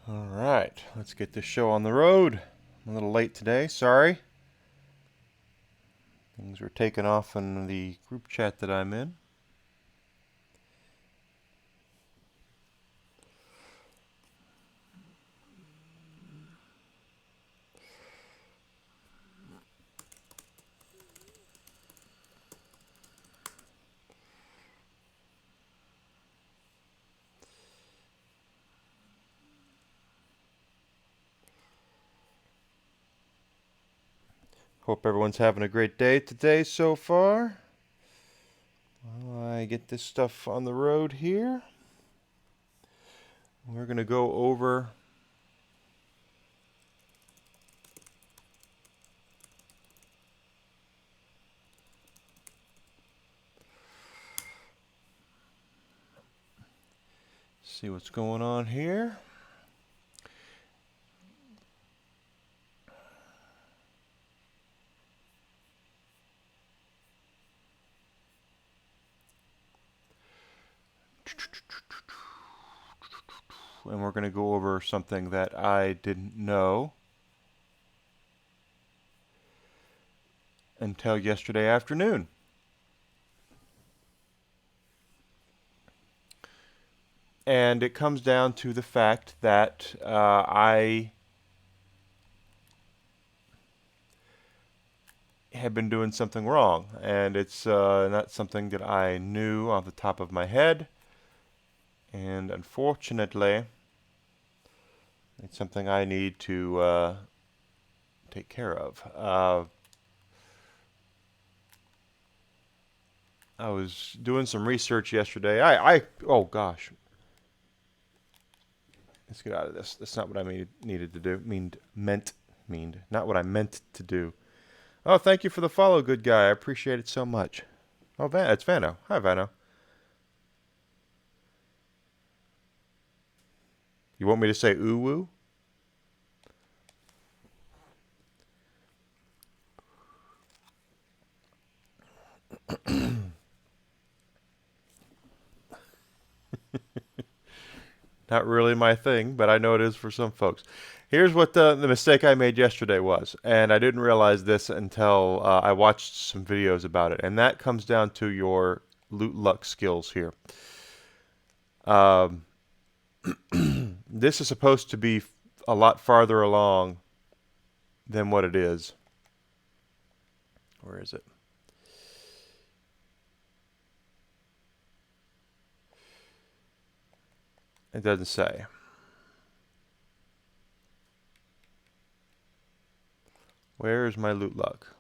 All right, let's get this show on the road. I'm a little late today, sorry. Things were taken off in the group chat that I'm in. Hope everyone's having a great day today so far. While I get this stuff on the road here, we're going to go over see what's going on here. And we're going to go over something that I didn't know until yesterday afternoon. And it comes down to the fact that I have been doing something wrong, and it's not something that I knew off the top of my head, and unfortunately, it's something I need to take care of. I was doing some research yesterday. Oh gosh, let's get out of this. That's not what I needed to do. Not what I meant to do. Oh, thank you for the follow, good guy. I appreciate it so much. Oh, it's Vano. Hi, Vano. You want me to say ooh woo? Not really my thing, but I know it is for some folks. Here's what the mistake I made yesterday was, and I didn't realize this until I watched some videos about it, and that comes down to your loot luck skills here. Um, this is supposed to be a lot farther along than what it is. Where is it? It doesn't say. Where is my loot luck?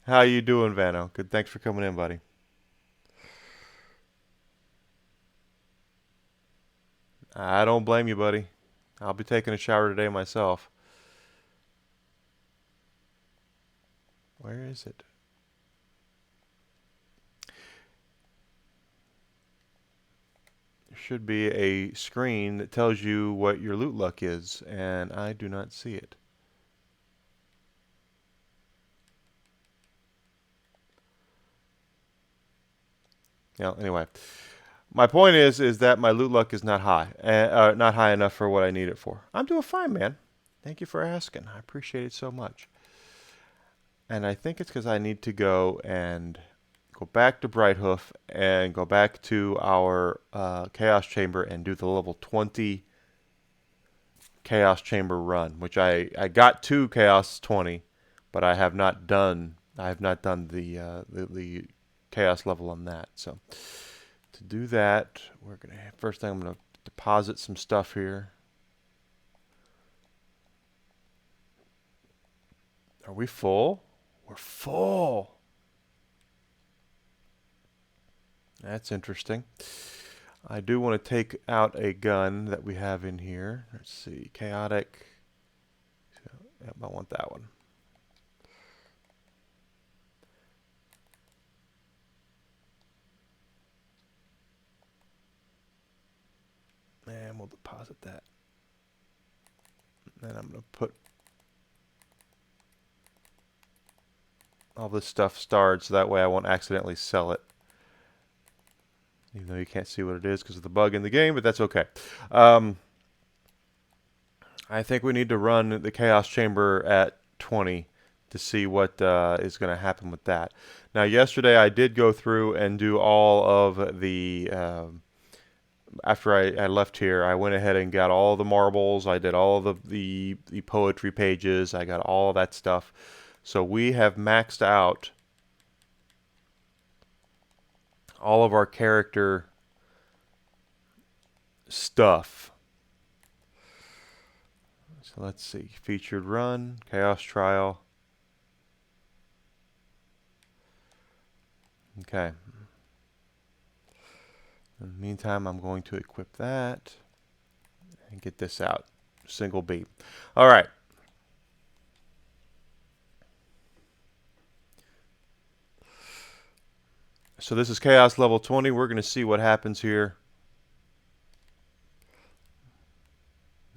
How you doing, Vano? Good. Thanks for coming in, buddy. I don't blame you, buddy. I'll be taking a shower today myself. Where is it? There should be a screen that tells you what your loot luck is, and I do not see it. Yeah, anyway, my point is that my loot luck is not high enough for what I need it for. I'm doing fine, man. Thank you for asking. I appreciate it so much. And I think it's because I need to go and go back to Brighthoof and go back to our Chaos Chamber and do the level 20 Chaos Chamber run, which I got to Chaos 20, but I have not done the Chaos level on that. So to do that, first thing I'm gonna deposit some stuff here. Are we full? We're full. That's interesting. I do want to take out a gun that we have in here. Let's see, chaotic. Yep, I want that one. And we'll deposit that. Then I'm going to put all this stuff starred so that way I won't accidentally sell it. even though you can't see what it is because of the bug in the game, but that's okay. Um, I think we need to run the Chaos Chamber at 20 to see what is going to happen with that. Now, yesterday I did go through and do all of the. After I left here, I went ahead and got all the marbles. I did all the poetry pages. I got all that stuff. So we have maxed out all of our character stuff. So let's see. Featured run, Chaos Trial. Okay. In the meantime, I'm going to equip that and get this out. Single beam. All right. So this is Chaos level 20. We're going to see what happens here.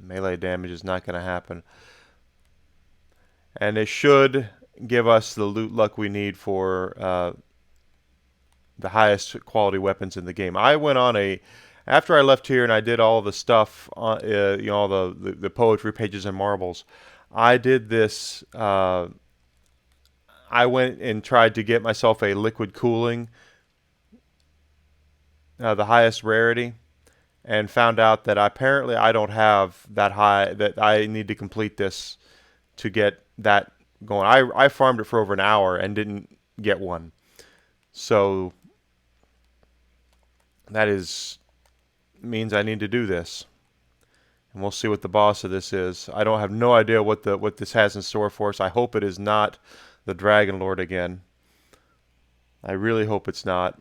Melee damage is not going to happen. And it should give us the loot luck we need for the highest quality weapons in the game. I went on after I left here and I did all the stuff, all the poetry pages and marbles. I did this. I went and tried to get myself a liquid cooling, the highest rarity, and found out that apparently I don't have that high. That I need to complete this to get that going. I farmed it for over an hour and didn't get one. So that means I need to do this. And we'll see what the boss of this is. I don't have no idea what this has in store for us. I hope it is not the Dragon Lord again. I really hope it's not.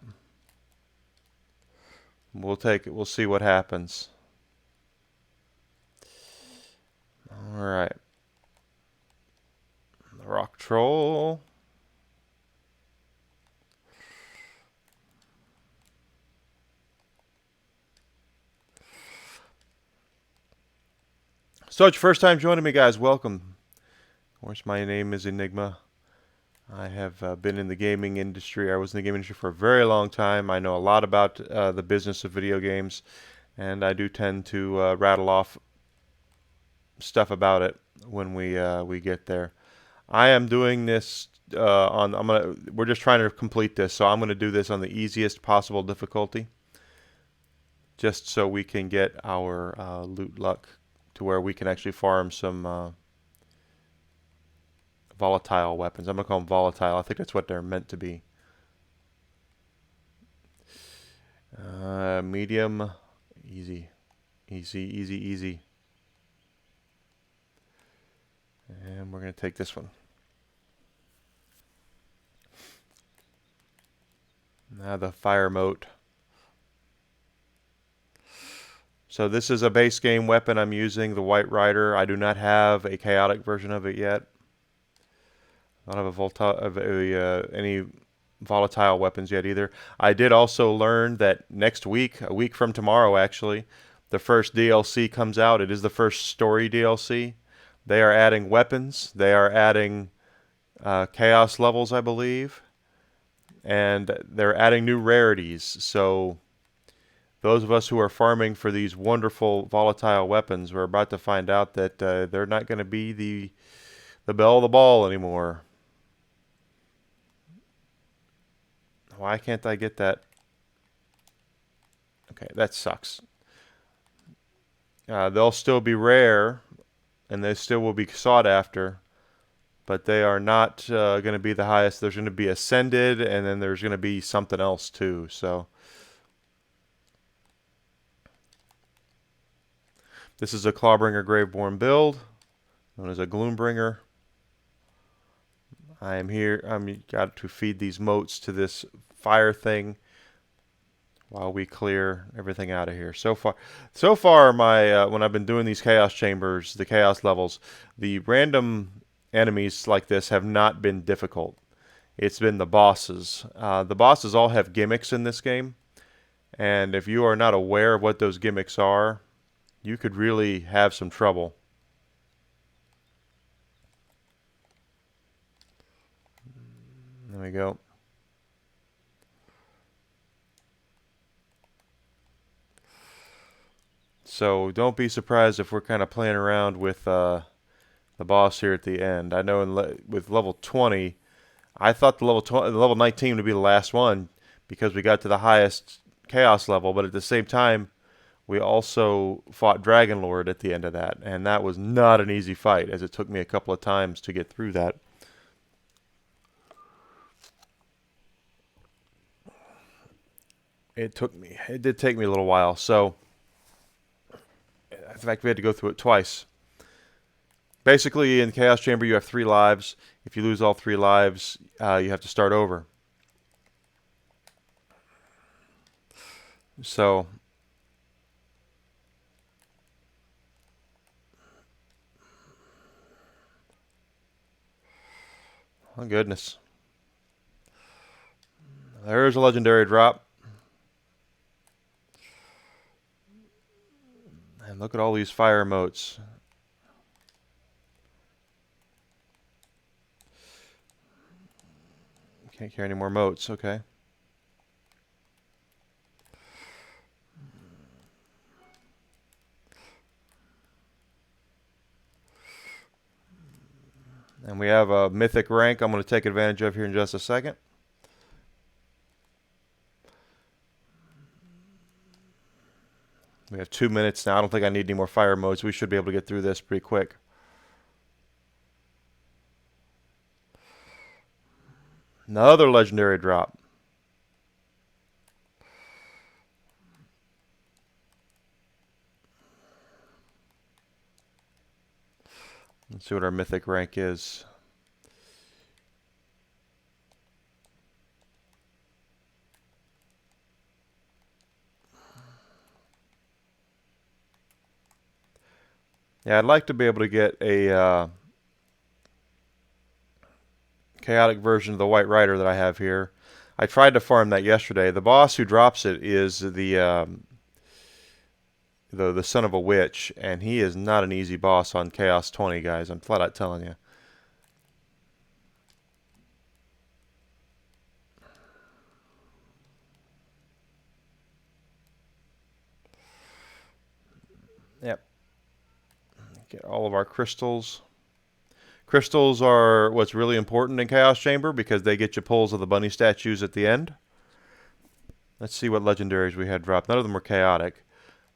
We'll take it. We'll see what happens. All right. The Rock Troll. So it's your first time joining me, guys. Welcome. Of course, my name is Enigma. I have been in the gaming industry. I was in the gaming industry for a very long time. I know a lot about the business of video games, and I do tend to rattle off stuff about it when we get there. I am doing this we're just trying to complete this, so I'm gonna do this on the easiest possible difficulty, just so we can get our loot luck to where we can actually farm some volatile weapons. I'm gonna call them volatile. I think that's what they're meant to be. Medium, easy, easy, easy, easy. And we're gonna take this one. Now the fire moat. So this is a base game weapon I'm using, the White Rider. I do not have a chaotic version of it yet. I don't have any volatile weapons yet either. I did also learn that next week, a week from tomorrow actually, the first DLC comes out. It is the first story DLC. They are adding weapons. They are adding chaos levels, I believe. And they're adding new rarities. So those of us who are farming for these wonderful volatile weapons, we're about to find out that they're not going to be the belle of the ball anymore. Why can't I get that? Okay, that sucks. They'll still be rare, and they still will be sought after, but they are not going to be the highest. There's going to be Ascended, and then there's going to be something else too. So this is a Clawbringer Graveborn build, known as a Gloombringer. I am here. I'm got to feed these moats to this fire thing while we clear everything out of here. So far, my when I've been doing these chaos chambers, the chaos levels, the random enemies like this have not been difficult. It's been the bosses. The bosses all have gimmicks in this game, and if you are not aware of what those gimmicks are, you could really have some trouble. There we go. So don't be surprised if we're kind of playing around with the boss here at the end. I know with level 20, I thought the level 19 would be the last one because we got to the highest chaos level, but at the same time, we also fought Dragon Lord at the end of that, and that was not an easy fight, as it took me a couple of times to get through that. It did take me a little while. So, in fact, we had to go through it twice. Basically, in the Chaos Chamber, you have 3 lives. If you lose all 3 lives, you have to start over. So, oh goodness. There's a legendary drop. And look at all these fire emotes. Can't carry any more motes, okay. And we have a mythic rank I'm going to take advantage of here in just a second. We have 2 minutes now. I don't think I need any more fire modes. We should be able to get through this pretty quick. Another legendary drop. Let's see what our mythic rank is. Yeah, I'd like to be able to get a chaotic version of the White Rider that I have here. I tried to farm that yesterday. The boss who drops it is the son of a witch, and he is not an easy boss on Chaos 20, guys. I'm flat out telling you. Yep. Get all of our crystals. Crystals are what's really important in Chaos Chamber because they get you pulls of the bunny statues at the end. Let's see what legendaries we had drop. None of them were chaotic.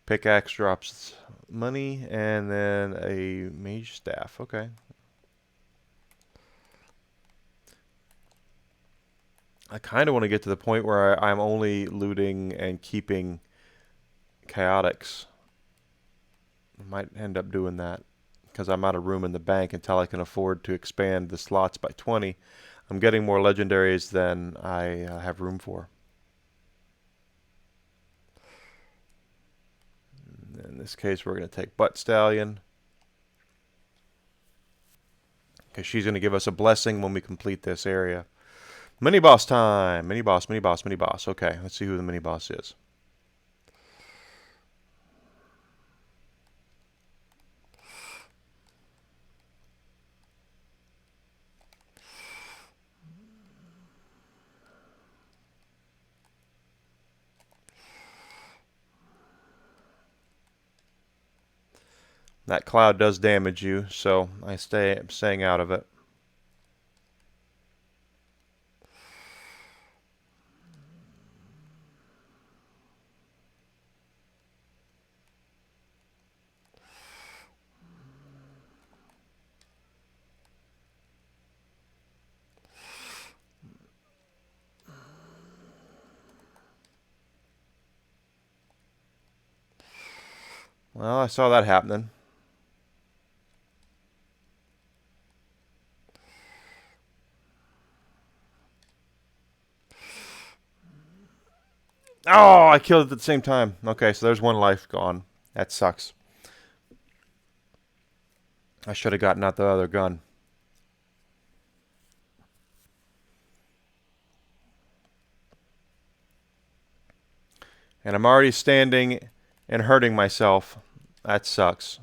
Pickaxe drops money, and then a mage staff. Okay. I kind of want to get to the point where I'm only looting and keeping chaotics. I might end up doing that because I'm out of room in the bank until I can afford to expand the slots by 20. I'm getting more legendaries than I have room for. In this case, we're going to take Butt Stallion because she's going to give us a blessing when we complete this area. Mini boss time. Mini boss, mini boss, mini boss. Okay, let's see who the mini boss is. That cloud does damage you, so I'm staying out of it. Well, I saw that happening. Oh, I killed it at the same time. Okay, so there's one life gone. That sucks. I should have gotten out the other gun. And I'm already standing and hurting myself. That sucks.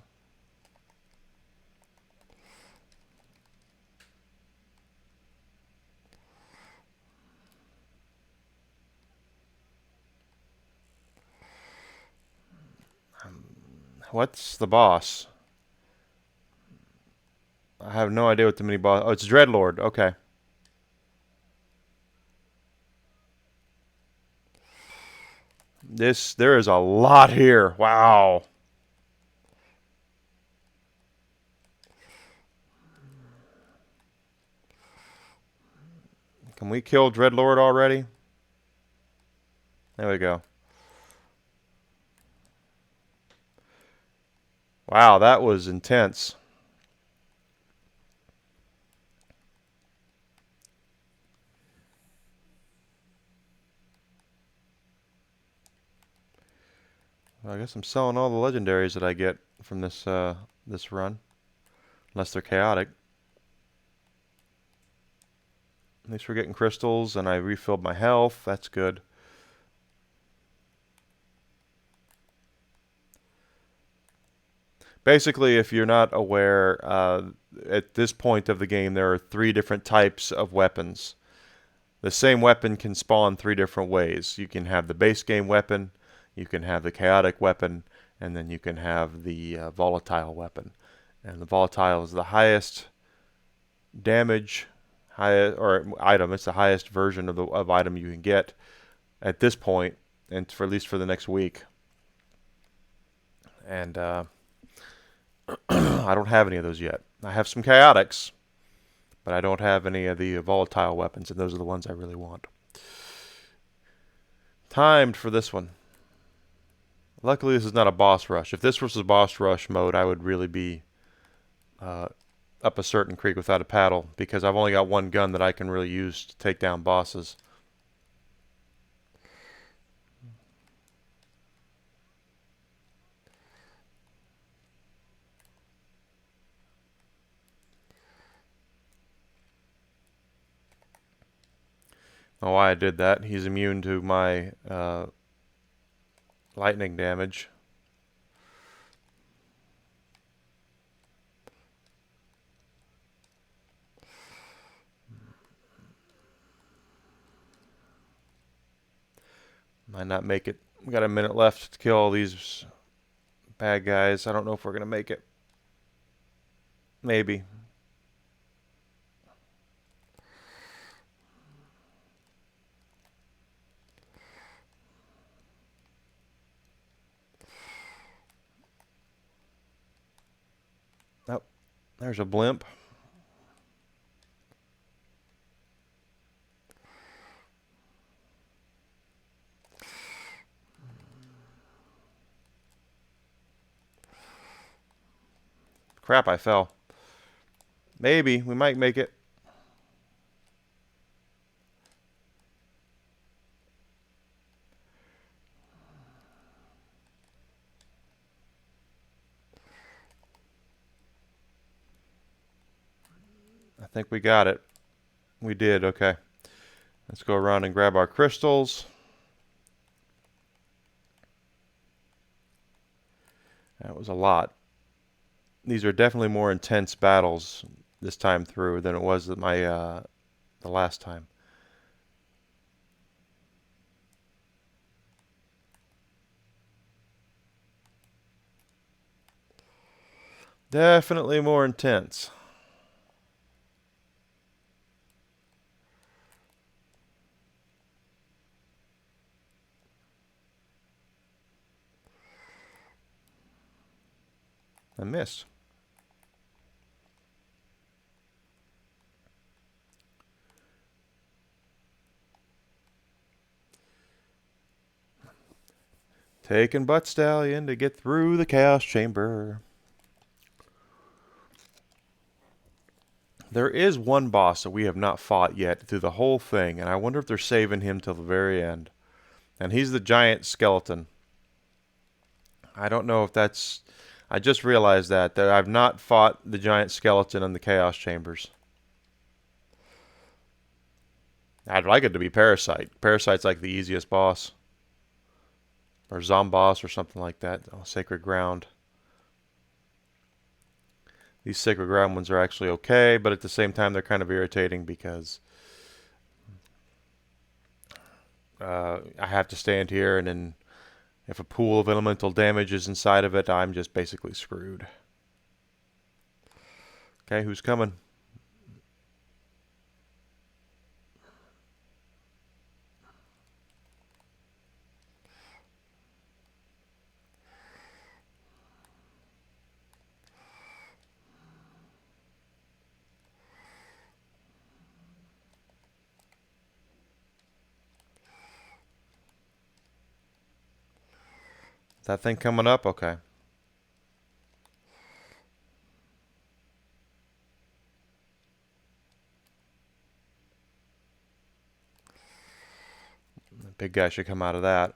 What's the boss? I have no idea what the mini boss. Oh, it's Dreadlord. Okay. There is a lot here. Wow. Can we kill Dreadlord already? There we go. Wow, that was intense. Well, I guess I'm selling all the legendaries that I get from this run, unless they're chaotic. At least we're getting crystals, and I refilled my health. That's good. Basically, if you're not aware, at this point of the game, there are 3 different types of weapons. The same weapon can spawn 3 different ways. You can have the base game weapon, you can have the chaotic weapon, and then you can have the volatile weapon. And the volatile is the highest damage or item. It's the highest version of item you can get at this point, and for at least for the next week. And I don't have any of those yet. I have some chaotics, but I don't have any of the volatile weapons, and those are the ones I really want. Timed for this one. Luckily, this is not a boss rush. If this was a boss rush mode, I would really be up a certain creek without a paddle, because I've only got one gun that I can really use to take down bosses. Oh, why I did that. He's immune to my lightning damage. Might not make it. We got a minute left to kill all these bad guys. I don't know if we're going to make it. Maybe. Oh, there's a blimp. Crap, I fell. Maybe. We might make it. I think we got it. We did. Okay. Let's go around and grab our crystals. That was a lot. These are definitely more intense battles this time through than it was the last time. Definitely more intense. I missed. Taking Butt Stallion to get through the Chaos Chamber. There is one boss that we have not fought yet through the whole thing, and I wonder if they're saving him till the very end. And he's the giant skeleton. I don't know if that's... I just realized that I've not fought the giant skeleton in the Chaos Chambers. I'd like it to be Parasite. Parasite's like the easiest boss. Or Zomboss or something like that. Oh, Sacred Ground. These Sacred Ground ones are actually okay, but at the same time they're kind of irritating because I have to stand here and then If a pool of elemental damage is inside of it, I'm just basically screwed. Okay, who's coming? That thing coming up? Okay. The big guy should come out of that.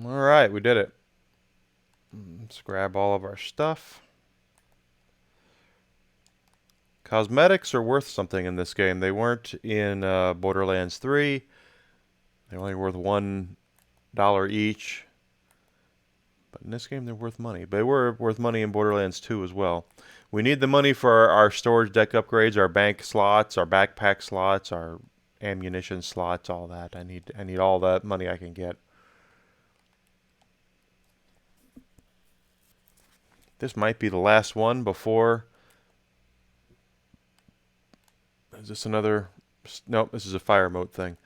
All right, we did it. Let's grab all of our stuff. Cosmetics are worth something in this game. They weren't in Borderlands 3. They're only worth $1 each. But in this game, they're worth money. They were worth money in Borderlands 2 as well. We need the money for our storage deck upgrades, our bank slots, our backpack slots, our ammunition slots, all that. I need all that money I can get. This might be the last one before. Is this another? Nope, this is a fire mode thing.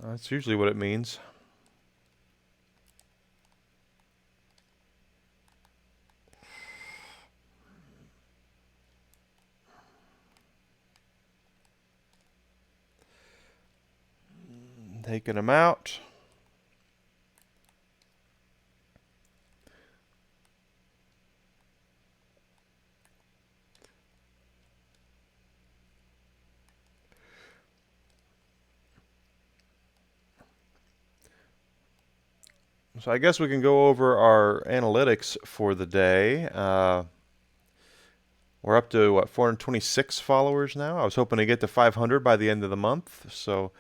That's usually what it means. Taking them out. So I guess we can go over our analytics for the day. We're up to, what, 426 followers now? I was hoping to get to 500 by the end of the month. So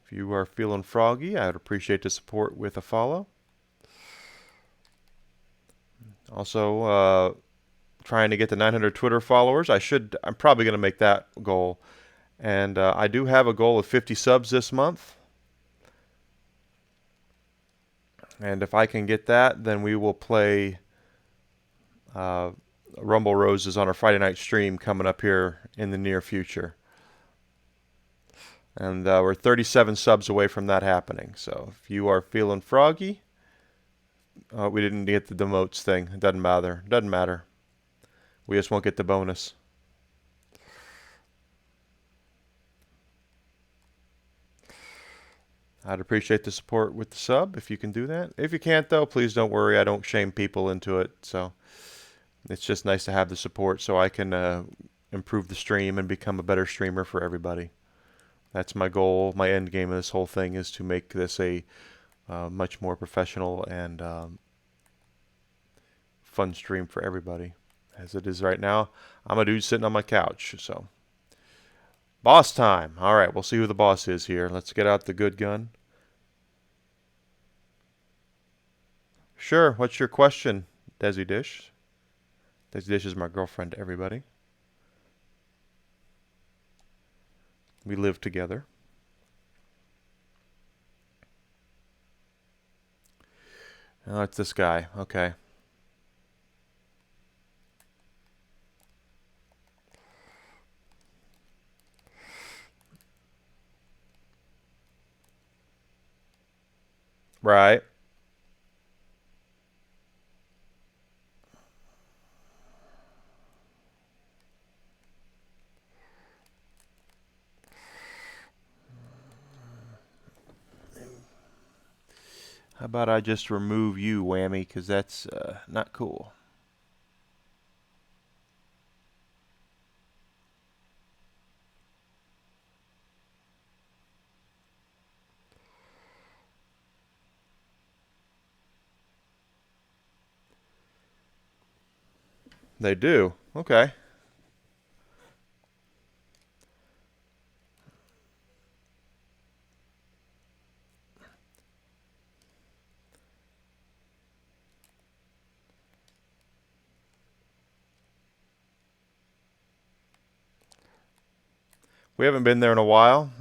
if you are feeling froggy, I'd appreciate the support with a follow. Also, trying to get to 900 Twitter followers. I'm probably going to make that goal. And I do have a goal of 50 subs this month. And if I can get that, then we will play Rumble Roses on our Friday night stream coming up here in the near future. And we're 37 subs away from that happening. So if you are feeling froggy, we didn't get the demotes thing. It doesn't matter. Doesn't matter. We just won't get the bonus. I'd appreciate the support with the sub if you can do that. If you can't, though, please don't worry. I don't shame people into it. So it's just nice to have the support so I can improve the stream and become a better streamer for everybody. That's my goal. My end game of this whole thing is to make this a much more professional and fun stream for everybody. As it is right now, I'm a dude sitting on my couch. So, boss time. All right, we'll see who the boss is here. Let's get out the good gun. Sure. What's your question, Desi Dish? Desi Dish is my girlfriend, everybody. We live together. Oh, it's this guy. Okay. Right. How about I just remove you, Whammy, because that's not cool. They do. Okay. We haven't been there in a while.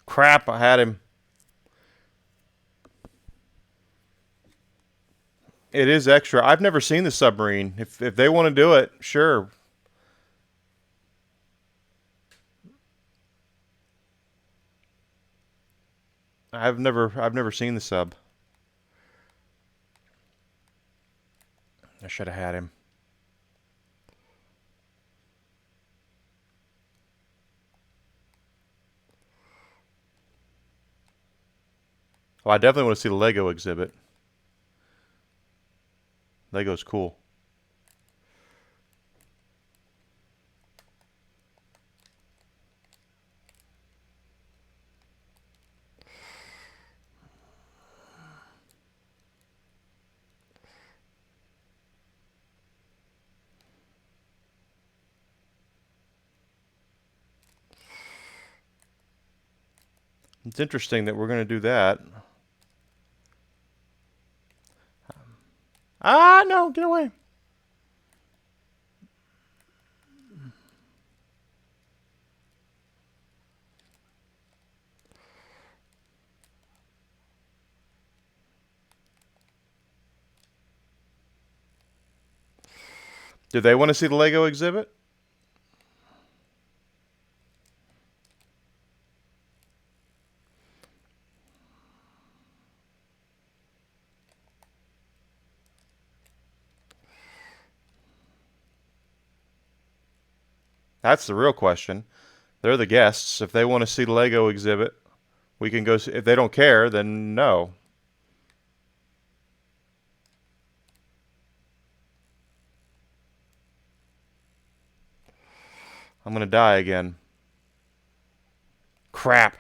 Crap, I had him. It is extra. I've never seen the submarine. If they want to do it, sure. I've never seen the sub. I should have had him. Well, I definitely want to see the Lego exhibit. Lego's cool. It's interesting that we're going to do that. Ah, no, get away. Do they want to see the Lego exhibit? That's the real question. They're the guests. If they want to see the Lego exhibit, we can go see. If they don't care, then no. I'm going to die again. Crap.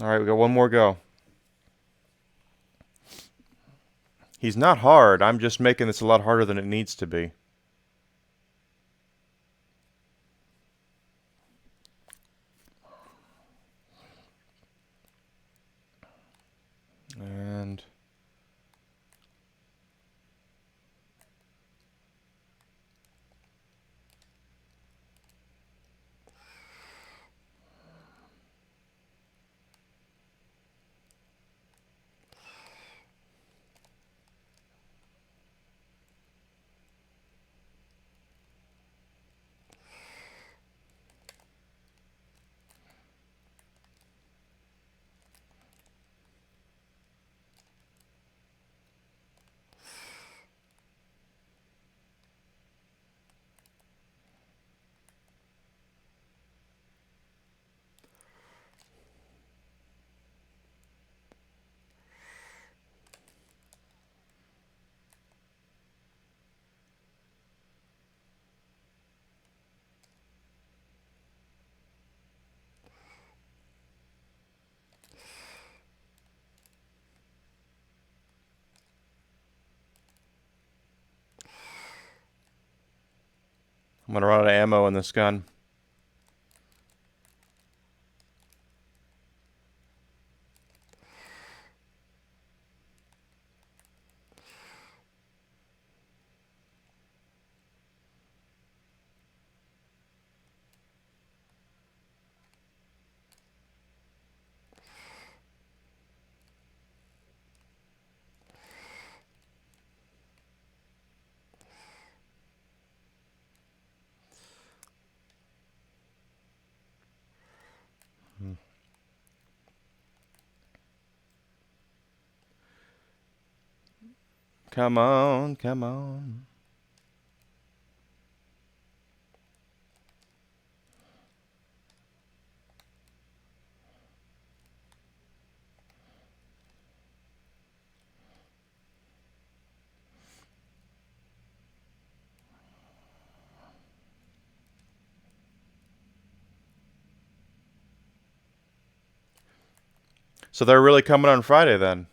All right, we got one more go. He's not hard. I'm just making this a lot harder than it needs to be. And gonna run out of ammo in this gun. Come on, come on. So they're really coming on Friday then.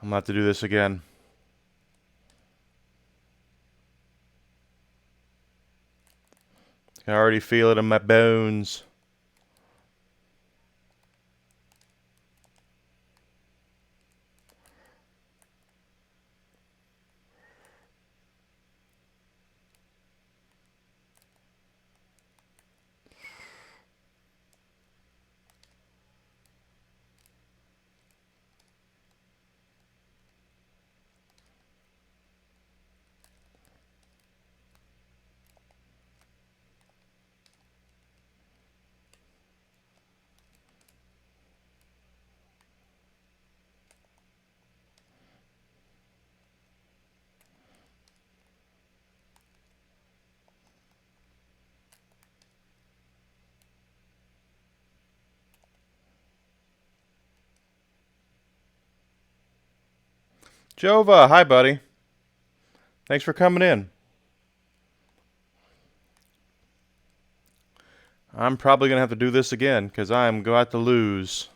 I'm gonna have to do this again. I already feel it in my bones. Jova, hi buddy. Thanks for coming in. I'm probably gonna have to do this again because I'm going to lose.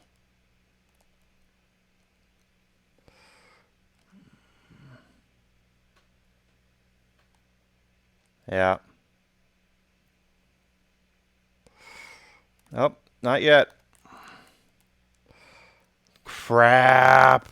Yeah. Oh, not yet. Crap.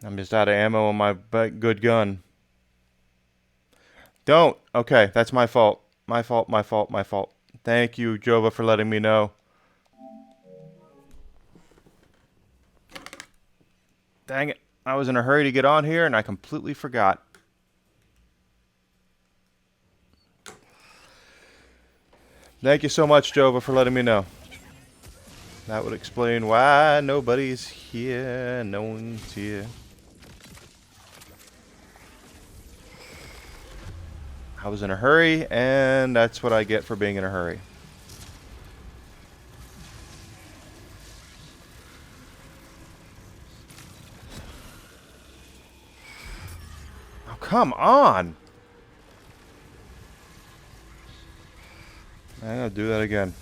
I'm just out of ammo on my good gun. Don't. Okay, that's my fault. My fault, my fault, my fault. Thank you, Jova, for letting me know. Dang it. I was in a hurry to get on here and I completely forgot. Thank you so much, Jova, for letting me know. That would explain why nobody's here. No one's here. I was in a hurry, and that's what I get for being in a hurry. Oh, come on! I'm gonna do that again.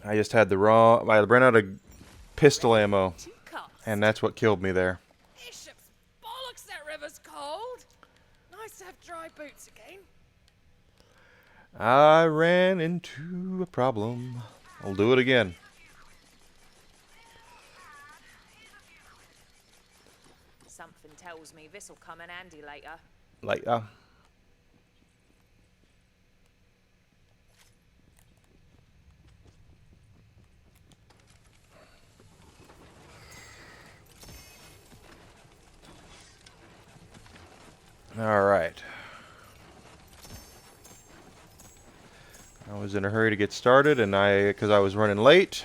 I just had the wrong... I ran out of pistol ammo, and that's what killed me there. Bishop's bollocks, that river's cold. Nice to have dry boots again. I ran into a problem. I'll do it again. Something tells me this'll come in handy later. Later. All right. I was in a hurry to get started, and because I was running late.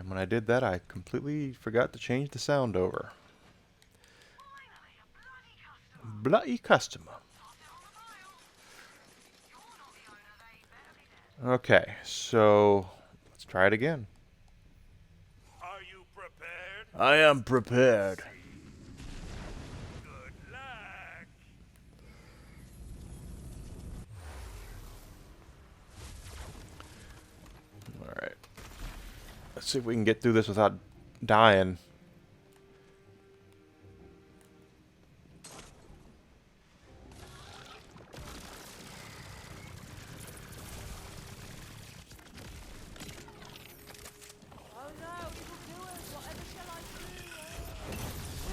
And when I did that, I completely forgot to change the sound over. Bloody customer. Okay, so let's try it again. Are you prepared? I am prepared. Good luck. Alright. Let's see if we can get through this without dying. Oh no, evildoers, whatever shall I do?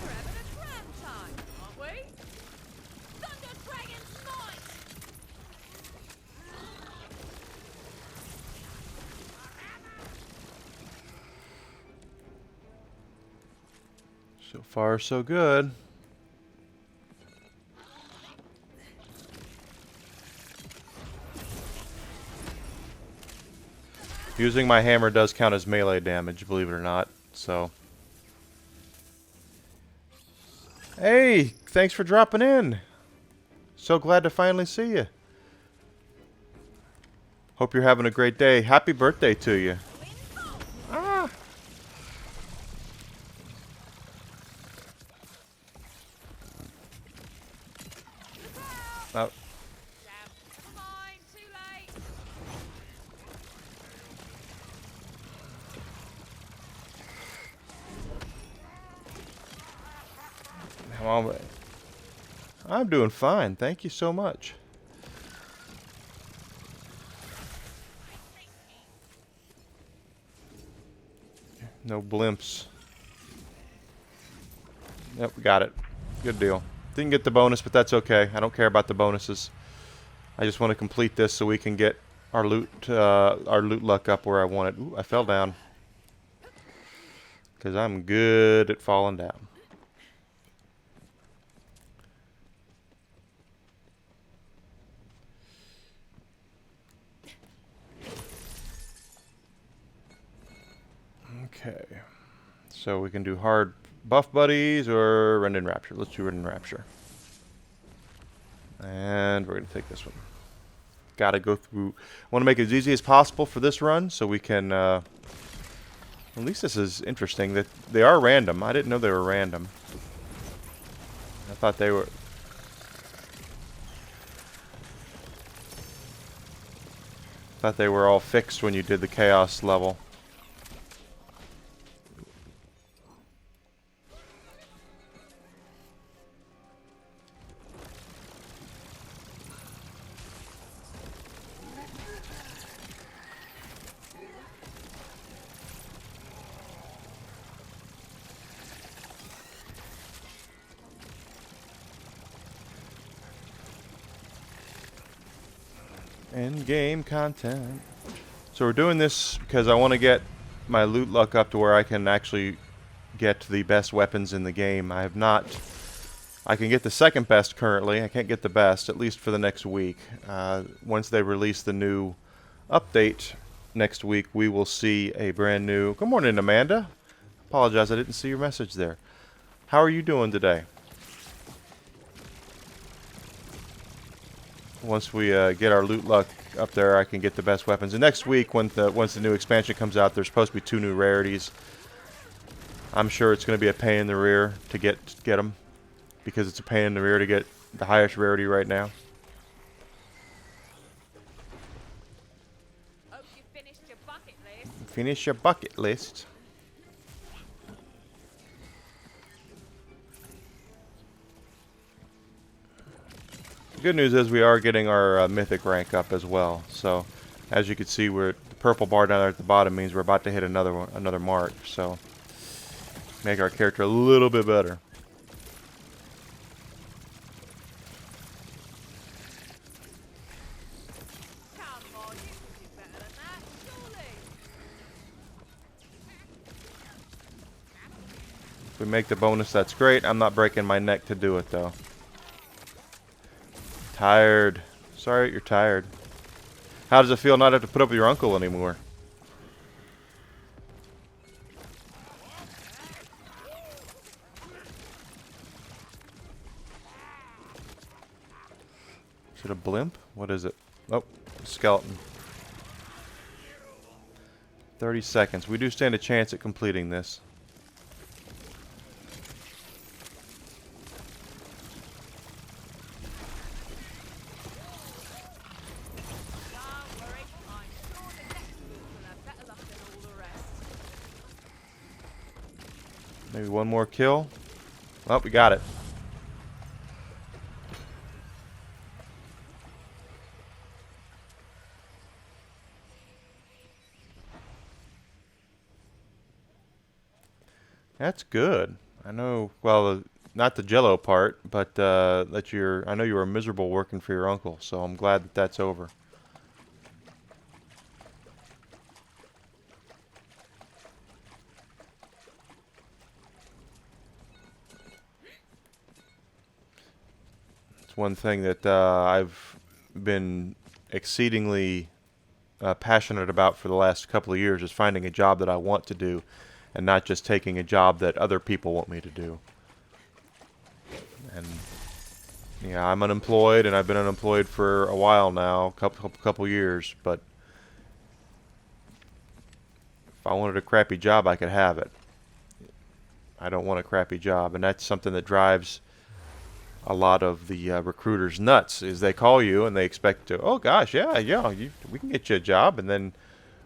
We're having a grand time, aren't we? Thunder Dragon's Might! So far, so good. Using my hammer does count as melee damage, believe it or not. So, hey, thanks for dropping in. So glad to finally see you. Hope you're having a great day. Happy birthday to you. Ah. Oh, Damn, never mind, too late. come on. I'm doing fine. Thank you so much. No blimps. Yep, we got it. Good deal. Didn't get the bonus, but that's okay. I don't care about the bonuses. I just want to complete this so we can get our loot luck up where I want it. Ooh, I fell down. Because I'm good at falling down. Okay. So we can do hard buff buddies or rend in rapture. Let's do rend in rapture. And we're going to take this one. Got to go through. Want to make it as easy as possible for this run so we can. At least this is interesting that they are random. I didn't know they were random. I thought they were. Thought they were all fixed when you did the chaos level. End-game content. So we're doing this because I want to get my loot luck up to where I can actually get the best weapons in the game. I have not. I can get the second best currently. I can't get the best, at least for the next week. Once they release the new update next week, we will see a brand new... Good morning, Amanda. Apologize, I didn't see your message there. How are you doing today? Once we get our loot luck up there, I can get the best weapons. And next week, once the new expansion comes out, there's supposed to be 2 new rarities. I'm sure it's going to be a pain in the rear to get them, because it's a pain in the rear to get the highest rarity right now. Hope you finished your bucket list. Finish your bucket list. The good news is we are getting our mythic rank up as well. So, as you can see, the purple bar down there at the bottom means we're about to hit another mark. So, make our character a little bit better. Come on, you can do better than that, surely. If we make the bonus, that's great. I'm not breaking my neck to do it, though. Tired. Sorry you're tired. How does it feel not to have to put up with your uncle anymore? it a blimp? What is it? Oh, skeleton. 30 seconds. We do stand a chance at completing this. Don't worry, I'm sure the next loot will have better luck than all the rest. Maybe one more kill. Oh, we got it. That's good. I know, well, not the Jello part, but that I know you were miserable working for your uncle, so I'm glad that that's over. It's one thing that I've been exceedingly passionate about for the last couple of years is finding a job that I want to do and not just taking a job that other people want me to do. And yeah, I'm unemployed, and I've been unemployed for a while now, couple years. But if I wanted a crappy job, I could have it. I don't want a crappy job, and that's something that drives a lot of the recruiters nuts. Is they call you and they expect to, oh gosh, yeah, we can get you a job, and then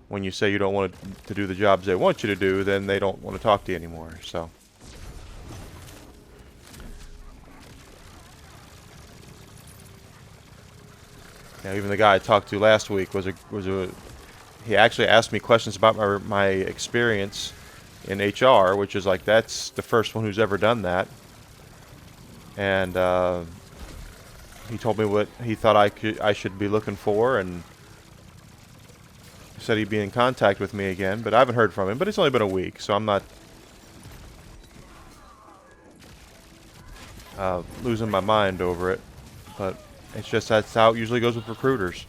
when you say you don't want to do the jobs they want you to do, then they don't want to talk to you anymore. So. Yeah, even the guy I talked to last week he actually asked me questions about my experience in HR, which is like that's the first one who's ever done that. And he told me what he thought I should be looking for, and said he'd be in contact with me again, but I haven't heard from him. But it's only been a week, so I'm not losing my mind over it. But it's just that's how it usually goes with recruiters.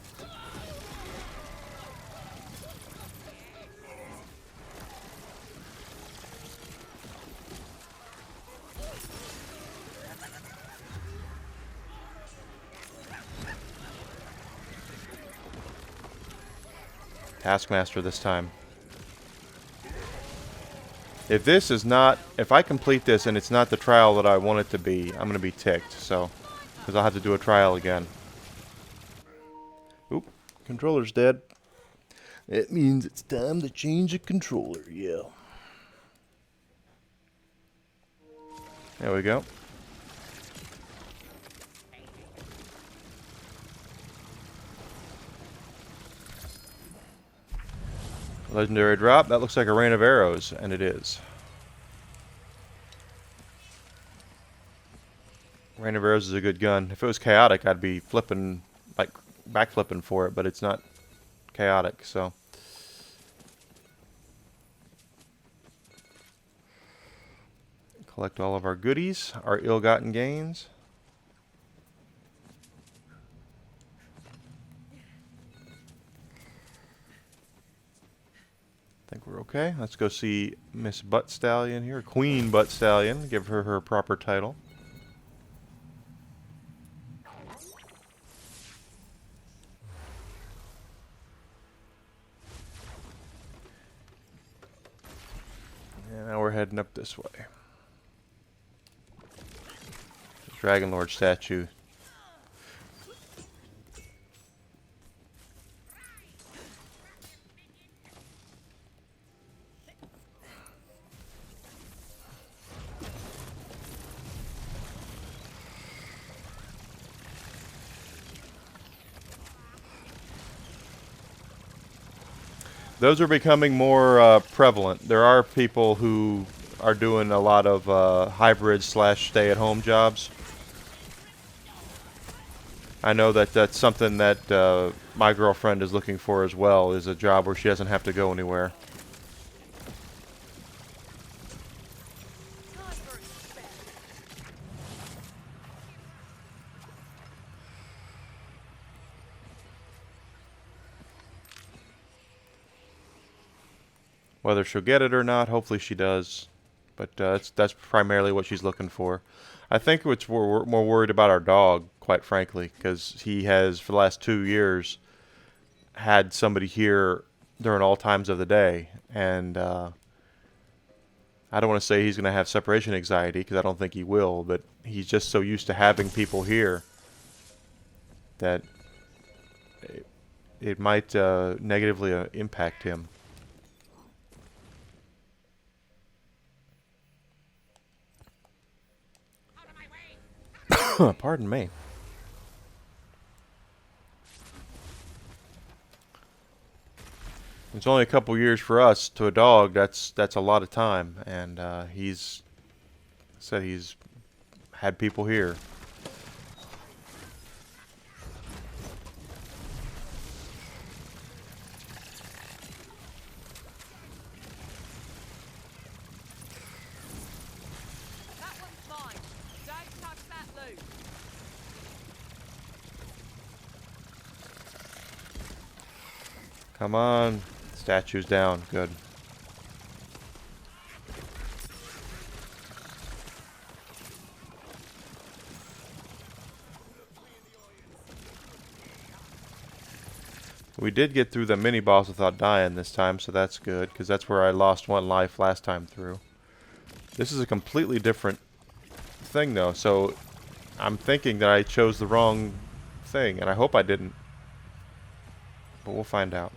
Taskmaster this time. If I complete this and it's not the trial that I want it to be, I'm going to be ticked, so, because I'll have to do a trial again. Oop, controller's dead. It means it's time to change the controller, yeah. There we go. Legendary drop. That looks like a rain of arrows, and it is. Rain of arrows is a good gun. If it was chaotic, I'd be flipping, like backflipping for it, but it's not chaotic, so. Collect all of our goodies, our ill-gotten gains. I think we're okay. Let's go see Miss Butt Stallion here. Queen Butt Stallion. Give her her proper title. And now we're heading up this way. Dragon Lord statue. Those are becoming more prevalent. There are people who are doing a lot of hybrid / stay-at-home jobs. I know that that's something that my girlfriend is looking for as well, is a job where she doesn't have to go anywhere. Whether she'll get it or not, hopefully she does. But that's primarily what she's looking for. I think we're more worried about our dog, quite quite frankly, because he has, for the last 2 years, had somebody here during all times of the day. And I don't want to say he's going to have separation anxiety, because I don't think he will, but he's just so used to having people here that it might negatively impact him. Pardon me. It's only a couple years for us. To a dog, that's a lot of time, and he's said he's had people here. That one's mine. Don't touch that loot. Come on, statue's down. Good. We did get through the mini boss without dying this time, so that's good, because that's where I lost 1 life last time through. This is a completely different thing, though, so I'm thinking that I chose the wrong thing, and I hope I didn't. But we'll find out.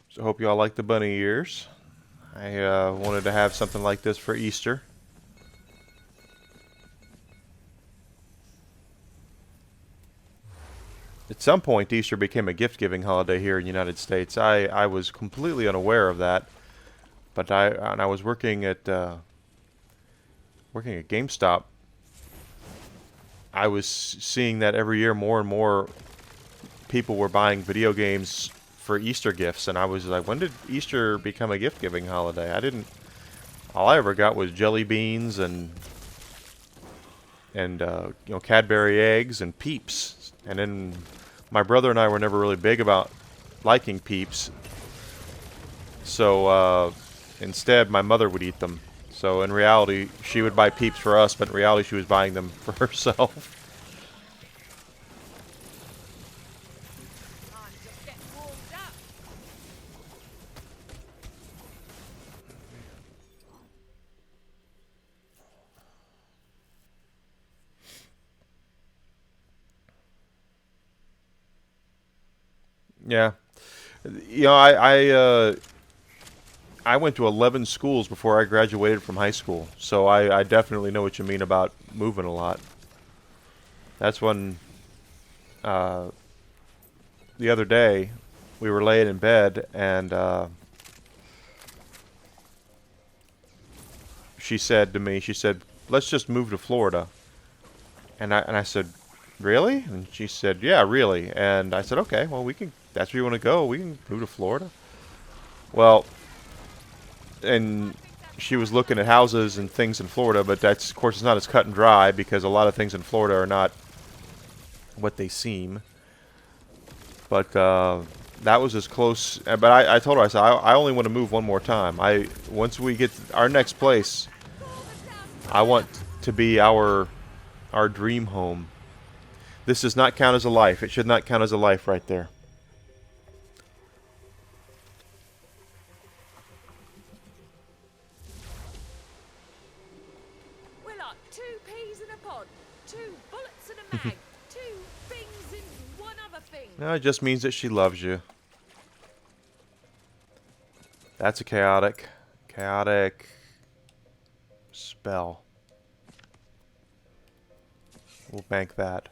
So I hope you all like the bunny ears. I wanted to have something like this for Easter. At some point, Easter became a gift-giving holiday here in the United States. I was completely unaware of that, but I was working at GameStop. I was seeing that every year more and more people were buying video games for Easter gifts, and I was like, when did Easter become a gift-giving holiday? I didn't. All I ever got was jelly beans and Cadbury eggs and Peeps. And then my brother and I were never really big about liking Peeps, so instead my mother would eat them. So in reality, she would buy Peeps for us, but in reality, she was buying them for herself. I'm just getting warmed up. Yeah, I went to 11 schools before I graduated from high school, so I definitely know what you mean about moving a lot. That's when the other day we were laying in bed, and she said to me, she said, "Let's just move to Florida." And I said, "Really?" And she said, "Yeah, really." And I said, "Okay, well, we can. That's where you want to go. We can move to Florida." Well, and she was looking at houses and things in Florida, but that's, of course, it's not as cut and dry, because a lot of things in Florida are not what they seem. But that was as close. But I told her, I said, I only want to move one more time. Once we get our next place, I want to be our dream home. This does not count as a life. It should not count as a life right there. We're like 2 peas in a pod, 2 bullets in a mag, 2 things in one other thing. No, it just means that she loves you. That's a chaotic spell. We'll bank that.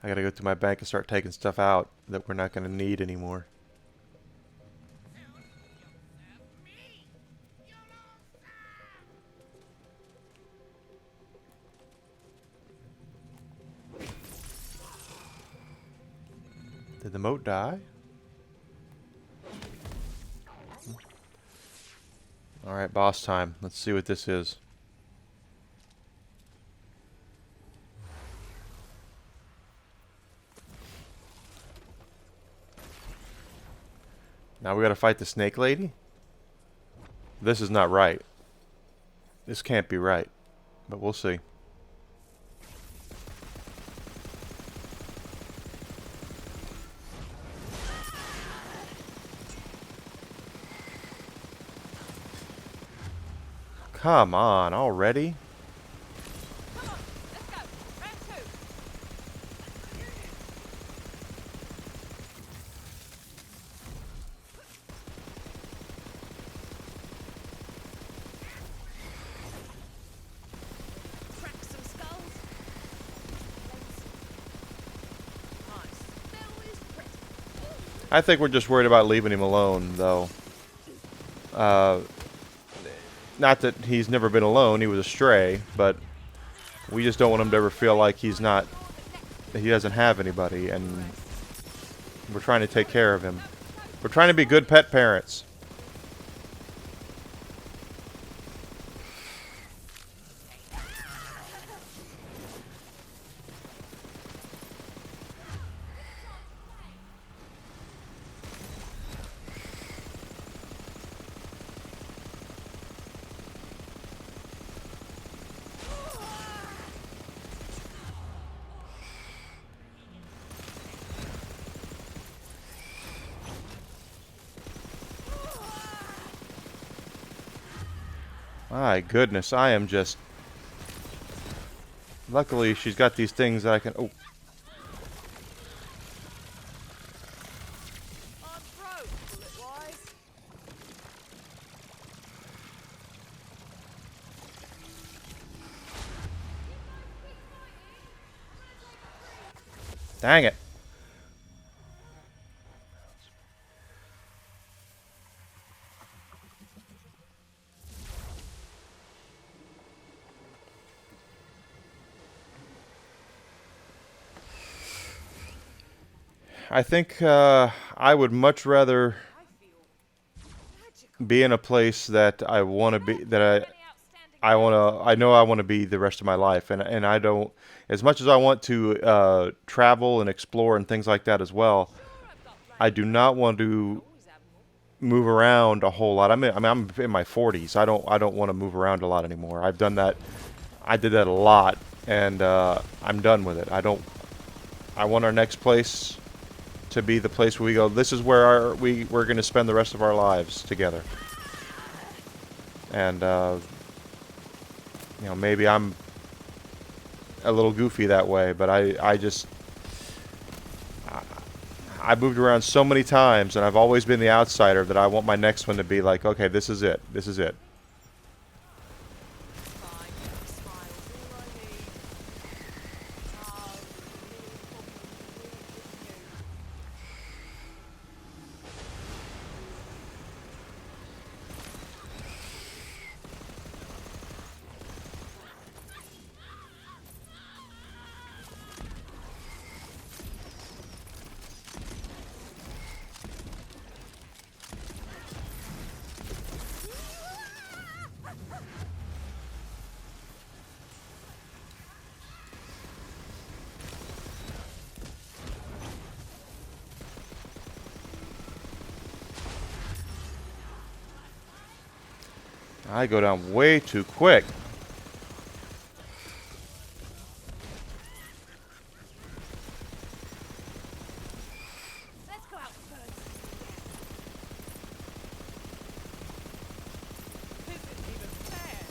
I gotta go through my bank and start taking stuff out that we're not gonna need anymore. Did the moat die? Alright, boss time. Let's see what this is. Now we gotta fight the snake lady? This is not right. This can't be right. But we'll see. Come on, already? Come on, let's go. Round two. Crack some skulls. Nice. Spell is pretty. I think we're just worried about leaving him alone, though. Uh, Not that he's never been alone, he was a stray, but we just don't want him to ever feel like he's not, that he doesn't have anybody, and we're trying to take care of him. We're trying to be good pet parents. My goodness, I am just... Luckily, she's got these things that I can... Oh, I'm broke, bullet-wise. dang it. I think I would much rather I feel magical. be in a place that I want to be, that Any outstanding I know I want to be the rest of my life, and I don't, as much as I want to travel and explore and things like that as well, Sure, I've got I plenty. do not want to Always have more. move around a whole lot. I'm in my 40s. I don't want to move around a lot anymore. I've done that. I did that a lot, and I'm done with it. I want our next place to be the place where we go, this is where we're going to spend the rest of our lives together. And you know, maybe I'm a little goofy that way, but I just I moved around so many times, and I've always been the outsider, that I want my next one to be like, okay, this is it. This is it. Fine, smiles, all I need. Oh, really problem with you. I go down way too quick. Let's go out first. This isn't even fair.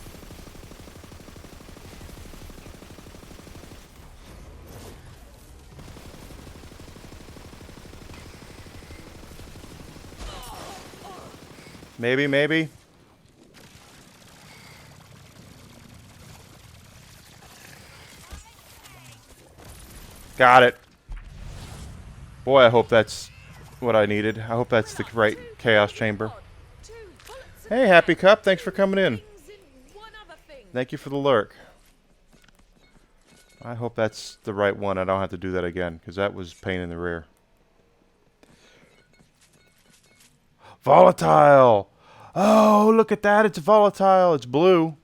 Maybe, maybe. Got it. Boy, I hope that's what I needed. I hope that's the right chaos chamber. Two bullets Hey, Happy Cup, thanks for coming in. things in one other thing. Thank you for the lurk. I hope that's the right one. I don't have to do that again, because that was pain in the rear. Volatile! Oh, look at that. It's volatile. It's blue.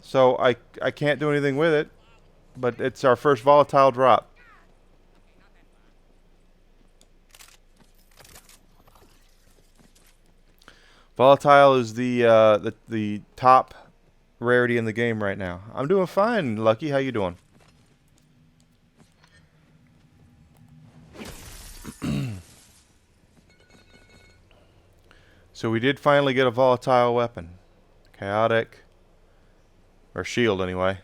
So I can't do anything with it. but it's our first volatile drop. Volatile is the top rarity in the game right now. I'm doing fine, Lucky. How you doing? So we did finally get a volatile weapon. Chaotic. Or shield, anyway.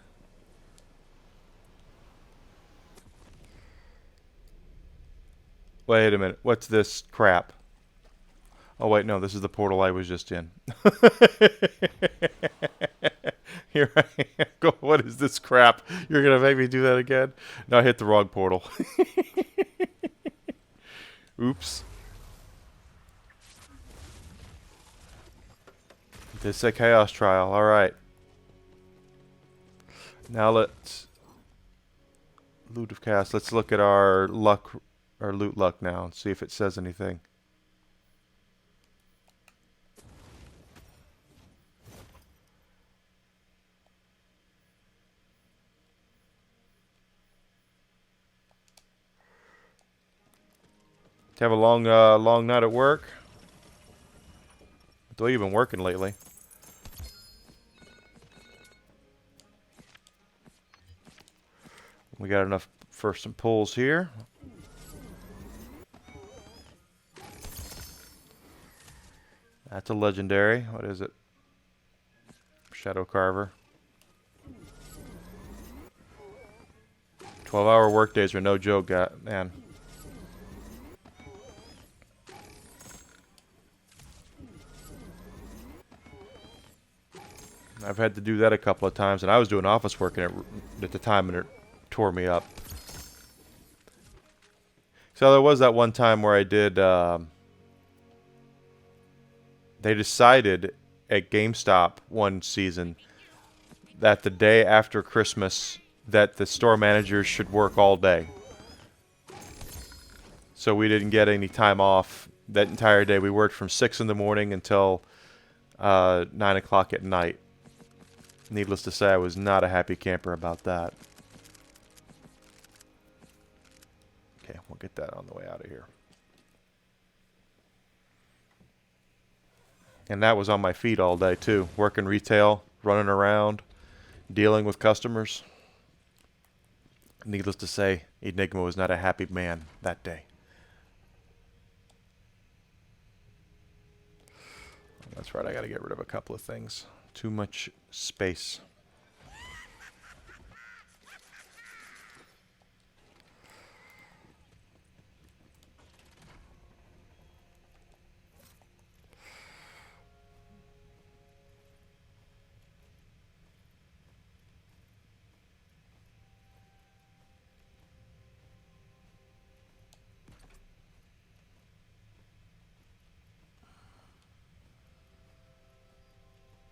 Wait a minute. What's this crap? Oh, wait, no. This is the portal I was just in. Here I am. Go, what is this crap? You're going to make me do that again? No, I hit the wrong portal. Oops. This is a chaos trial. All right. Now let's loot of chaos. Let's look at our luck, our loot luck now, and see if it says anything. To have a long night at work. The way you've been working lately. We got enough for some pulls here. That's a legendary. What is it? Shadow Carver. 12-hour workdays are no joke, man. I've had to do that a couple of times, and I was doing office work at the time, and it tore me up. So there was that one time where I did. They decided at GameStop one season that the day after Christmas that the store managers should work all day. So we didn't get any time off that entire day. We worked from 6 in the morning until 9 o'clock at night. Needless to say, I was not a happy camper about that. Okay, we'll get that on the way out of here. And that was on my feet all day, too. Working retail, running around, dealing with customers. Needless to say, Enigma was not a happy man that day. That's right, I gotta get rid of a couple of things. Too much space.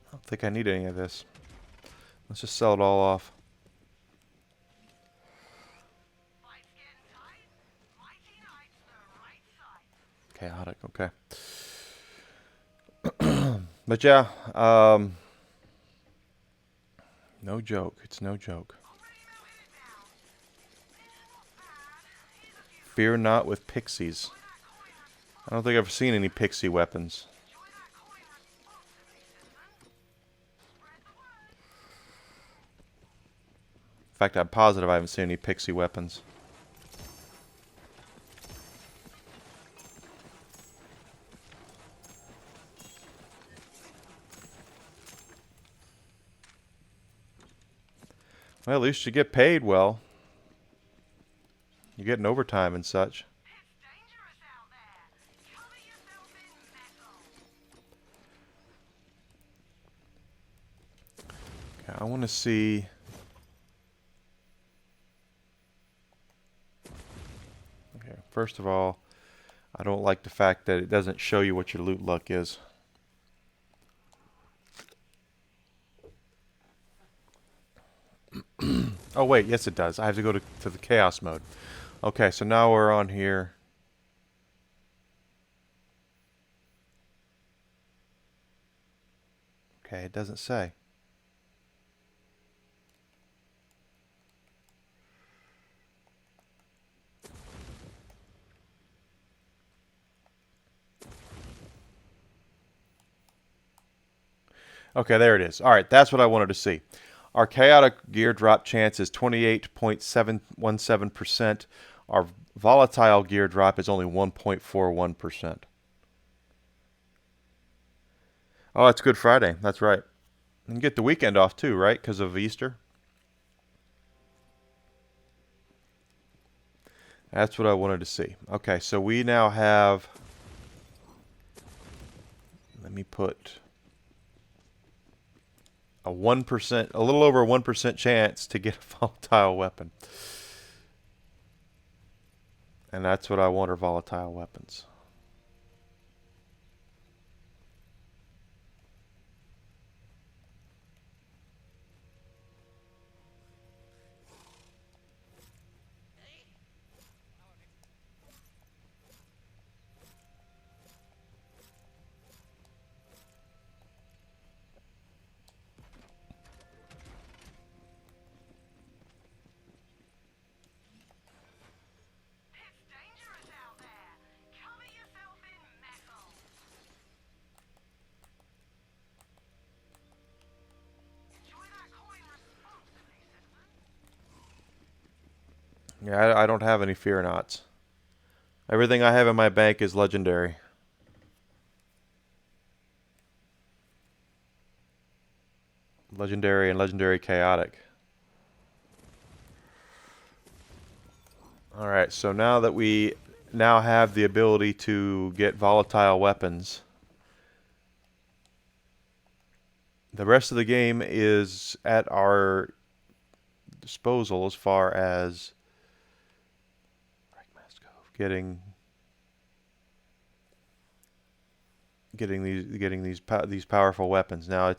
I don't think I need any of this. Let's just sell it all off. Chaotic, okay. But yeah, no joke. It's no joke. Fear not with pixies. I don't think I've seen any pixie weapons. In fact, I'm positive I haven't seen any pixie weapons. Well, at least you get paid well. You're getting overtime and such. Okay, I want to see. Okay, first of all, I don't like the fact that it doesn't show you what your loot luck is. Oh wait, yes it does. I have to go to the chaos mode. Okay, so now we're on here. Okay, it doesn't say. Okay, there it is. All right, that's what I wanted to see. Our chaotic gear drop chance is 28.717%. Our volatile gear drop is only 1.41%. Oh, it's Good Friday. That's right. You can get the weekend off too, right? Because of Easter. That's what I wanted to see. Okay, so we now have. Let me put a 1%, a little over a 1% chance to get a volatile weapon. And that's what I want are volatile weapons. It's dangerous out there. Cover yourself in metal. Enjoy that coin responsibly, citizen. Yeah, I don't have any fear knots. Everything I have in my bank is legendary. Legendary and legendary chaotic. Alright, so now that we now have the ability to get volatile weapons, the rest of the game is at our disposal as far as getting these powerful weapons. Now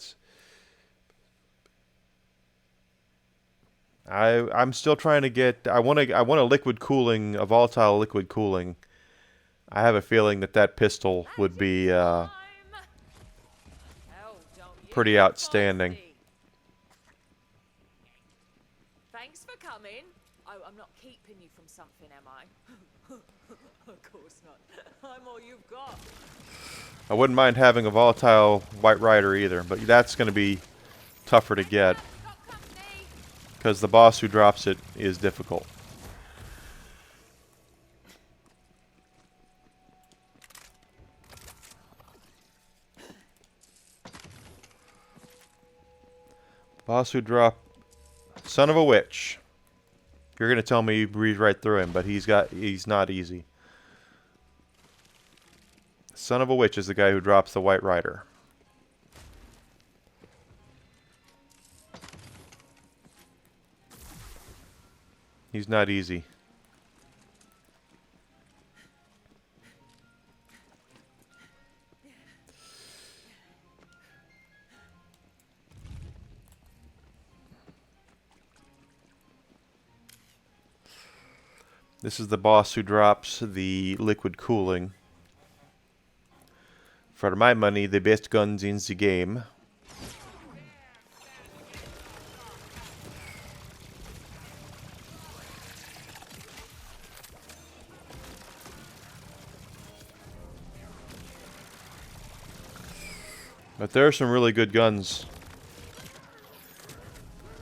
I'm still trying to get. I want a liquid cooling, a volatile liquid cooling. I have a feeling that pistol would be Hell, don't you pretty get outstanding. feisty. Thanks for coming. Oh, I'm not keeping you from something, am I? Of course not. I'm all you've got. I wouldn't mind having a volatile White Rider either, but that's going to be tougher to get Got company. because the boss who drops it is difficult. Boss who drop son of a witch. You're going to tell me you breeze right through him, but he's not easy. Son of a witch is the guy who drops the White Rider. He's not easy. This is the boss who drops the liquid cooling. For my money, the best guns in the game. But there are some really good guns.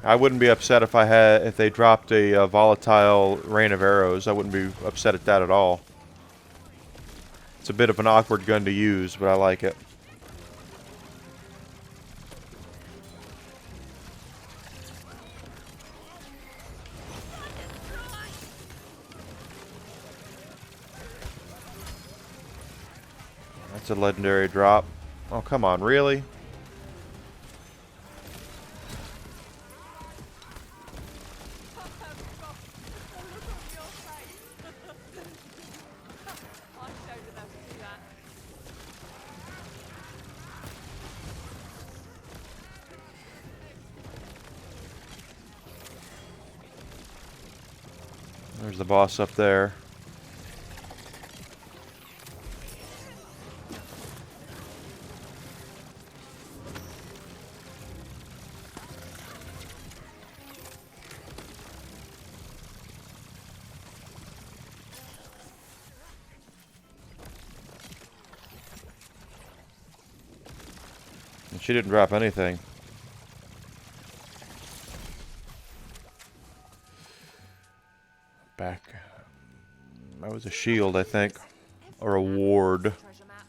I wouldn't be upset if they dropped a volatile rain of arrows. I wouldn't be upset at that at all. It's a bit of an awkward gun to use, but I like it. That's a legendary drop. Oh, come on, really? There's the boss up there. She didn't drop anything. Back. That was a shield, I think. Or a ward. Treasure map.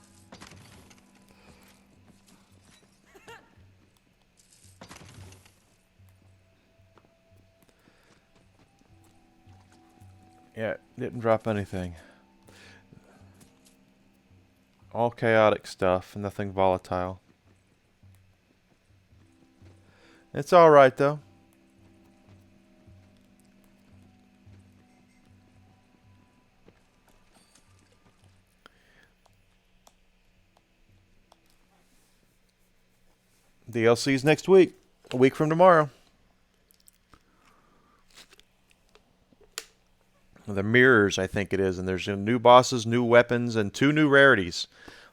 Yeah, didn't drop anything. All chaotic stuff, nothing volatile. It's alright though. DLC's next week. A week from tomorrow. The mirrors, I think it is, and there's new bosses, new weapons, and 2 new rarities.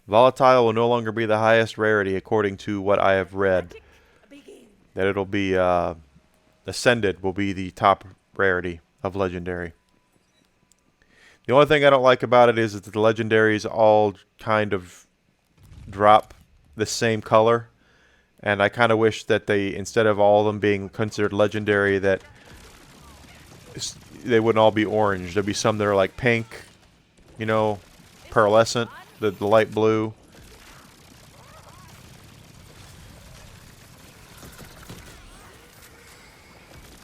Volatile will no longer be the highest rarity, according to what I have read. Begin. That it'll be Ascended will be the top rarity of Legendary. The only thing I don't like about it is that the Legendaries all kind of drop the same color. And I kind of wish that they, instead of all of them being considered Legendary, that they wouldn't all be orange. There'd be some that are like pink, you know, pearlescent, the light blue.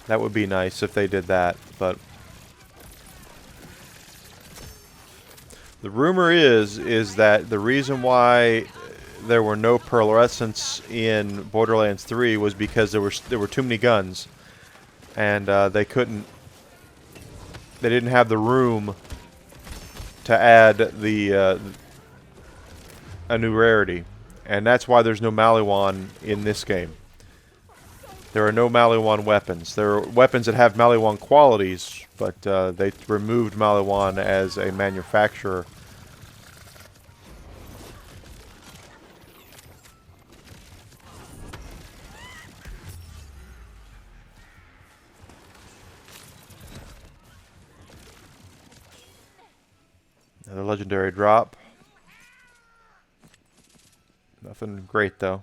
That would be nice if they did that, but the rumor is that the reason why there were no pearlescents in Borderlands 3 was because there were too many guns, and they didn't have the room to add a new rarity, and that's why there's no Maliwan in this game. There are no Maliwan weapons. There are weapons that have Maliwan qualities, but they removed Maliwan as a manufacturer. Another legendary drop. Nothing great though.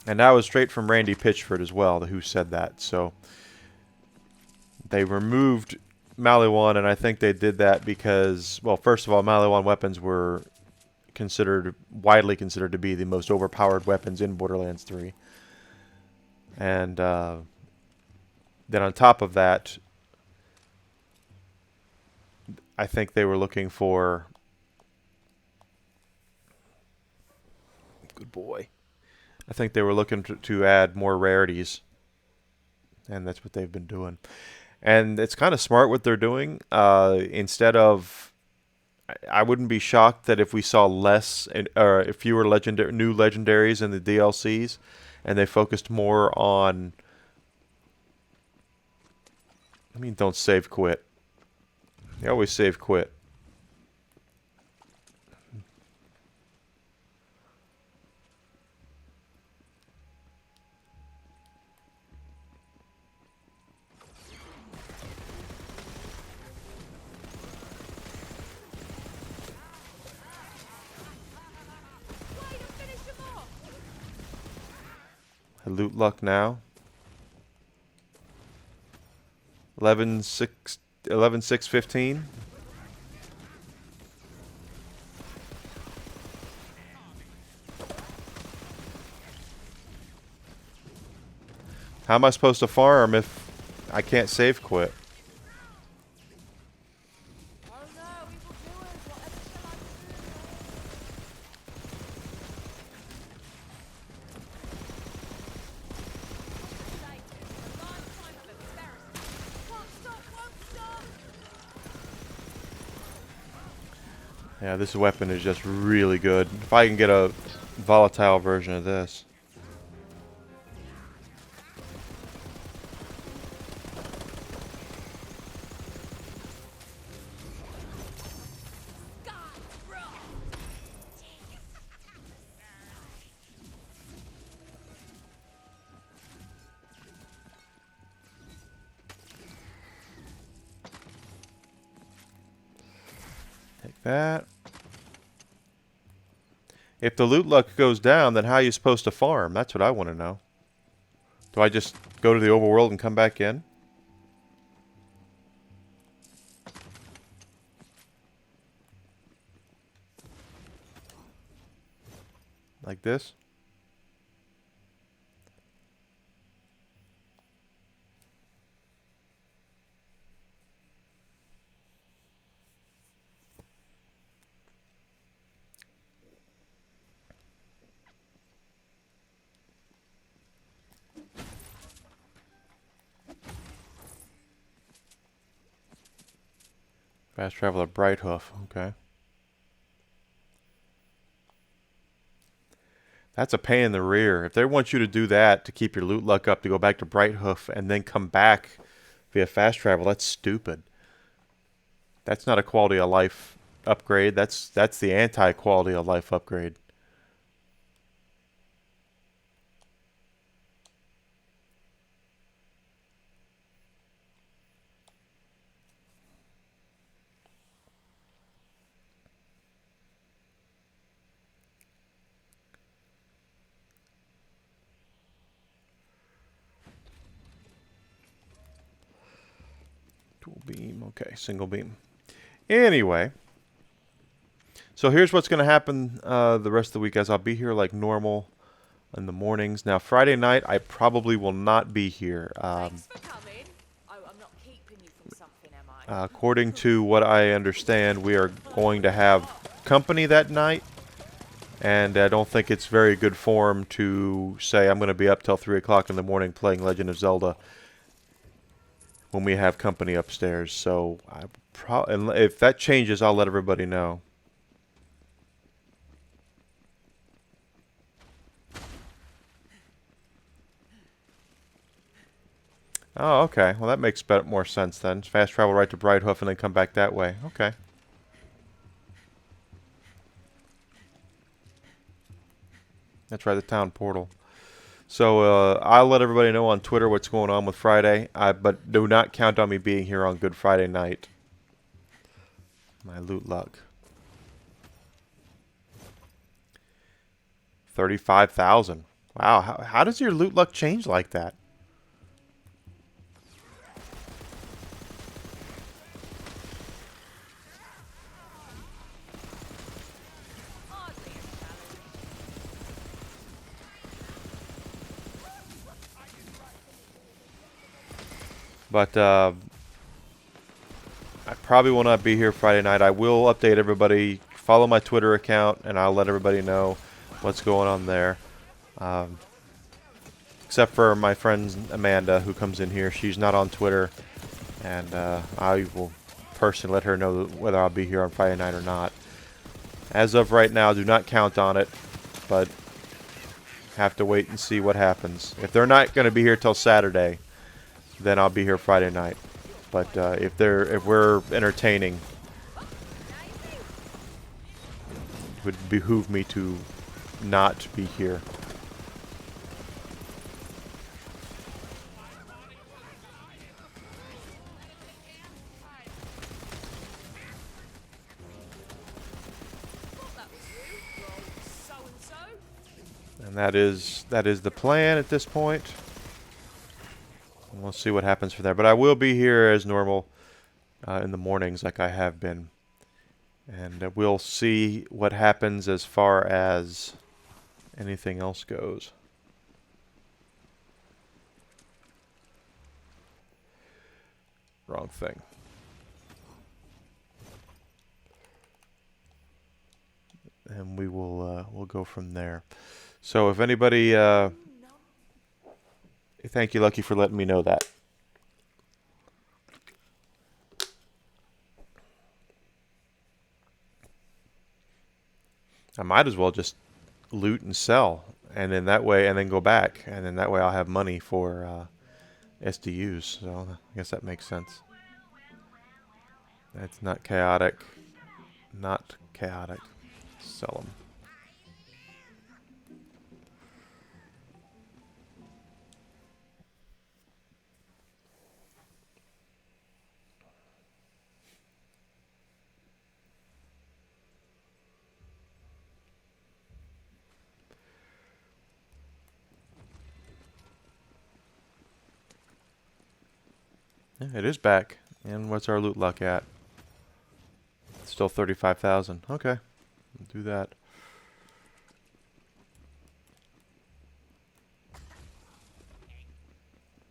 And that was straight from Randy Pitchford as well, who said that. So they removed Maliwan, and I think they did that because, well, first of all, Maliwan weapons were widely considered to be the most overpowered weapons in Borderlands 3. And then on top of that, I think they were looking for... Good boy. I think they were looking to add more rarities. And that's what they've been doing. And it's kind of smart what they're doing. Instead of... I wouldn't be shocked that if we saw less or fewer new legendaries in the DLCs, and they focused more on... I mean, don't save quit. They always save quit. Way to finish him off. Loot luck now. 11-6-15. How am I supposed to farm if I can't save quit? Oh no, evildoers, whatever shall I do? A lifetime of embarrassment. Won't stop, won't stop. Yeah, this weapon is just really good. If I can get a volatile version of this. Take that. If the loot luck goes down, then how are you supposed to farm? That's what I want to know. Do I just go to the overworld and come back in? Like this? Fast travel at Bright Hoof. Okay. That's a pain in the rear. If they want you to do that to keep your loot luck up, to go back to Bright Hoof and then come back via fast travel, that's stupid. That's not a quality of life upgrade. That's the anti-quality of life upgrade. Dual beam. Okay, single beam. Anyway, so here's what's going to happen the rest of the week, guys. I'll be here like normal in the mornings. Now, Friday night, I probably will not be here. Thanks for coming. Oh, I'm not keeping you from something, am I? According to what I understand, we are going to have company that night. And I don't think it's very good form to say I'm going to be up till 3 o'clock in the morning playing Legend of Zelda when we have company upstairs. So if that changes, I'll let everybody know. Oh, okay. Well, that makes more sense then. Fast travel right to Brighthoof and then come back that way. Okay. That's right, the town portal. So I'll let everybody know on Twitter what's going on with Friday. But do not count on me being here on Good Friday night. My loot luck. 35,000. Wow, how does your loot luck change like that? Hardly a challenge. But I probably will not be here Friday night. I will update everybody. Follow my Twitter account, and I'll let everybody know what's going on there. Except for my friend Amanda, who comes in here. She's not on Twitter, and I will personally let her know whether I'll be here on Friday night or not. As of right now, do not count on it, but have to wait and see what happens. If they're not going to be here till Saturday, then I'll be here Friday night. But if we're entertaining, it would behoove me to not be here. Thought that was you. Well, so-and-so. And that is the plan at this point. And we'll see what happens from there. But I will be here as normal in the mornings like I have been. And we'll see what happens as far as anything else goes. Wrong thing. And we will we'll go from there. So if anybody, thank you, Lucky, for letting me know that. I might as well just loot and sell, and then that way, and then go back, and then that way I'll have money for SDUs. So I guess that makes sense. That's not chaotic. Not chaotic. Sell them. Yeah, it is back. And what's our loot luck at? Still 35,000. Okay, we'll do that.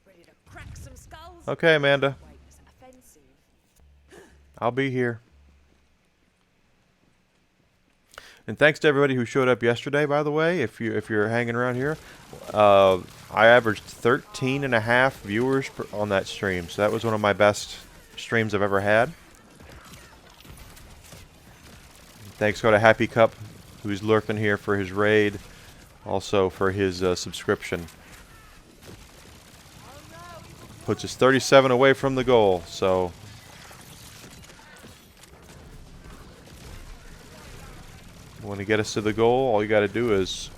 Ready to crack some skulls? Okay, Amanda. Wait, is that offensive? I'll be here. And thanks to everybody who showed up yesterday, by the way. If you're hanging around here, I averaged 13 and a half viewers on that stream, so that was one of my best streams I've ever had. Thanks go to Happy Cup, who's lurking here for his raid, also for his subscription. Puts us 37 away from the goal, so want to get us to the goal, all you got to do is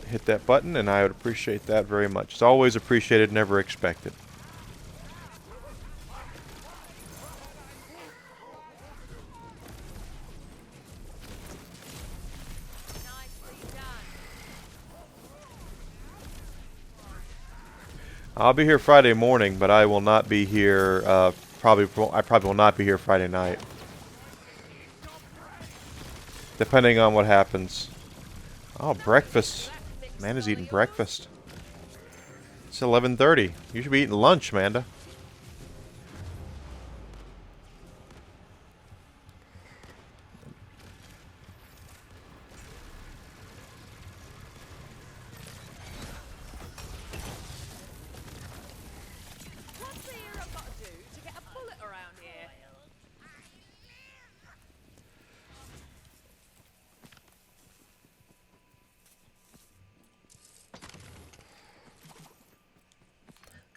hit that button, and I would appreciate that very much. It's always appreciated, never expected. Nicely done. I'll be here Friday morning, but I will not be here. I probably will not be here Friday night, depending on what happens. Oh, breakfast. Man is eating breakfast. It's 11:30. You should be eating lunch, Amanda. What's the hero got to do to get a bullet around here?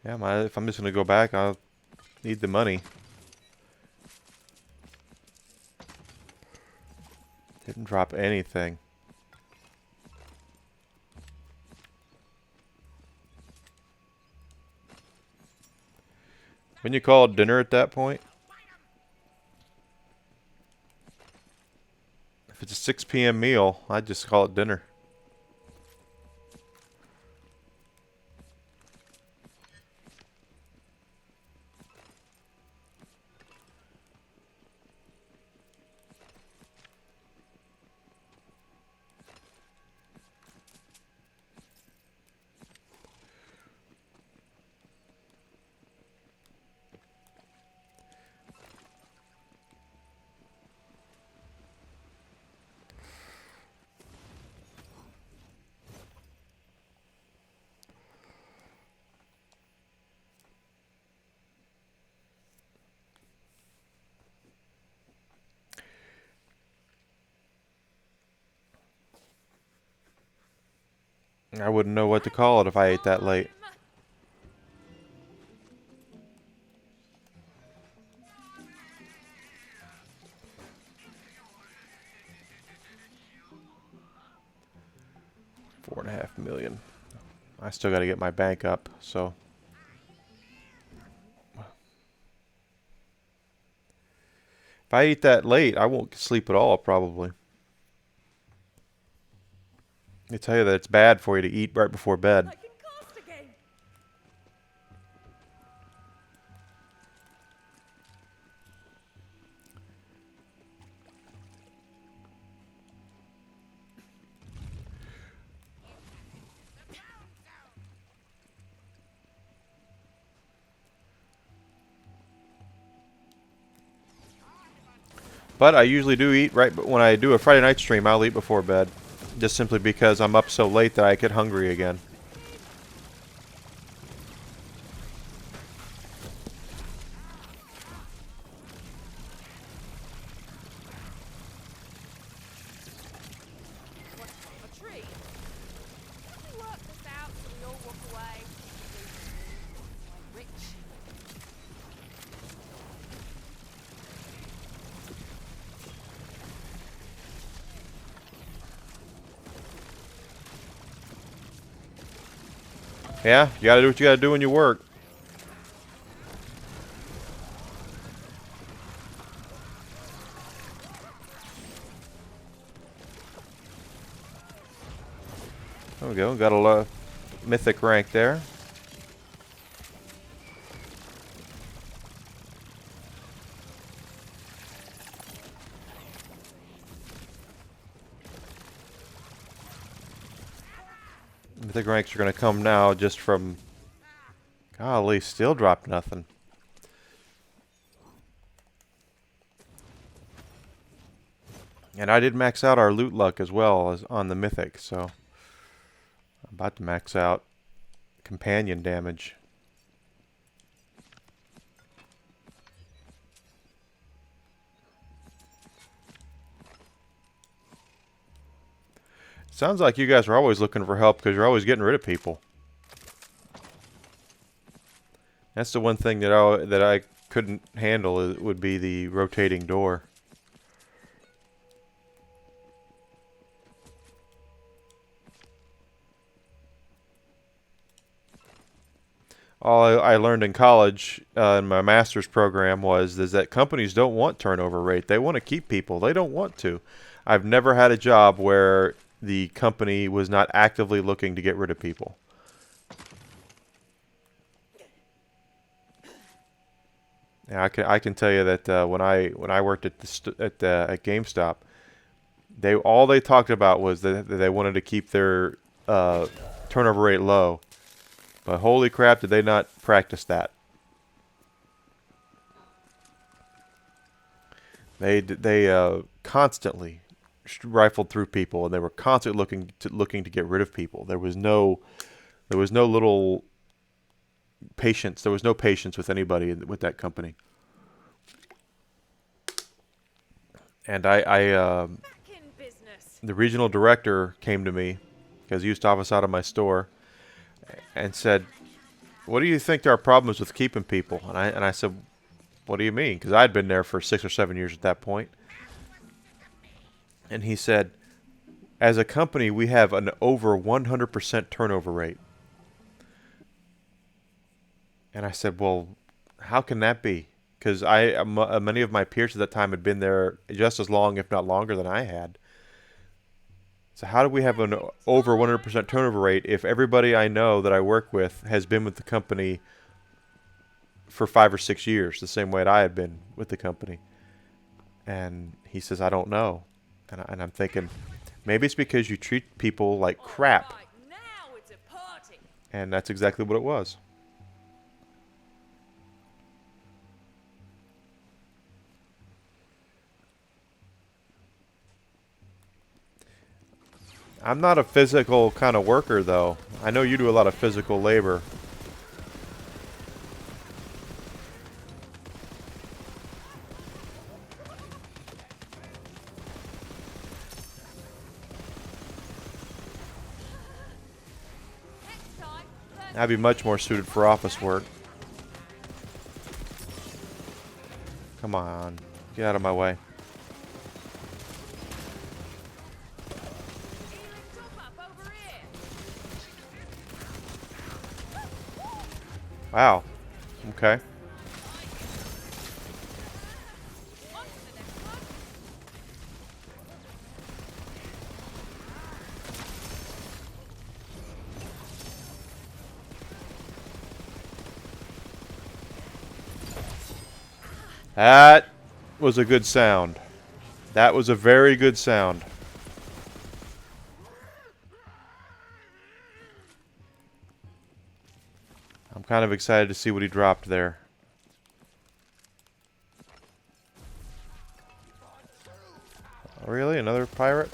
Yeah, if I'm just gonna go back, I'll need the money. Didn't drop anything. When you call it dinner at that point? If it's a 6 p.m. meal, I'd just call it dinner. I wouldn't know what to call it if I ate that late. $4.5 million. I still got to get my bank up, so. If I eat that late, I won't sleep at all, probably. They tell you that it's bad for you to eat right before bed. I can cast again. But I usually do eat right, but when I do a Friday night stream, I'll eat before bed. Just simply because I'm up so late that I get hungry again. A tree. Can we work this out so we all walk away? Like rich. Yeah, you gotta do what you gotta do when you work. There we go, got a mythic rank there. Mythic ranks are going to come now just from... Golly, still dropped nothing. And I did max out our loot luck as well as on the Mythic, so... I'm about to max out companion damage. Sounds like you guys are always looking for help because you're always getting rid of people. That's the one thing that I couldn't handle would be the rotating door. All I learned in college in my master's program is that companies don't want turnover rate. They want to keep people. They don't want to. I've never had a job where the company was not actively looking to get rid of people. And I can tell you that when I worked at at GameStop, all they talked about was that they wanted to keep their turnover rate low. But holy crap, did they not practice that? They constantly rifled through people, and they were constantly looking to get rid of people. There was no little patience. There was no patience with anybody with that company. And Back in business. the regional director came to me because he used to office out of my store and said, "What do you think there are problems with keeping people?" And I said, "What do you mean?" Because I'd been there for 6 or 7 years at that point. And he said, "As a company, we have an over 100% turnover rate." And I said, "Well, how can that be?" Because many of my peers at that time had been there just as long, if not longer, than I had. So how do we have an over 100% turnover rate if everybody I know that I work with has been with the company for 5 or 6 years, the same way that I had been with the company? And he says, "I don't know." And I'm thinking, maybe it's because you treat people like crap. Right, now it's a party. And that's exactly what it was. I'm not a physical kind of worker, though. I know you do a lot of physical labor. Next time, I'd be much more suited for office work. Come on. Get out of my way. healing top up over here. Wow. Okay. On to the next one. That was a good sound. That was a very good sound. I'm kind of excited to see what he dropped there. Oh, really? Another pirate?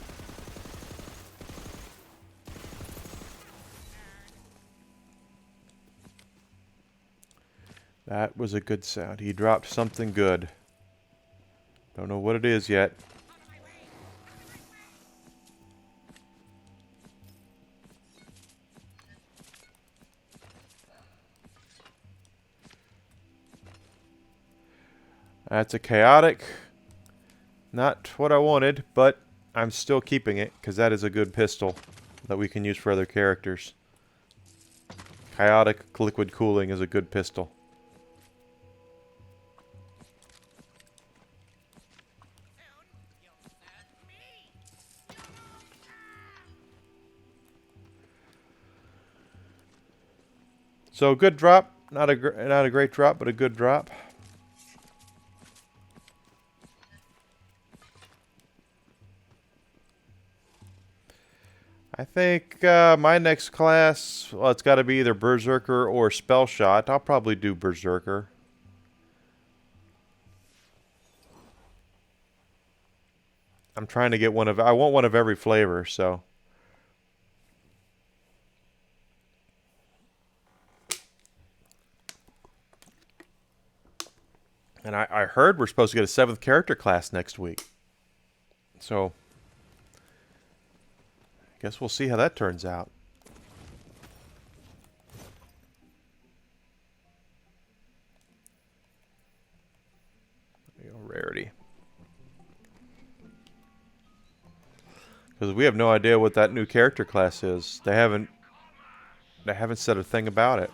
That was a good sound. He dropped something good. Don't know what it is yet. That's a chaotic. Not what I wanted, but I'm still keeping it because that is a good pistol that we can use for other characters. Chaotic liquid cooling is a good pistol. So good drop, not a great drop, but a good drop. I think my next class, well, it's got to be either Berserker or Spell Shot. I'll probably do Berserker. I'm trying to get one of, I want one of every flavor, so. And I heard we're supposed to get a 7th character class next week. So, I guess we'll see how that turns out. Rarity. Because we have no idea what that new character class is. They haven't said a thing about it.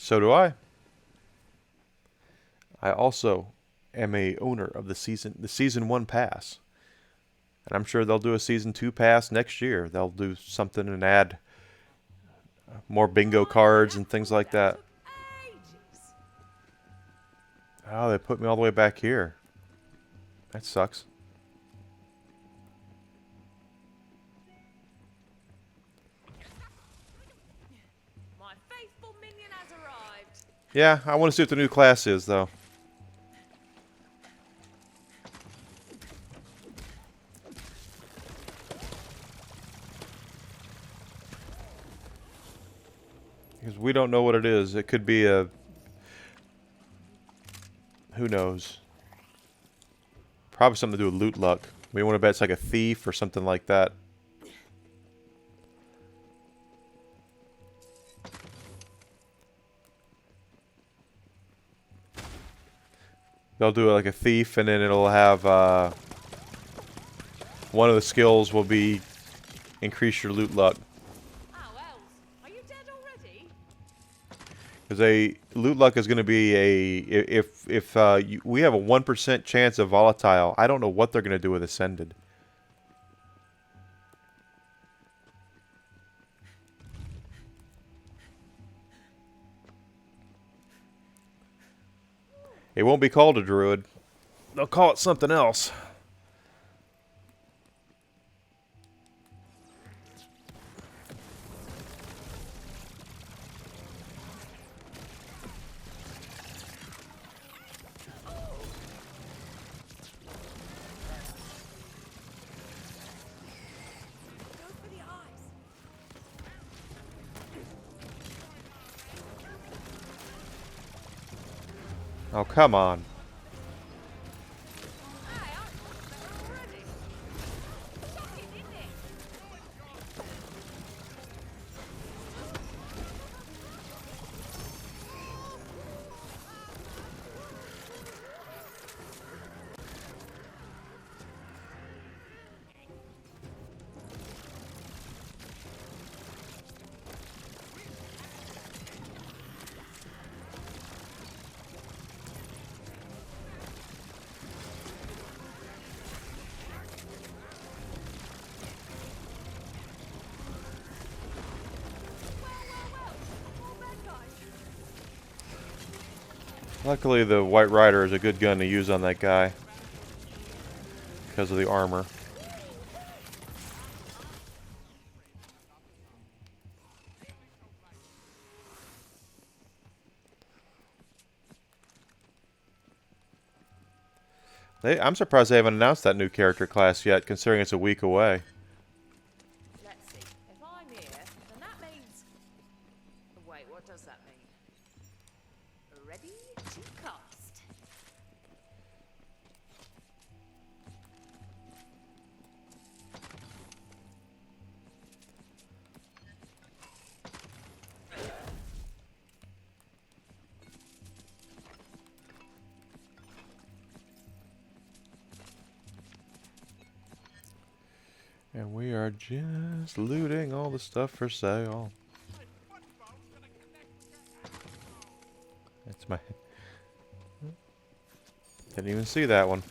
So do I. I also am a owner of the season 1 pass. And I'm sure they'll do a season 2 pass next year. They'll do something and add more bingo cards and things like that. Ages. Oh, they put me all the way back here. That sucks. My faithful minion has arrived. Yeah, I want to see what the new class is, though. Because we don't know what it is. It could be a... Who knows? Probably something to do with loot luck. We want to bet it's like a thief or something like that. They'll do it like a thief, and then it'll have... one of the skills will be increase your loot luck. Oh, Els, are you dead already? Because a loot luck is going to be a if we have a 1% chance of volatile. I don't know what they're going to do with ascended. It won't be called a druid. They'll call it something else. Go for the eyes. Oh, come on. Hey, I thought better already. Shocking, isn't it? More bad guys. Luckily, the White Rider is a good gun to use on that guy. Because of the armor. I'm surprised they haven't announced that new character class yet, considering it's a week away. Let's see. If I'm here, then that means... Wait, what does that mean? Ready to cast. And we are just looting all the stuff for sale. That's my... Didn't even see that one.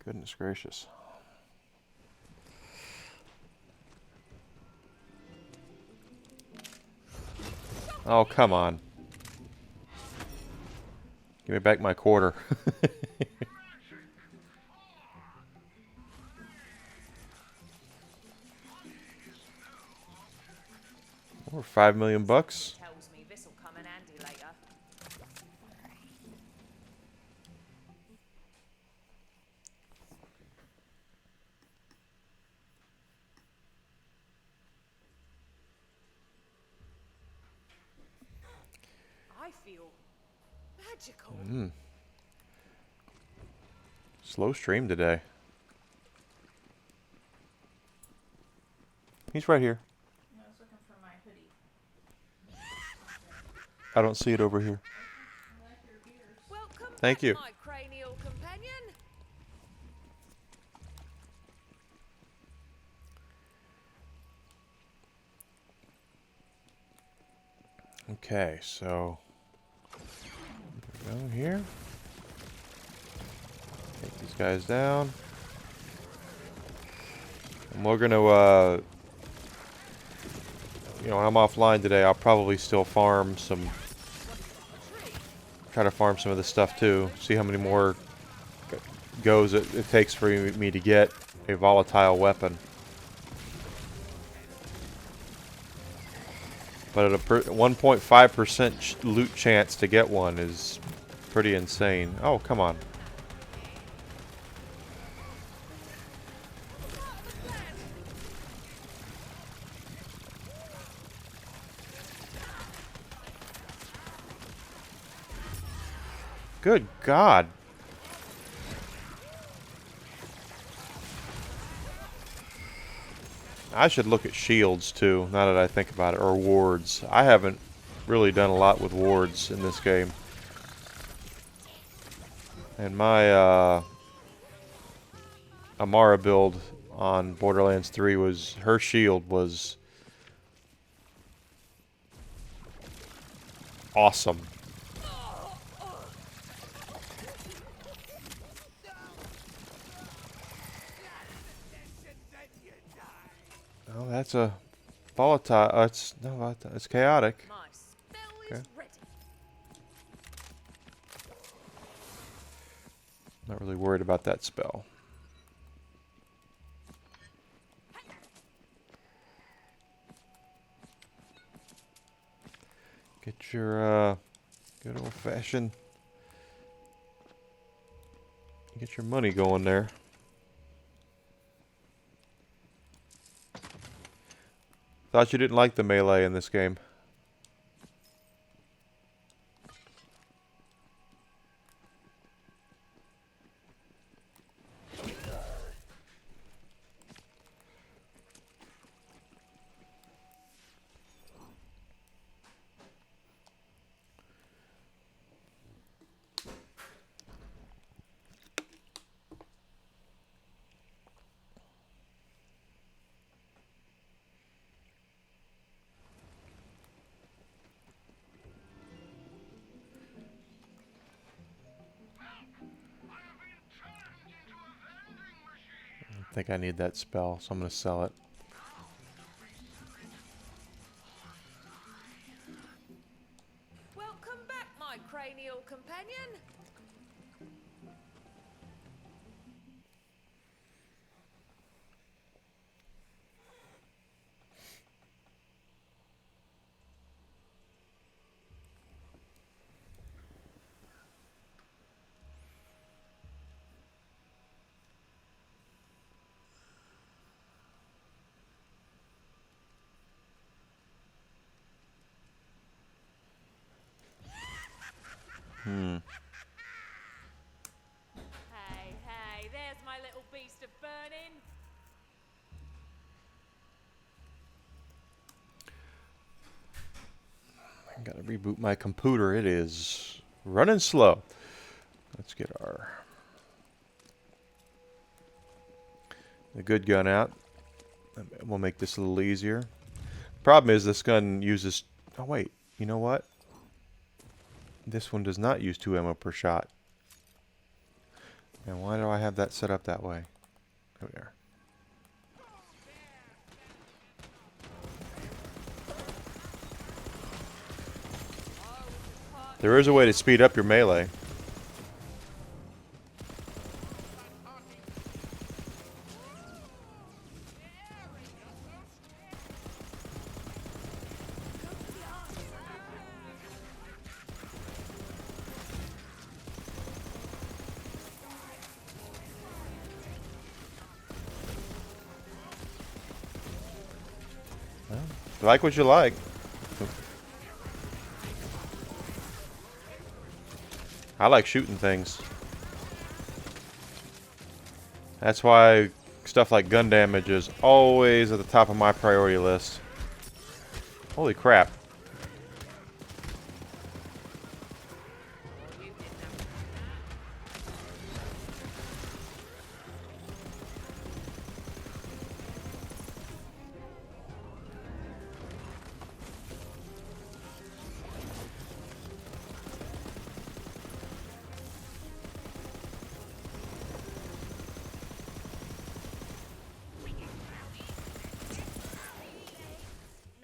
Goodness gracious. Oh, come on. Give me back my quarter. Or 5 million bucks. Tells me this'll come in handy later. I feel magical. Slow stream today. He's right here. I was looking for my hoodie. I don't see it over here. I like your ears. Welcome Thank back, you. my cranial companion. Okay, so go here. Take these guys down. And we're gonna you know, when I'm offline today, I'll probably still farm some, try to farm some of this stuff too. See how many more goes it takes for me to get a volatile weapon. But at a 1.5% loot chance to get one is pretty insane. Oh, come on. Good God. I should look at shields too, now that I think about it, or wards. I haven't really done a lot with wards in this game. And my Amara build on Borderlands 3 was, her shield was awesome. Oh, that's a volatile. It's no, it's chaotic. My spell Okay. is ready. Not really worried about that spell. Get your good old-fashioned. Get your money going there. Thought you didn't like the melee in this game. I think I need that spell, so I'm going to sell it. Welcome back, my cranial companion. Hey, hey, there's my little beast of burning. I got to reboot my computer. It is running slow. Let's get the good gun out. We'll make this a little easier. Problem is this gun uses... Oh, wait. You know what? This one does not use 2 ammo per shot. And why do I have that set up that way? Here we are. There is a way to speed up your melee. Well, like what you like. I like shooting things. That's why stuff like gun damage is always at the top of my priority list. Holy crap.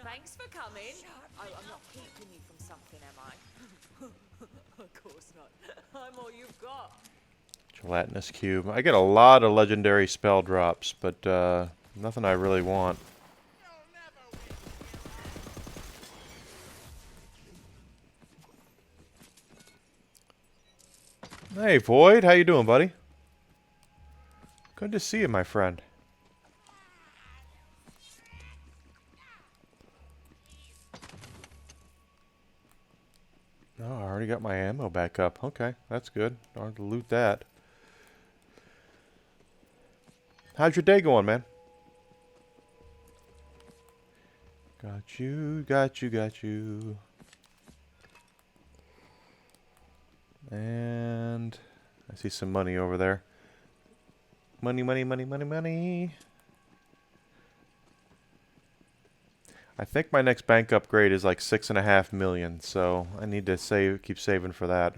Thanks for coming. Oh, I'm not keeping you from something, am I? Of course not. I'm all you've got. Gelatinous cube. I get a lot of legendary spell drops, but nothing I really want. Hey Void, how you doing, buddy? Good to see you, my friend. Oh, I already got my ammo back up. Okay, that's good. Don't have to loot that. How's your day going, man? Got you, got you, got you. And I see some money over there. Money, money, money, money, money. I think my next bank upgrade is like 6.5 million, so I need to save, keep saving for that.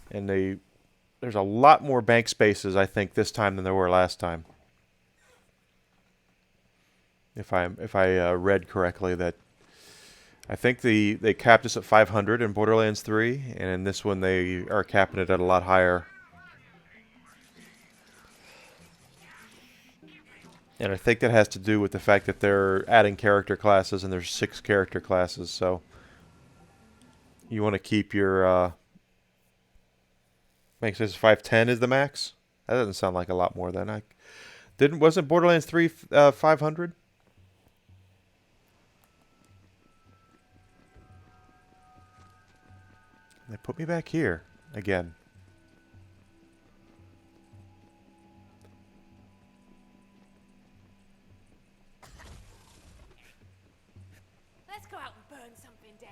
And there's a lot more bank spaces, I think, this time than there were last time. If I read correctly, that I think they capped us at 500 in Borderlands 3, and in this one they are capping it at a lot higher. And I think that has to do with the fact that they're adding character classes, and there's 6 character classes, so you want to keep your makes this 510 is the max. That doesn't sound like a lot more then. Wasn't Borderlands 3 500? They put me back here again. Let's go out and burn something down.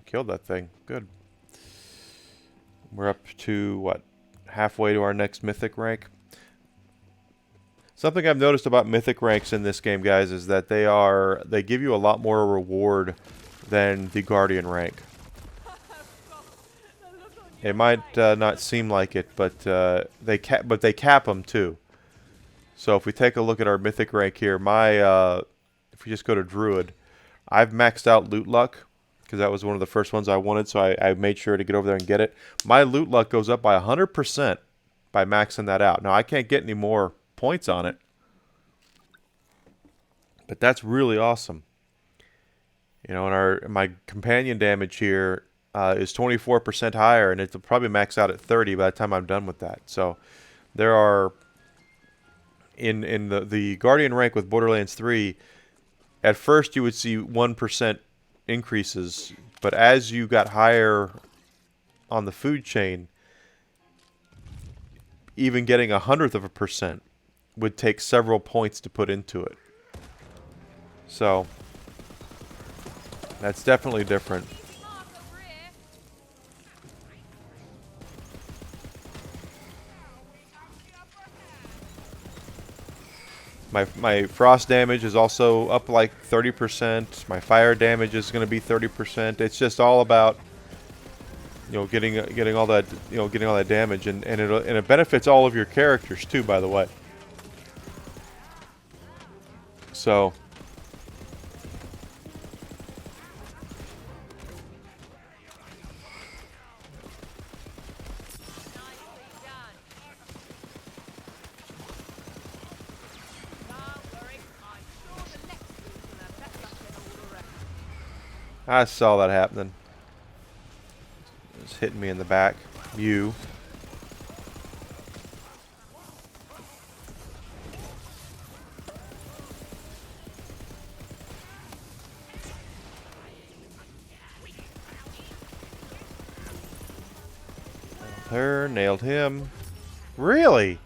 Killed that thing. Good. We're up to, what, halfway to our next mythic rank. Something I've noticed about mythic ranks in this game, guys, is that they give you a lot more reward than the guardian rank. It might not seem like it, but they cap them too. So if we take a look at our mythic rank here, if we just go to druid, I've maxed out loot luck because that was one of the first ones I wanted, so I made sure to get over there and get it. My loot luck goes up by 100% by maxing that out. Now I can't get any more points on it, but that's really awesome. You know, and my companion damage here is 24% higher, and it'll probably max out at 30 by the time I'm done with that. So there are in the guardian rank with Borderlands 3, at first you would see 1% increases, but as you got higher on the food chain, even getting 1/100% would take several points to put into it. So that's definitely different. Mark over here. My frost damage is also up like 30%. My fire damage is going to be 30%. It's just all about getting all that getting all that damage, and it benefits all of your characters too, by the way. So Nicely done. Don't worry, I'm sure the next one's gonna fetch us in all the rest. I saw that happening. It's hitting me in the back. You. Her nailed him. Really?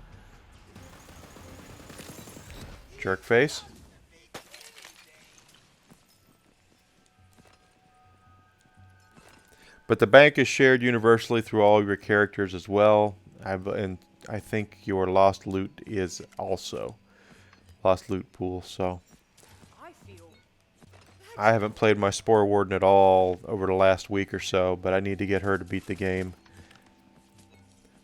Jerk face. But the bank is shared universally through all your characters as well. And I think your lost loot is also lost loot pool. So I feel I haven't played my Spore Warden at all over the last week or so, but I need to get her to beat the game.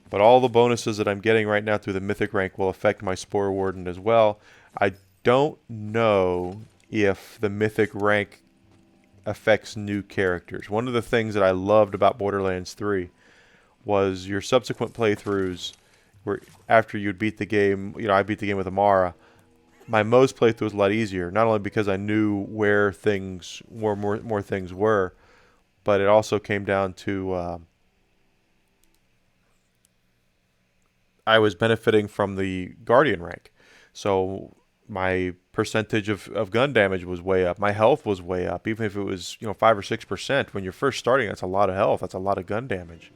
But all the bonuses that I'm getting right now through the Mythic rank will affect my Spore Warden as well. I don't know if the Mythic rank affects new characters. One of the things that I loved about Borderlands 3 was your subsequent playthroughs where after you'd beat the game, I beat the game with Amara. My Moe's playthrough was a lot easier, not only because I knew where things were more things were, but it also came down to I was benefiting from the Guardian rank. So my percentage of gun damage was way up. My health was way up. Even if it was, 5 or 6%, when you're first starting, that's a lot of health. That's a lot of gun damage.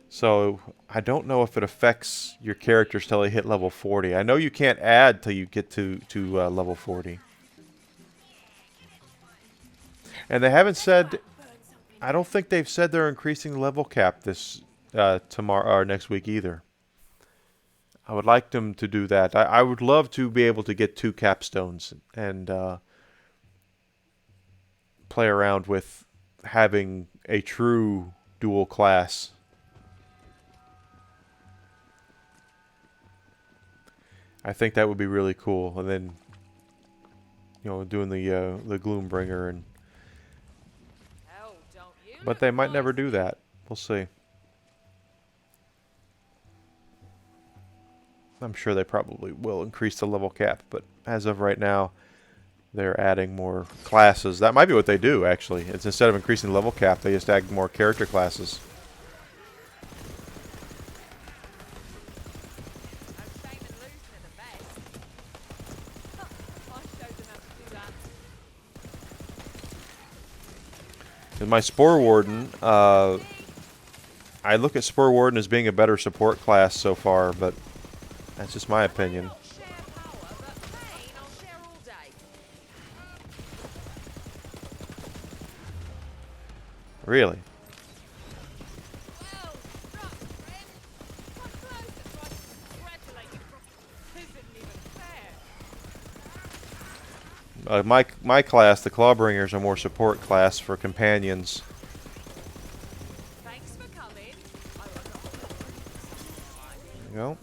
So I don't know if it affects your characters till they hit level 40. I know you can't add till you get to level 40. And they haven't said, I don't think they've said they're increasing the level cap this tomorrow or next week either. I would like them to do that. I would love to be able to get 2 capstones and play around with having a true dual class. I think that would be really cool. And then, doing the Gloombringer, hell, don't you but look they might nice. never do that. We'll see. I'm sure they probably will increase the level cap, but as of right now, they're adding more classes. That might be what they do, actually. It's instead of increasing the level cap, they just add more character classes. No shame in losing at the best. I showed them how to do that. In my Spore Warden, I look at Spore Warden as being a better support class so far, but that's just my opinion. Not share power, but pain I'll share all day. Really. Well struck, friend. Quite close to trying to congratulate you from... This isn't even fair. My class, the Clawbringers, are more support class for companions. Thanks for coming. I was not There you go.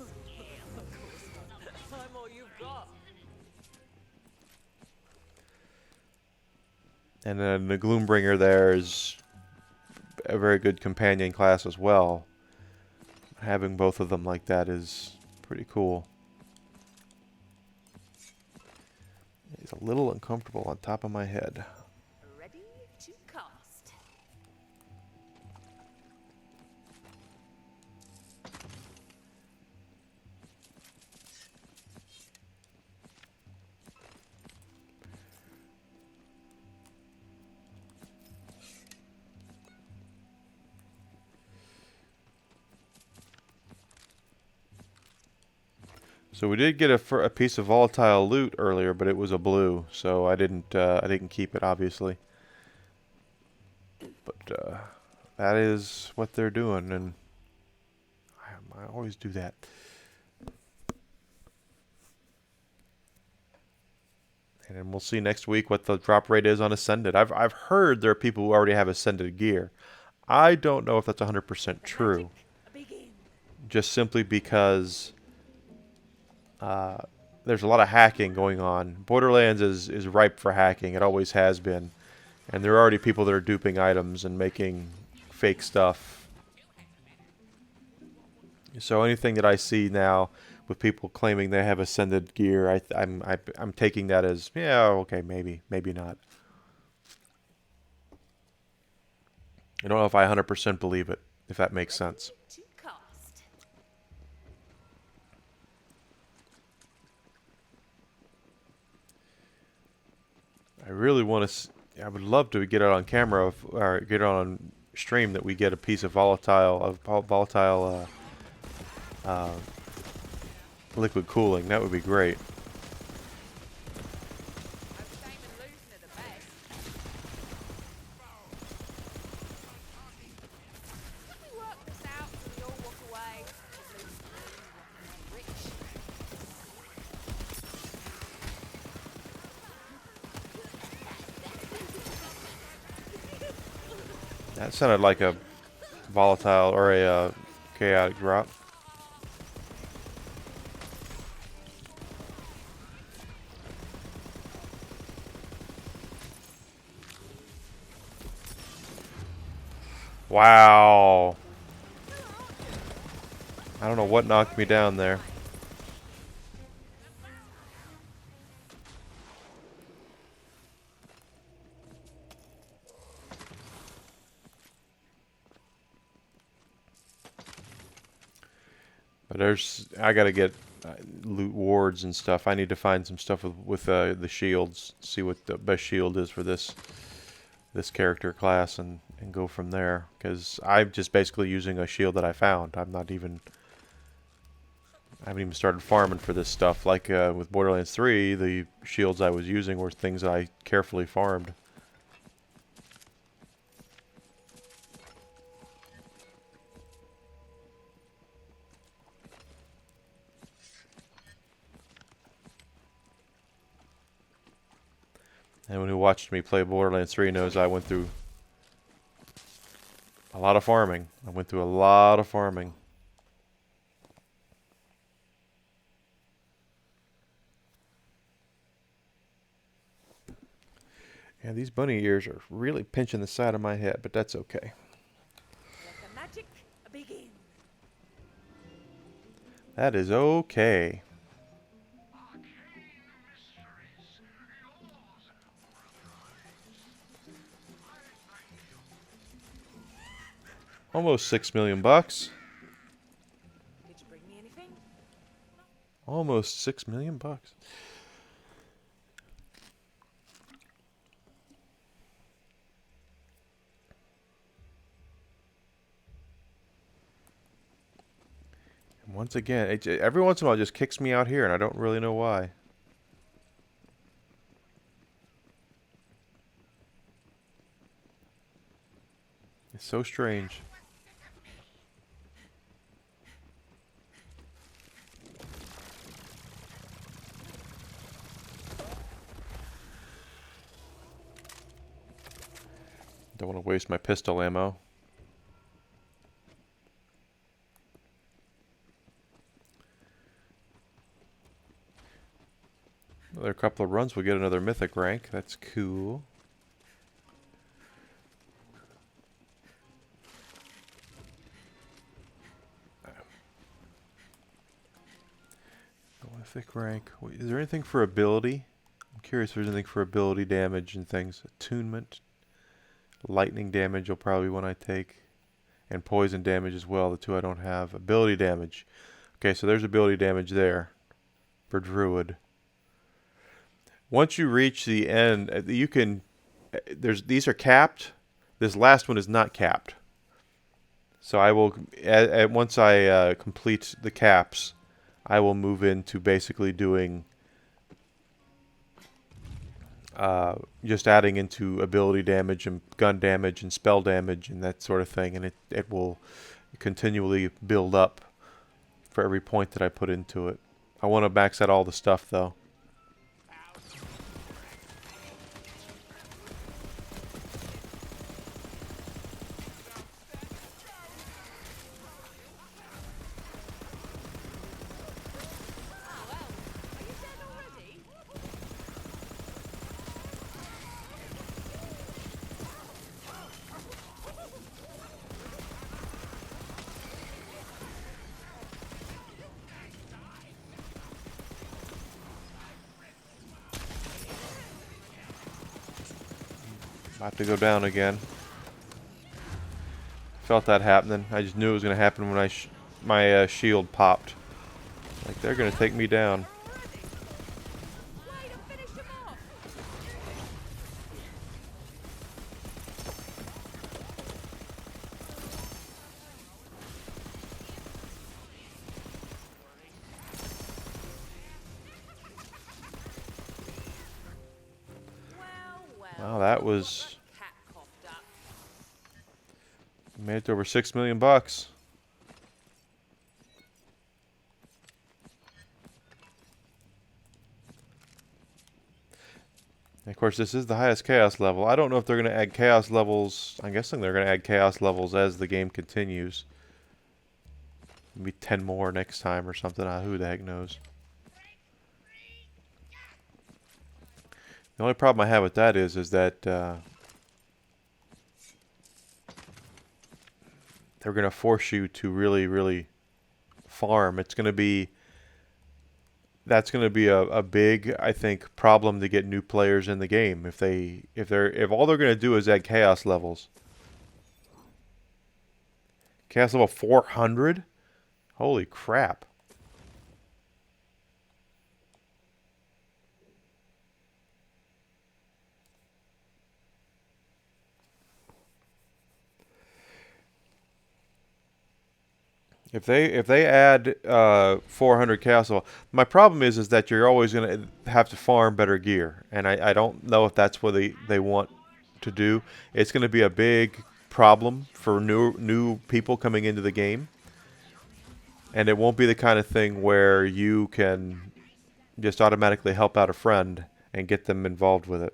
I'm all you've got. And then the Gloombringer there is a very good companion class as well. Having both of them like that is pretty cool. He's a little uncomfortable on top of my head. Ready to cast. So we did get a piece of volatile loot earlier, but it was a blue, so I didn't keep it, obviously. But that is what they're doing, and I always do that. And then we'll see next week what the drop rate is on Ascended. I've heard there are people who already have Ascended gear. I don't know if that's 100% The true. magic begin. Just simply because there's a lot of hacking going on. Borderlands is ripe for hacking. It always has been. And there are already people that are duping items and making fake stuff. So anything that I see now with people claiming they have Ascended gear, I'm taking that as, yeah, okay, maybe not. I don't know if I 100% believe it, if that makes sense. To cost. I really want to. I would love to get it on camera or get it on stream that we get a piece of volatile liquid cooling. That would be great. No shame in losing at the best. Could we work this out so we all walk away? At least me walking away rich. That sounded like a volatile or a chaotic drop. Wow. I don't know what knocked me down there. But I gotta get loot wards and stuff. I need to find some stuff with the shields. See what the best shield is for this character class and go from there. Because I'm just basically using a shield that I found. I haven't even started farming for this stuff. Like with Borderlands 3, the shields I was using were things that I carefully farmed. Anyone who watched me play Borderlands 3 knows I went through a lot of farming. I went through a lot of farming. Yeah, these bunny ears are really pinching the side of my head, but that's okay. Let the magic begin. That is okay. Almost 6 million bucks. Did you bring me anything? Almost 6 million bucks. And once again, every once in a while it just kicks me out here, and I don't really know why. It's so strange. Don't want to waste my pistol ammo. Another couple of runs, we'll get another mythic rank. That's cool. Mythic rank. Wait, is there anything for ability? I'm curious if there's anything for ability damage and things. Attunement. Lightning damage will probably be one I take. And poison damage as well, the two I don't have. Ability damage. Okay, so there's ability damage there for Druid. Once you reach the end, you can... these are capped. This last one is not capped. So I will... once I complete the caps, I will move into basically doing... just adding into ability damage and gun damage and spell damage and that sort of thing, and it will continually build up for every point that I put into it. I want to max out all the stuff though. About to go down again. Felt that happening. I just knew it was going to happen when my shield popped. Like, they're going to take me down. Way to finish him off. Well, Wow, that was... cat coughed up. made it to over $6 million bucks. And of course, this is the highest chaos level. I don't know if they're going to add chaos levels. I'm guessing they're going to add chaos levels as the game continues. Maybe 10 more next time or something. Who the heck knows? The only problem I have with that is that they're going to force you to really, really farm. It's going to be... that's going to be a big, I think, problem to get new players in the game if all they're going to do is add chaos levels. Chaos level 400? Holy crap. If they add 400 chaos level, my problem is that you're always going to have to farm better gear, and I don't know if that's what they want to do. It's going to be a big problem for new people coming into the game, and it won't be the kind of thing where you can just automatically help out a friend and get them involved with it.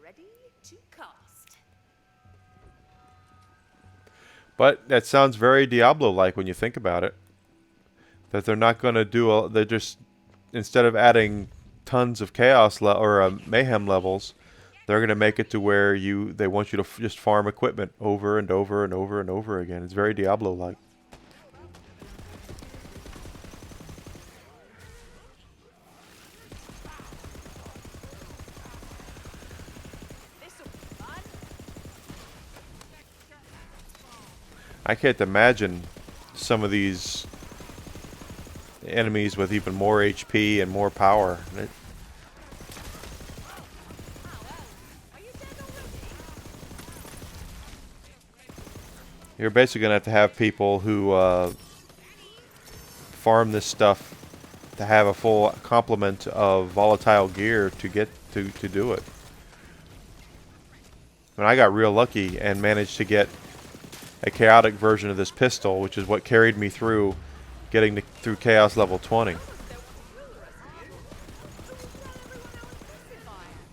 Ready to cast. But that sounds very Diablo-like when you think about it. That they're not going to do they're just, instead of adding tons of chaos or mayhem levels, they're going to make it to where they want you to just farm equipment over and over and over and over again. It's very Diablo-like. This'll be fun. I can't imagine some of these enemies with even more HP and more power. Are you dead already? You're basically going to have people who farm this stuff to have a full complement of volatile gear to get to do it. And I got real lucky and managed to get a chaotic version of this pistol, which is what carried me through getting through chaos level 20.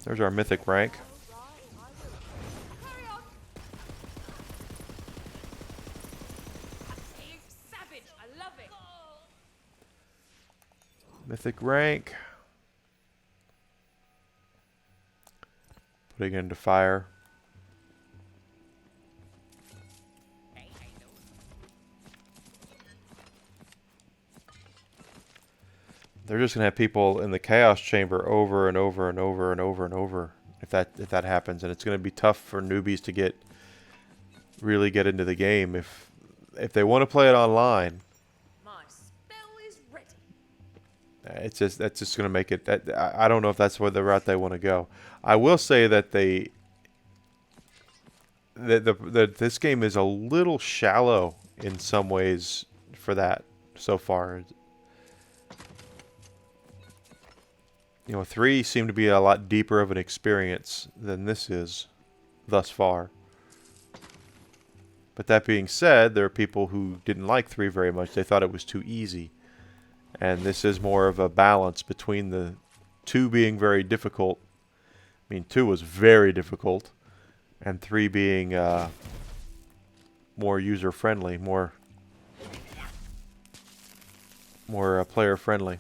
There's our mythic rank. Carry on. You savage. I love it. Mythic rank. Putting it into fire. They're just gonna have people in the chaos chamber over and over and over and over and over if that happens, and it's gonna be tough for newbies to really get into the game if they want to play it online. My spell is ready. That's just gonna make it. I don't know if that's where the route they want to go. I will say that this game is a little shallow in some ways for that so far. You know, 3 seemed to be a lot deeper of an experience than this is thus far. But that being said, there are people who didn't like 3 very much. They thought it was too easy. And this is more of a balance between the 2 being very difficult. I mean, 2 was very difficult. And 3 being more user-friendly, more player-friendly.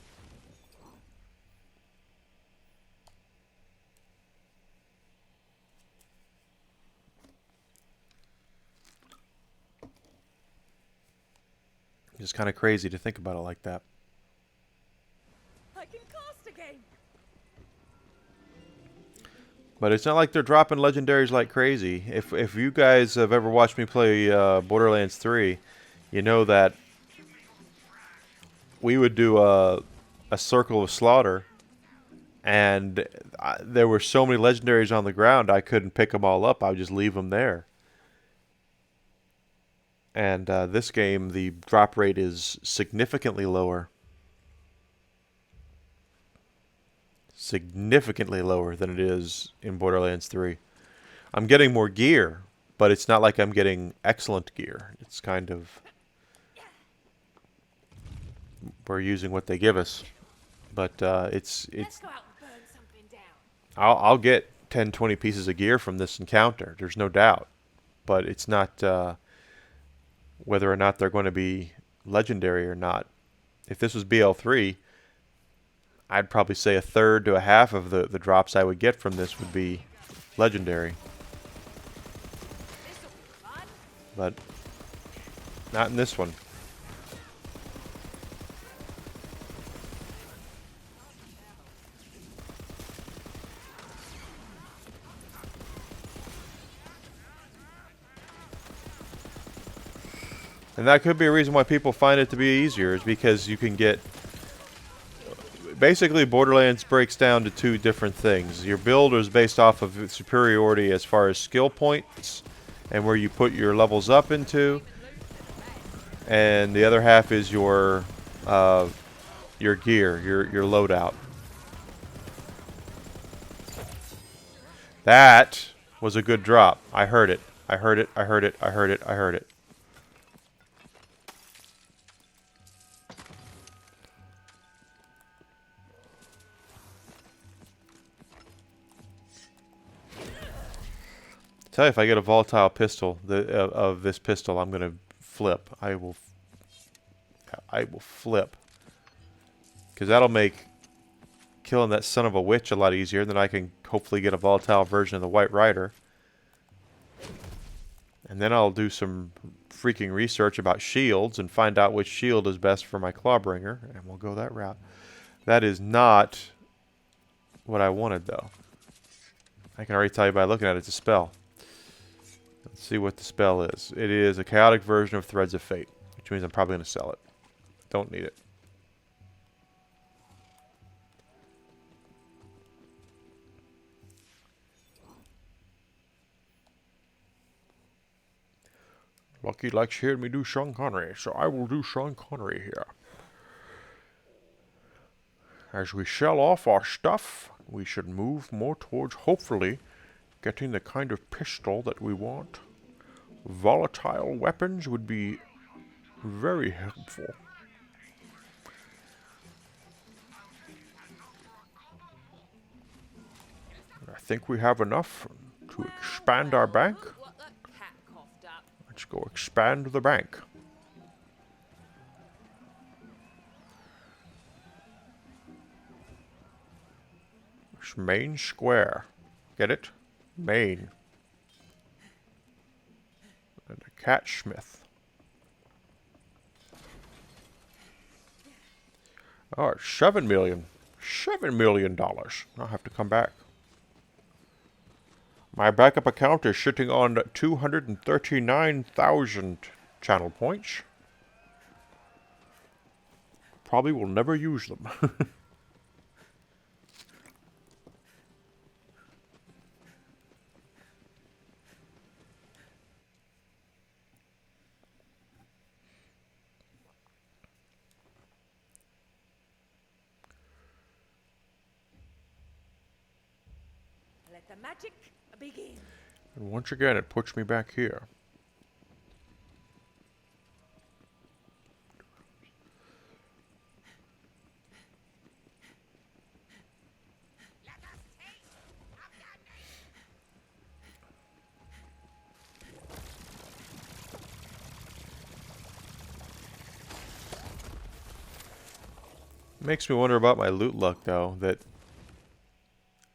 Just kind of crazy to think about it like that. I can cast again. But it's not like they're dropping legendaries like crazy. If you guys have ever watched me play Borderlands 3, you know that we would do a circle of slaughter, and there were so many legendaries on the ground I couldn't pick them all up. I would just leave them there. And this game, the drop rate is significantly lower. Significantly lower than it is in Borderlands 3. I'm getting more gear, but it's not like I'm getting excellent gear. It's kind of... we're using what they give us. But Let's go out and burn something down. I'll get 10, 20 pieces of gear from this encounter. There's no doubt. But it's not whether or not they're going to be legendary or not. If this was BL3, I'd probably say a third to a half of the drops I would get from this would be legendary. This'll be fun. But not in this one. And that could be a reason why people find it to be easier, is because you can get... basically, Borderlands breaks down to two different things. Your build is based off of superiority as far as skill points and where you put your levels up into. And the other half is your gear, your loadout. That was a good drop. I heard it. I heard it. I heard it. I heard it. I heard it. Tell you, if I get a volatile pistol of this pistol, I'm gonna flip. I will flip, because that'll make killing that son of a witch a lot easier. Then I can hopefully get a volatile version of the White Rider, and then I'll do some freaking research about shields and find out which shield is best for my Clawbringer, and we'll go that route. That is not what I wanted, though. I can already tell you by looking at it, it's a spell. Let's see what the spell is. It is a chaotic version of Threads of Fate, which means I'm probably going to sell it. Don't need it. Lucky likes hearing me do Sean Connery, so I will do Sean Connery here. As we sell off our stuff, we should move more towards, hopefully, getting the kind of pistol that we want. Volatile weapons would be very helpful. I think we have enough to expand our bank. Look what the cat coughed up. Let's go expand the bank. It's Main Square. Get it? Main. And a cat smith. Oh, it's $7 million. $7 million. I'll have to come back. My backup account is sitting on 239,000 channel points. Probably will never use them. Let the magic begin. And once again, it puts me back here. Makes me wonder about my loot luck, though. That,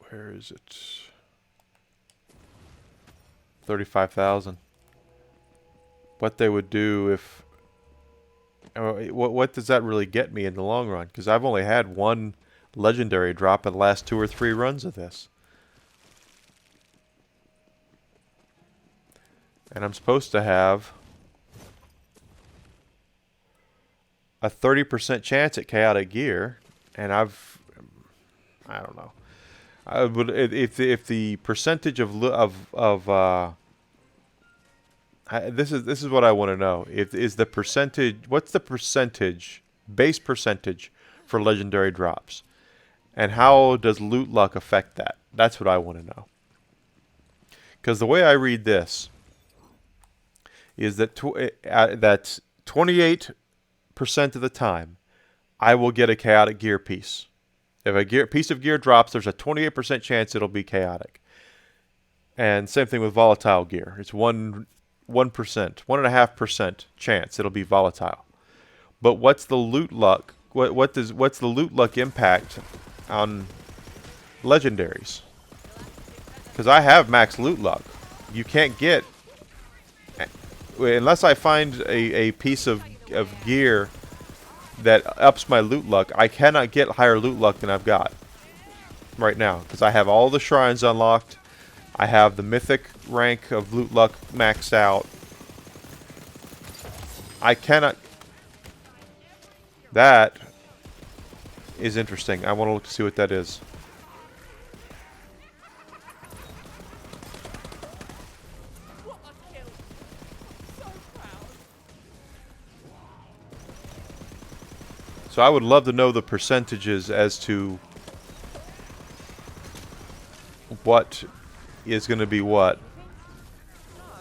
where is it? 35,000. What they would do if What does that really get me in the long run? Because I've only had one legendary drop in the last 2 or 3 runs of this. And I'm supposed to have a 30% chance at chaotic gear, and I don't know. I would if the percentage this is what I want to know. Is the percentage, what's the percentage, base percentage for legendary drops? And how does loot luck affect that? That's what I want to know. Because the way I read this is that that 28% of the time I will get a chaotic gear piece. If a piece of gear drops, there's a 28% chance it'll be chaotic. And same thing with volatile gear. It's 1.5% chance it'll be volatile. But what's the loot luck? What's the loot luck impact on legendaries? Because I have max loot luck. You can't get, unless I find a piece of gear that ups my loot luck, I cannot get higher loot luck than I've got right now. Because I have all the shrines unlocked. I have the mythic rank of loot luck maxed out. I cannot... That is interesting. I want to look to see what that is. What a kill! So proud. So I would love to know the percentages as to what is going to be what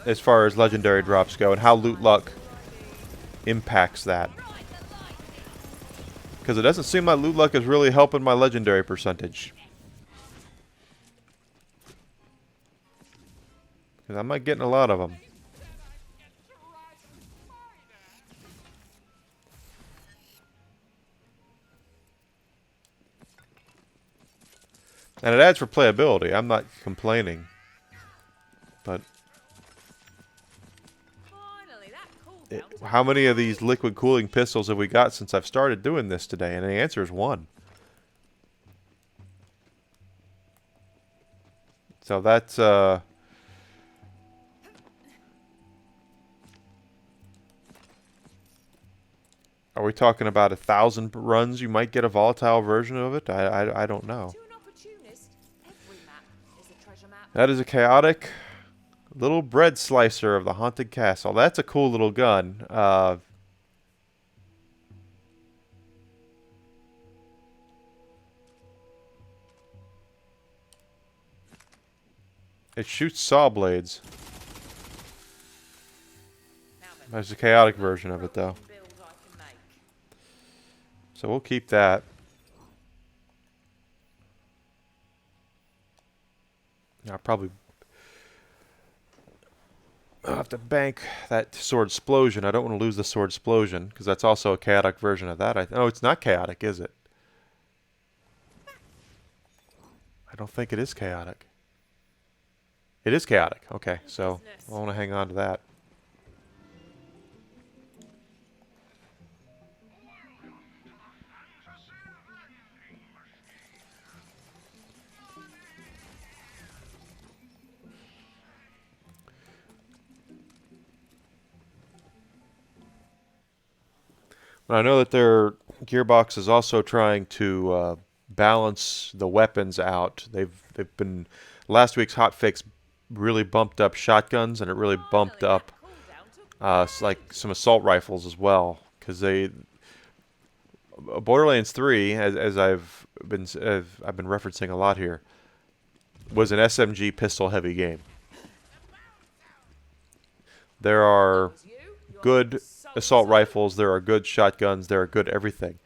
as far as legendary drops go, and how loot luck impacts that. Because it doesn't seem like loot luck is really helping my legendary percentage. Because I'm not getting a lot of them. And it adds for playability. I'm not complaining. But Finally, that cooldown. how many of these liquid cooling pistols have we got since I've started doing this today? And the answer is 1. So that's are we talking about 1,000 runs you might get a volatile version of it? I don't know. To an opportunist, every map is a treasure map. That is a chaotic little bread slicer of the haunted castle. That's a cool little gun. It shoots saw blades. Now then, There's a chaotic version of it though. build I can make. So we'll keep that. I'll have to bank that sword explosion. I don't want to lose the sword explosion because that's also a chaotic version of that. Oh, it's not chaotic, is it? I don't think it is chaotic. It is chaotic. Okay, so I want to hang on to that. But I know that their Gearbox is also trying to balance the weapons out. They've been, last week's hotfix really bumped up shotguns, and it really bumped up like some assault rifles as well. Because Borderlands 3, as I've been referencing a lot here, was an SMG pistol heavy game. There are good assault rifles, there are good shotguns, there are good everything.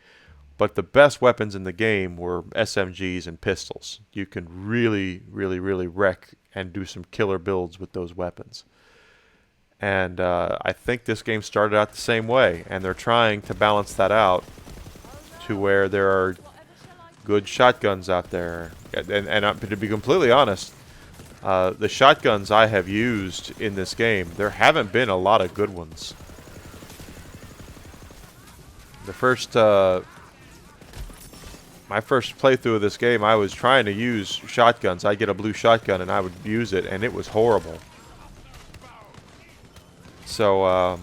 But the best weapons in the game were SMGs and pistols. You can really, really, really wreck and do some killer builds with those weapons. And I think this game started out the same way, and they're trying to balance that out to where there are good shotguns out there. And to be completely honest, the shotguns I have used in this game, there haven't been a lot of good ones. The first, my first playthrough of this game, I was trying to use shotguns. I'd get a blue shotgun and I would use it, and it was horrible. So,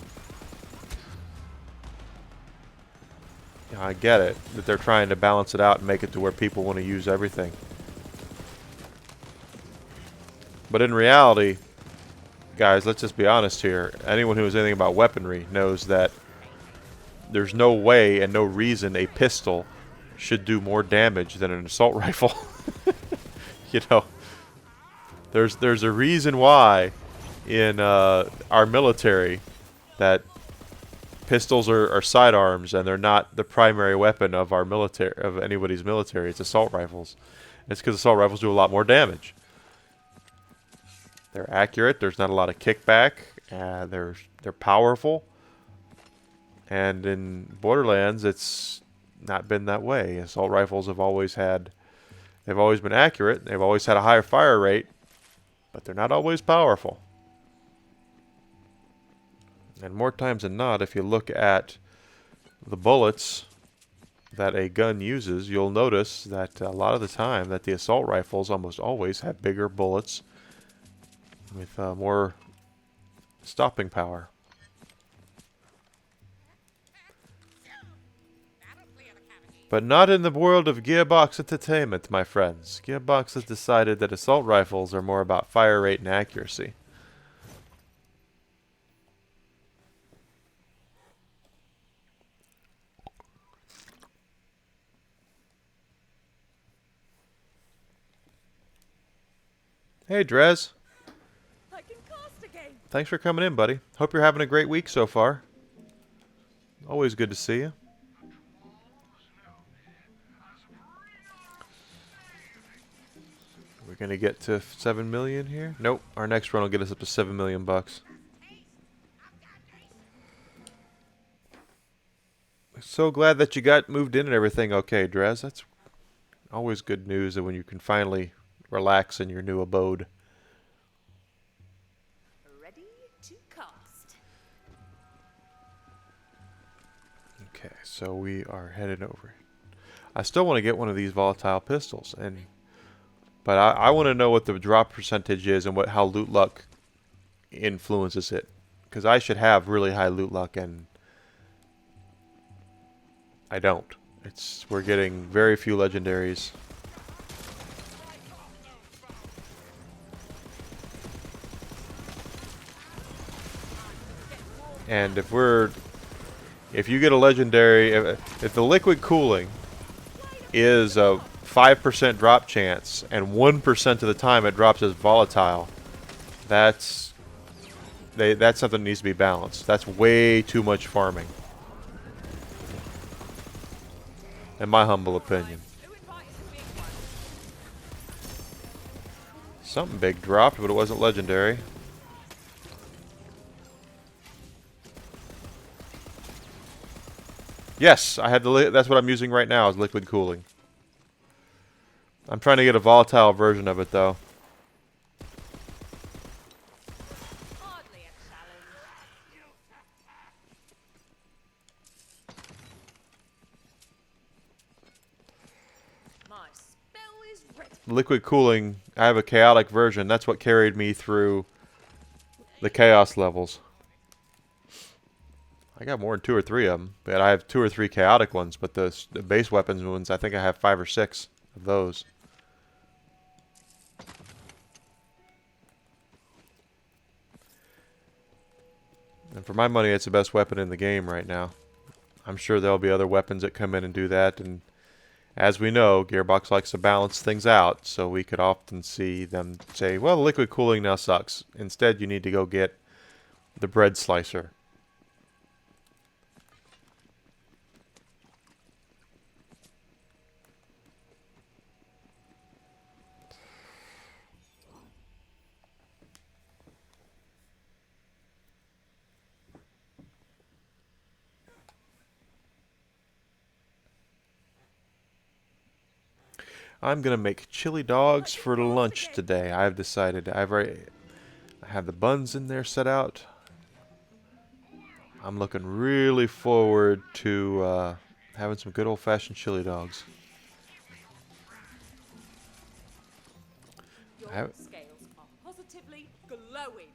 you know, I get it that they're trying to balance it out and make it to where people want to use everything. But in reality, guys, let's just be honest here. Anyone who knows anything about weaponry knows that there's no way and no reason a pistol should do more damage than an assault rifle. You know, there's a reason why in our military that pistols are sidearms and they're not the primary weapon of our military, of anybody's military. It's assault rifles. It's because assault rifles do a lot more damage. They're accurate. There's not a lot of kickback. They're powerful. And in Borderlands, it's not been that way. Assault rifles have always had, they've always been accurate. They've always had a higher fire rate, but they're not always powerful. And more times than not, if you look at the bullets that a gun uses, you'll notice that a lot of the time that the assault rifles almost always have bigger bullets with more stopping power. But not in the world of Gearbox Entertainment, my friends. Gearbox has decided that assault rifles are more about fire rate and accuracy. Hey, Drez. I can cast again. Thanks for coming in, buddy. Hope you're having a great week so far. Always good to see you. We're gonna get to 7 million here. Nope, our next run will get us up to 7 million bucks. So glad that you got moved in and everything okay, Drez. That's always good news that when you can finally relax in your new abode. Ready to cast. Okay, so we are headed over. I still want to get one of these volatile pistols, but I want to know what the drop percentage is and how loot luck influences it. Because I should have really high loot luck, and I don't. We're getting very few legendaries. And if you get a legendary, if the liquid cooling is a 5% drop chance and 1% of the time it drops as volatile, that's something that needs to be balanced. That's way too much farming, in my humble opinion. Who invited the big one? Something big dropped, but it wasn't legendary. Yes, I had that's what I'm using right now is liquid cooling. I'm trying to get a volatile version of it though. Hardly a challenge. My spell is ready. Liquid cooling, I have a chaotic version. That's what carried me through the chaos levels. I got more than 2 or 3 of them, but I have 2 or 3 chaotic ones. But the base weapons ones, I think I have 5 or 6 of those. And for my money, it's the best weapon in the game right now. I'm sure there'll be other weapons that come in and do that. And as we know, Gearbox likes to balance things out, so we could often see them say, well, the liquid cooling now sucks. Instead, you need to go get the bread slicer. I'm gonna make chili dogs for lunch today. I've decided. I have the buns in there set out. I'm looking really forward to having some good old-fashioned chili dogs. Your I haven't, scales are positively glowing.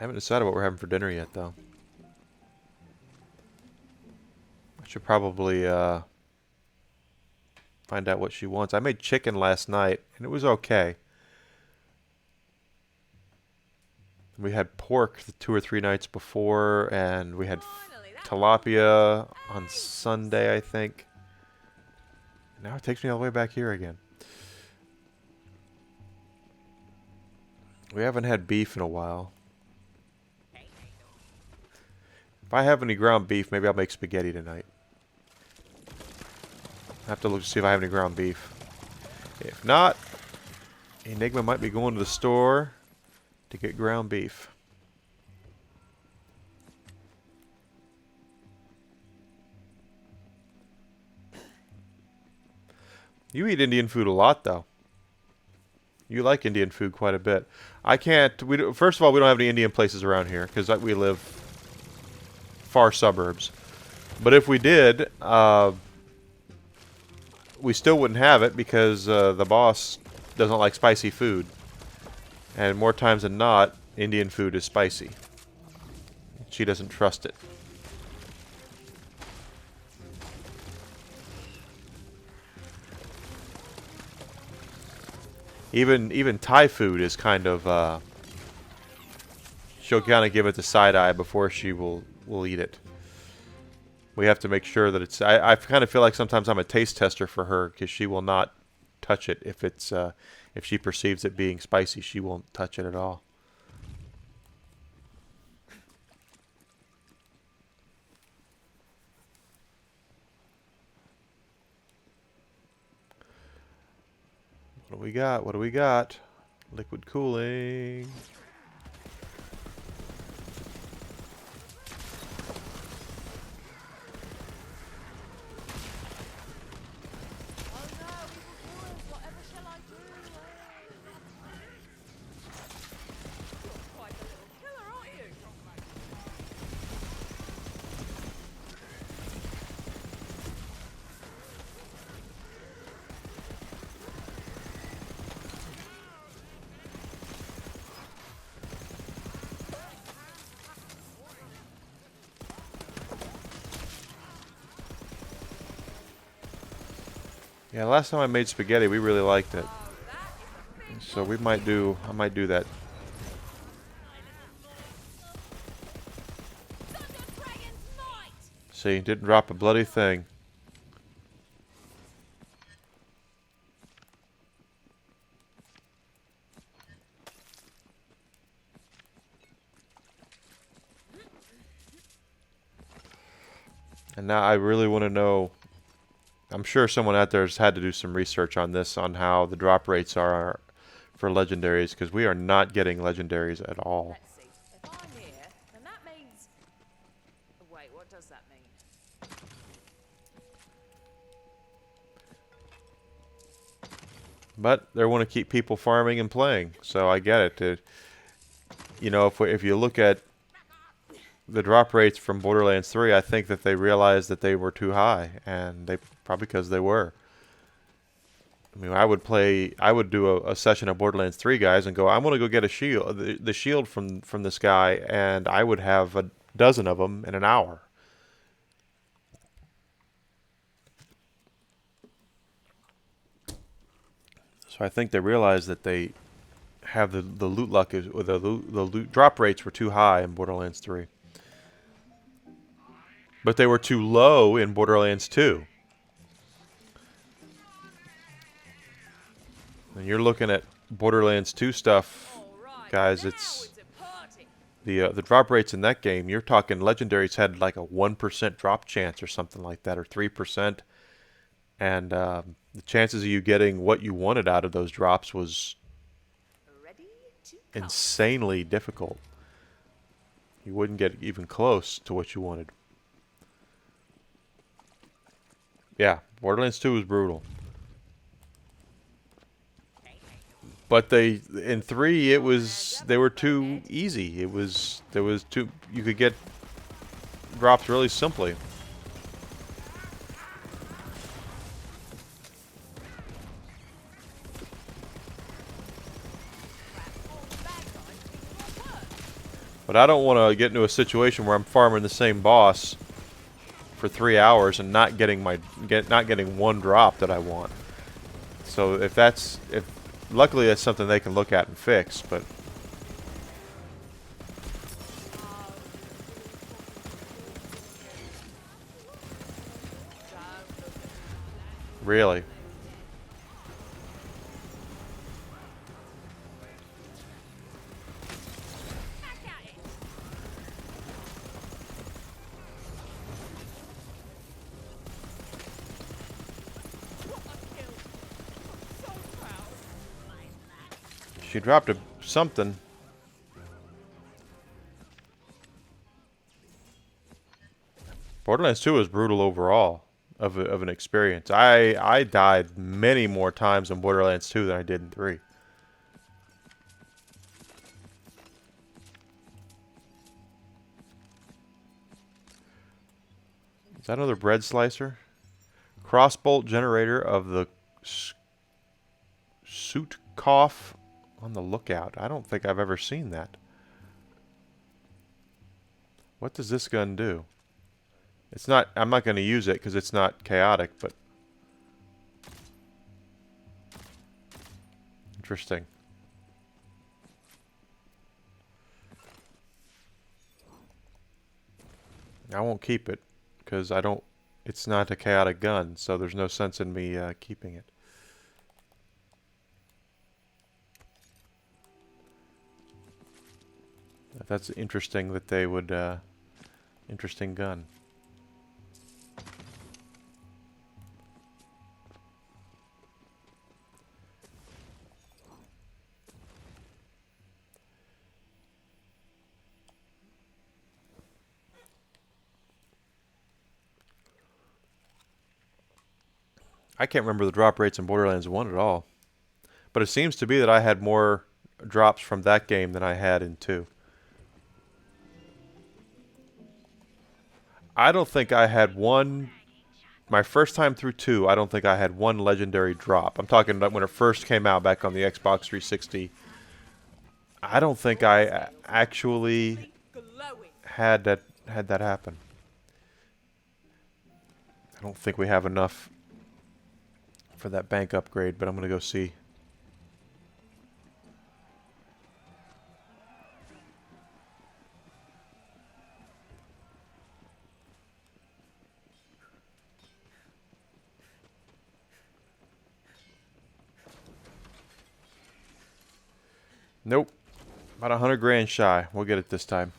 haven't decided what we're having for dinner yet, though. I should probably find out what she wants. I made chicken last night, and it was okay. We had pork the 2 or 3 nights before, and we had Finally, that tilapia on ages. Sunday, I think. Now it takes me all the way back here again. We haven't had beef in a while. If I have any ground beef, maybe I'll make spaghetti tonight. I have to look to see if I have any ground beef. If not, Enigma might be going to the store to get ground beef. You eat Indian food a lot, though. You like Indian food quite a bit. I can't. First of all, we don't have any Indian places around here because we live far suburbs. But if we did, we still wouldn't have it because the boss doesn't like spicy food. And more times than not, Indian food is spicy. She doesn't trust it. Even Thai food is kind of she'll kind of give it the side eye before she will eat it. We have to make sure that it's. I kind of feel like sometimes I'm a taste tester for her because she will not touch it if it's if she perceives it being spicy. She won't touch it at all. What do we got? What do we got? Liquid cooling. Oh no, evildoers, whatever shall I do? You're quite a little killer, aren't you? Yeah, last time I made spaghetti, we really liked it. Oh, that is a big So we might do. I might do that. Thunder Dragon's Might! See, didn't drop a bloody thing. And now I really want to know. I'm sure someone out there has had to do some research on this, on how the drop rates are for legendaries, because we are not getting legendaries at all. Let's see. If I'm here, then that means... Wait, what does that mean? But they want to keep people farming and playing, so I get it. You know, if you look at the drop rates from Borderlands 3, I think that they realized that they were too high, and they probably because they were. I mean, I would do a session of Borderlands 3, guys, and go, I want to go get a shield, the shield from this guy, and I would have a dozen of them in an hour. So I think they realized that they have the loot luck is, or the loot drop rates were too high in Borderlands 3. But they were too low in Borderlands 2. And you're looking at Borderlands 2 stuff, All right, guys. now It's a party. the drop rates in that game. You're talking legendaries had like a 1% drop chance or something like that, or 3%, and the chances of you getting what you wanted out of those drops was Ready to come. insanely difficult. You wouldn't get even close to what you wanted. Yeah, Borderlands 2 was brutal. But in 3 they were too easy. There was too, you could get dropped really simply. But I don't want to get into a situation where I'm farming the same boss for 3 hours and not getting not getting one drop that I want. So if luckily that's something they can look at and fix, but really. She dropped something. Borderlands 2 is brutal overall of an experience. I died many more times in Borderlands 2 than I did in 3. Is that another bread slicer? Crossbolt generator of the suit cough on the lookout. I don't think I've ever seen that. What does this gun do? It's not, I'm not going to use it because it's not chaotic, but interesting. I won't keep it because I don't, it's not a chaotic gun, so there's no sense in me keeping it. That's interesting that they would, interesting gun. I can't remember the drop rates in Borderlands 1 at all. But it seems to be that I had more drops from that game than I had in 2. I don't think I had one... My first time through 2, I don't think I had one legendary drop. I'm talking about when it first came out back on the Xbox 360. I don't think I actually had that happen. I don't think we have enough for that bank upgrade, but I'm going to go see. Nope. About 100 grand shy. We'll get it this time.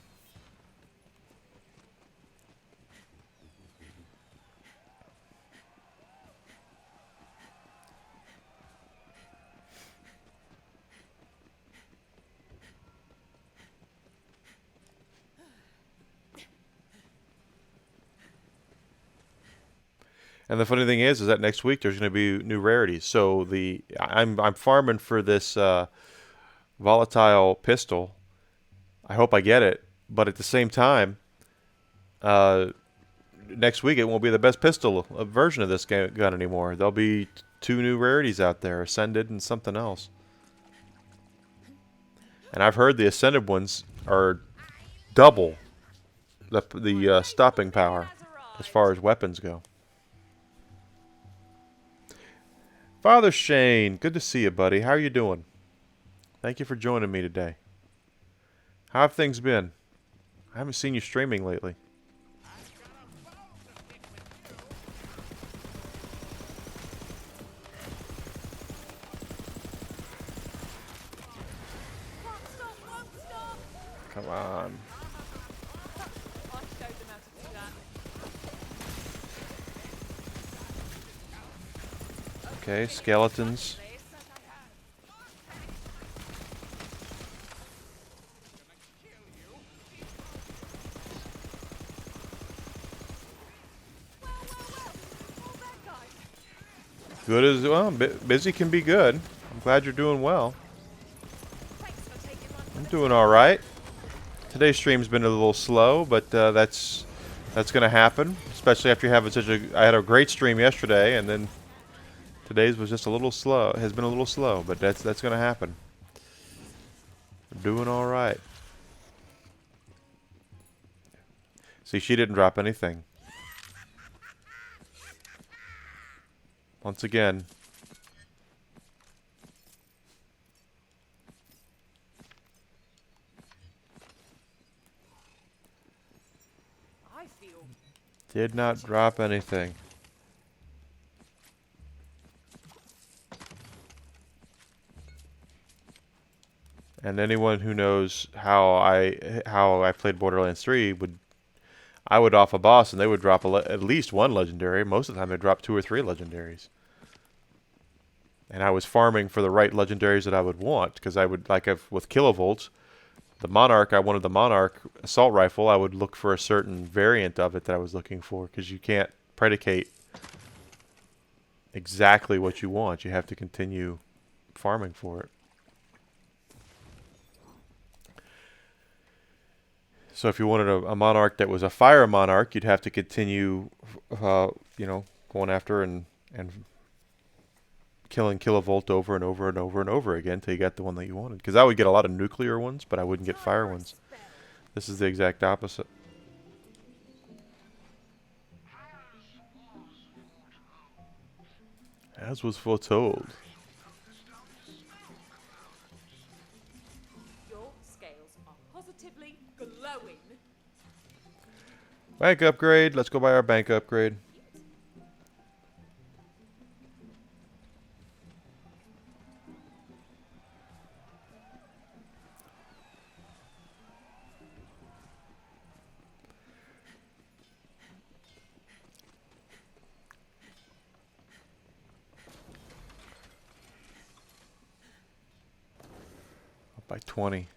And the funny thing is that next week there's going to be new rarities. So I'm farming for this volatile pistol. I hope I get it, but at the same time, next week it won't be the best pistol version of this gun anymore. There'll be 2 new rarities out there, Ascended and something else. And I've heard the Ascended ones are double the stopping power as far as weapons go. Father Shane, good to see you, buddy. How are you doing? Thank you for joining me today. How have things been? I haven't seen you streaming lately. Come on. Okay, skeletons. Good as well. Busy can be good. I'm glad you're doing well. I'm doing all right. Today's stream's been a little slow, but that's That's gonna happen, especially after you have such a. I had a great stream yesterday, and then today's was just a little slow. Has been a little slow, but that's gonna happen. We're doing all right. See, she didn't drop anything. Once again. I feel Did not drop anything. And anyone who knows how I played Borderlands 3 would I would off a boss and they would drop at least one legendary. Most of the time they drop 2 or 3 legendaries. And I was farming for the right legendaries that I would want because I would with kilovolts, the Monarch, I wanted the Monarch assault rifle. I would look for a certain variant of it that I was looking for because you can't predicate exactly what you want. You have to continue farming for it. So if you wanted a Monarch that was a fire Monarch, you'd have to continue, going after and killing kilovolt over and over and over and over again until you got the one that you wanted. Because I would get a lot of nuclear ones, but I wouldn't get fire ones. This is the exact opposite. As was foretold. your scales are positively glowing. Bank upgrade. Let's go buy our bank upgrade. Up by 20.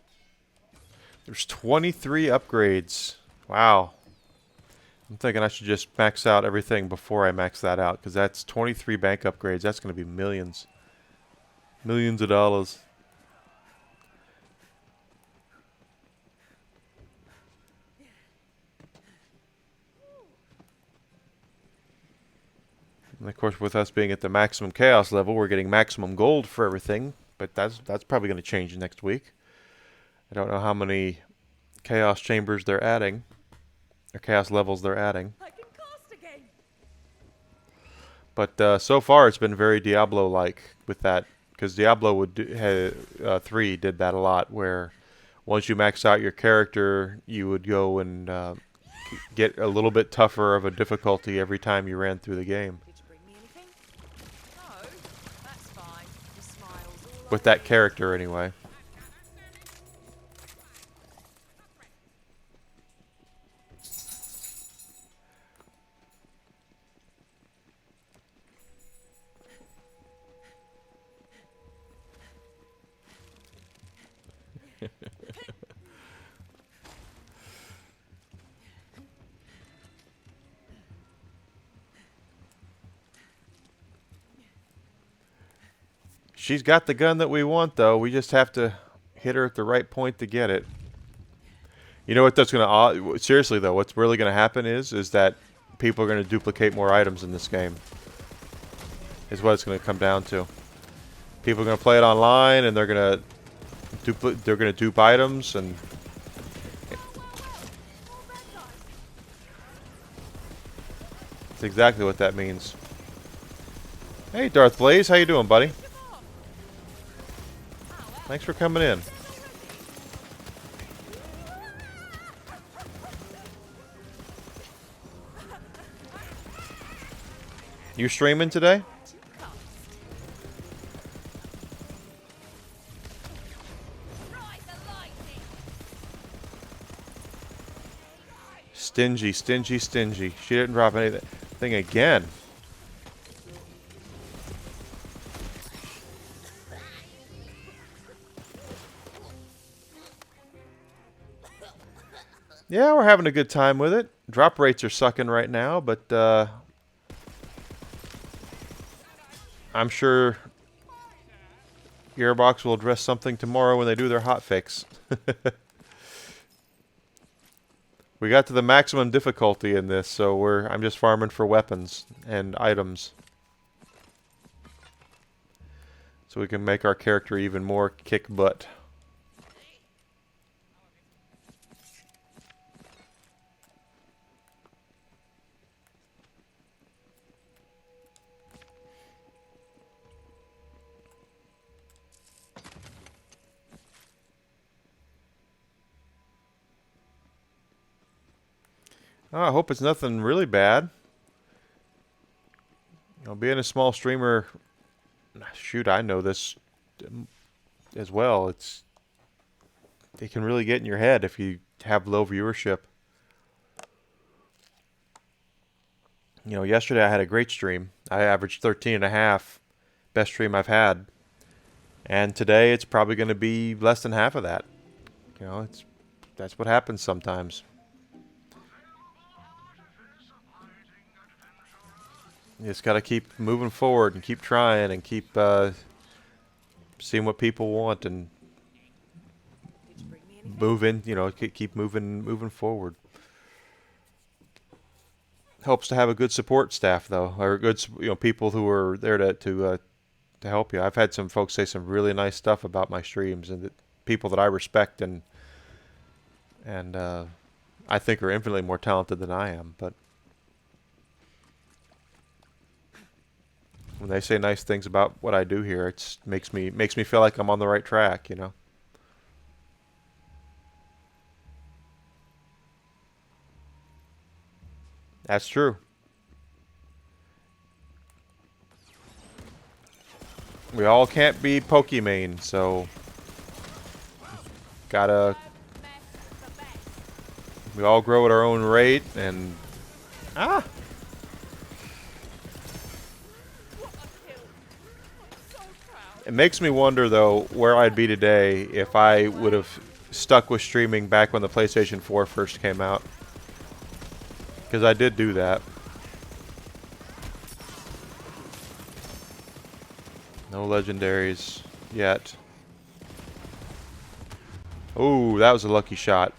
There's 23 upgrades. Wow. I'm thinking I should just max out everything before I max that out, because that's 23 bank upgrades. That's going to be millions. Millions of dollars. And of course, with us being at the maximum chaos level, we're getting maximum gold for everything. But that's probably going to change next week. I don't know how many chaos chambers they're adding, or chaos levels they're adding. I can cast again. But so far, it's been very Diablo-like with that, because Diablo 3 did that a lot, where once you max out your character, you would go and get a little bit tougher of a difficulty every time you ran through the game. Did you bring me anything? No, that's fine. The smiles all With over that me. character, anyway. She's got the gun that we want, though. We just have to hit her at the right point to get it. You know what that's going to... seriously, though, what's really going to happen is that people are going to duplicate more items in this game. Is what it's going to come down to. People are going to play it online, and they're going to dupe items, and... That's exactly what that means. Hey, Darth Blaze, how you doing, buddy? Thanks for coming in. You streaming today? Stingy, stingy, stingy. She didn't drop anything again. Yeah, we're having a good time with it. Drop rates are sucking right now, but I'm sure Gearbox will address something tomorrow when they do their hotfix. We got to the maximum difficulty in this, so I'm just farming for weapons and items. So we can make our character even more kick butt. Oh, I hope it's nothing really bad. You know, being a small streamer, shoot, I know this as well. It can really get in your head if you have low viewership. You know, yesterday I had a great stream. I averaged 13 and a half, best stream I've had. And today it's probably going to be less than half of that. You know, that's what happens sometimes. You just got to keep moving forward and keep trying and keep seeing what people want and Did you bring me anything? moving. You know, keep moving forward. Helps to have a good support staff though, or good people who are there to help you. I've had some folks say some really nice stuff about my streams and people that I respect and I think are infinitely more talented than I am, but when they say nice things about what I do here, it makes me feel like I'm on the right track, you know. That's true. We all can't be Pokimane, so gotta. First mess is the best. We all grow at our own rate, and ah. What a kill. I'm so proud. It makes me wonder, though, where I'd be today if I would have stuck with streaming back when the PlayStation 4 first came out. Because I did do that. No legendaries yet. Oh, that was a lucky shot.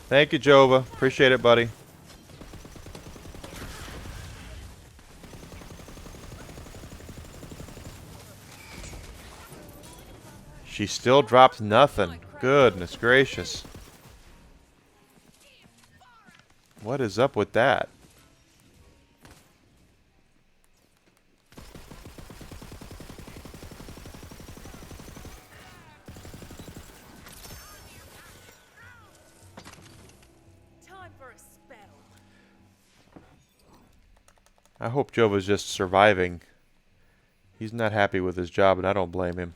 Thank you, Jova. Appreciate it, buddy. She still dropped nothing. Goodness gracious. What is up with that? Time for a spell. I hope Jova's just surviving. He's not happy with his job, and I don't blame him.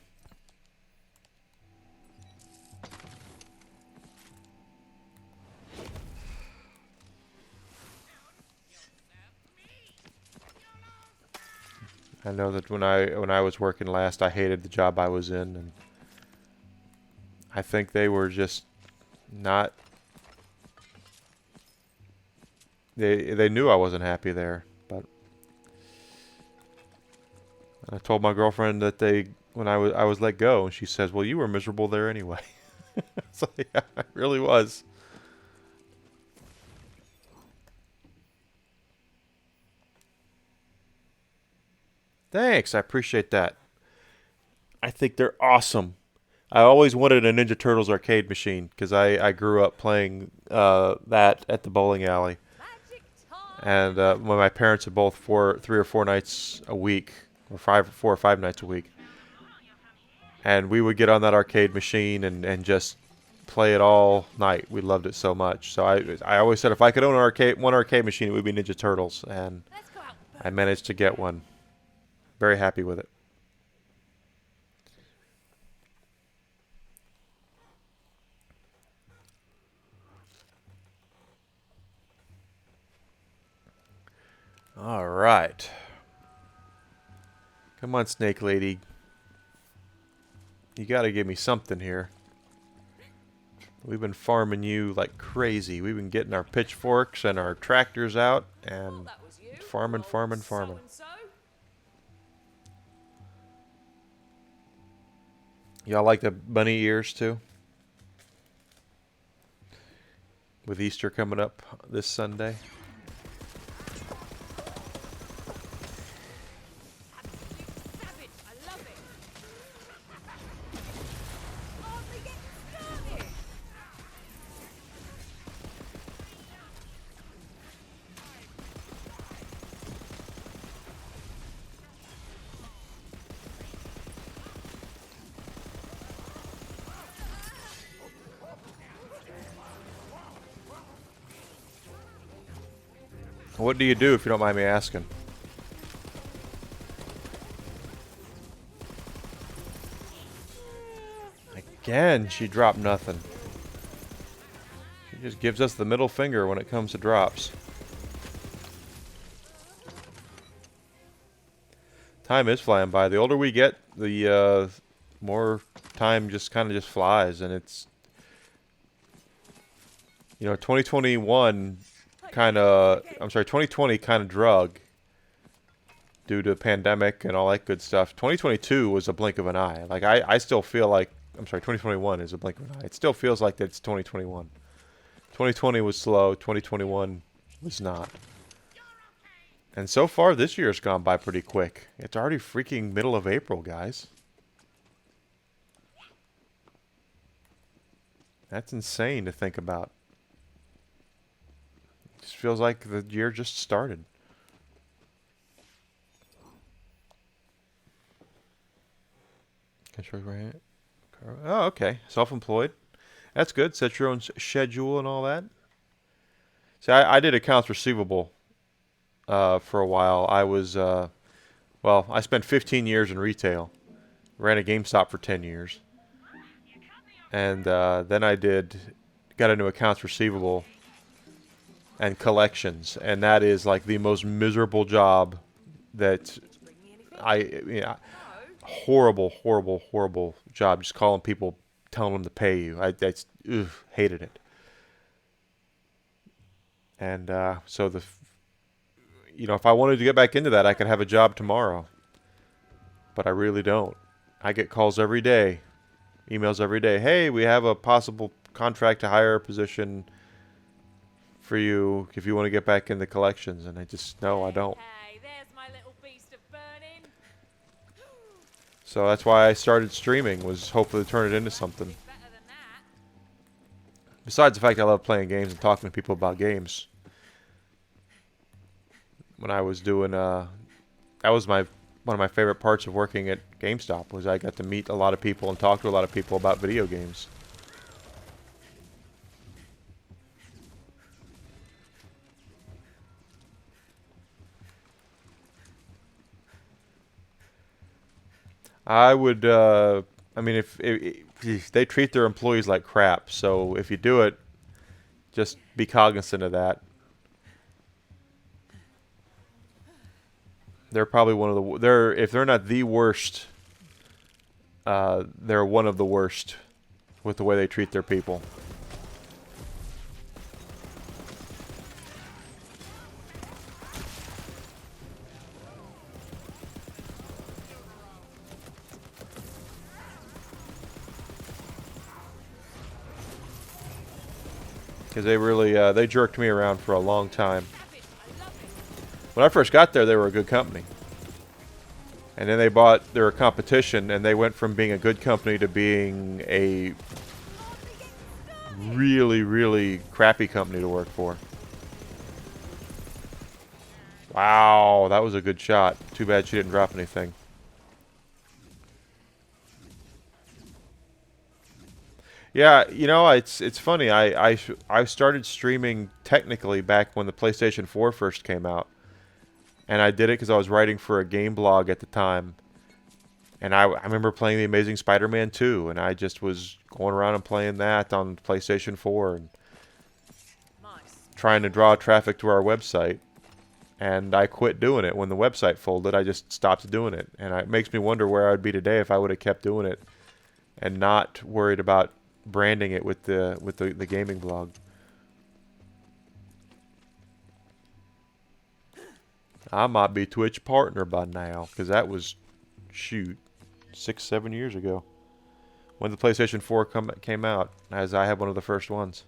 I know that when I was working last, I hated the job I was in, and I think they were just not. They knew I wasn't happy there, but I told my girlfriend that when I was let go, and she says, "Well, you were miserable there anyway." So yeah, I really was. Thanks, I appreciate that. I think they're awesome. I always wanted a Ninja Turtles arcade machine because I grew up playing that at the bowling alley. Magic time. And when my parents are both 3 or 4 nights a week, or 4 or 5 nights a week, and we would get on that arcade machine and just play it all night. We loved it so much. So I always said if I could own one arcade machine, it would be Ninja Turtles, and Let's go out. I managed to get one. Very happy with it. All right. Come on, Snake Lady. You gotta give me something here. We've been farming you like crazy. We've been getting our pitchforks and our tractors out and That was you. farming, farming, farming. So-and-so. Y'all like the bunny ears too? With Easter coming up this Sunday. Absolute savage. I love it. Hardly getting started. What do you do if you don't mind me asking? Again, she dropped nothing. She just gives us the middle finger when it comes to drops. Time is flying by. The older we get, the more time just kind of just flies, and it's 2021 kind of. I'm sorry, 2020 kind of drug due to pandemic and all that good stuff. 2022 was a blink of an eye. Like I still feel like I'm sorry, 2021 is a blink of an eye. It still feels like it's 2021. 2020 was slow. 2021 was not. And so far, this year's gone by pretty quick. It's already freaking middle of April, guys. That's insane to think about. It just feels like the year just started. Control right. Oh, okay. Self-employed. That's good. Set your own schedule and all that. See, I did accounts receivable for a while. I spent 15 years in retail. Ran a GameStop for 10 years. And then got into accounts receivable and collections. And that is like the most miserable job that horrible, horrible, horrible job. Just calling people, telling them to pay you. I hated it. And if I wanted to get back into that, I could have a job tomorrow. But I really don't. I get calls every day, emails every day. Hey, we have a possible contract to hire position for you if you want to get back in the collections. And I just, no, I don't. Hey, there's my little beast of burning. So that's why I started streaming, was hopefully to turn it into something. Better than that. Besides the fact I love playing games and talking to people about games. When I was doing, that was one of my favorite parts of working at GameStop, was I got to meet a lot of people and talk to a lot of people about video games. I would, if they treat their employees like crap, so if you do it, just be cognizant of that. They're probably if they're not the worst, they're one of the worst with the way they treat their people. Because they really, they jerked me around for a long time. When I first got there, they were a good company. And then they were a competition, and they went from being a good company to being a really, really crappy company to work for. Wow, that was a good shot. Too bad she didn't drop anything. Yeah, it's funny. I started streaming technically back when the PlayStation 4 first came out. And I did it because I was writing for a game blog at the time. And I remember playing The Amazing Spider-Man 2, and I just was going around and playing that on PlayStation 4 and trying to draw traffic to our website. And I quit doing it. When the website folded, I just stopped doing it. And it makes me wonder where I'd be today if I would have kept doing it and not worried about branding it with the gaming blog. I might be Twitch partner by now, because that was, shoot, 6-7 years ago. when the PlayStation 4 came out, as I had one of the first ones.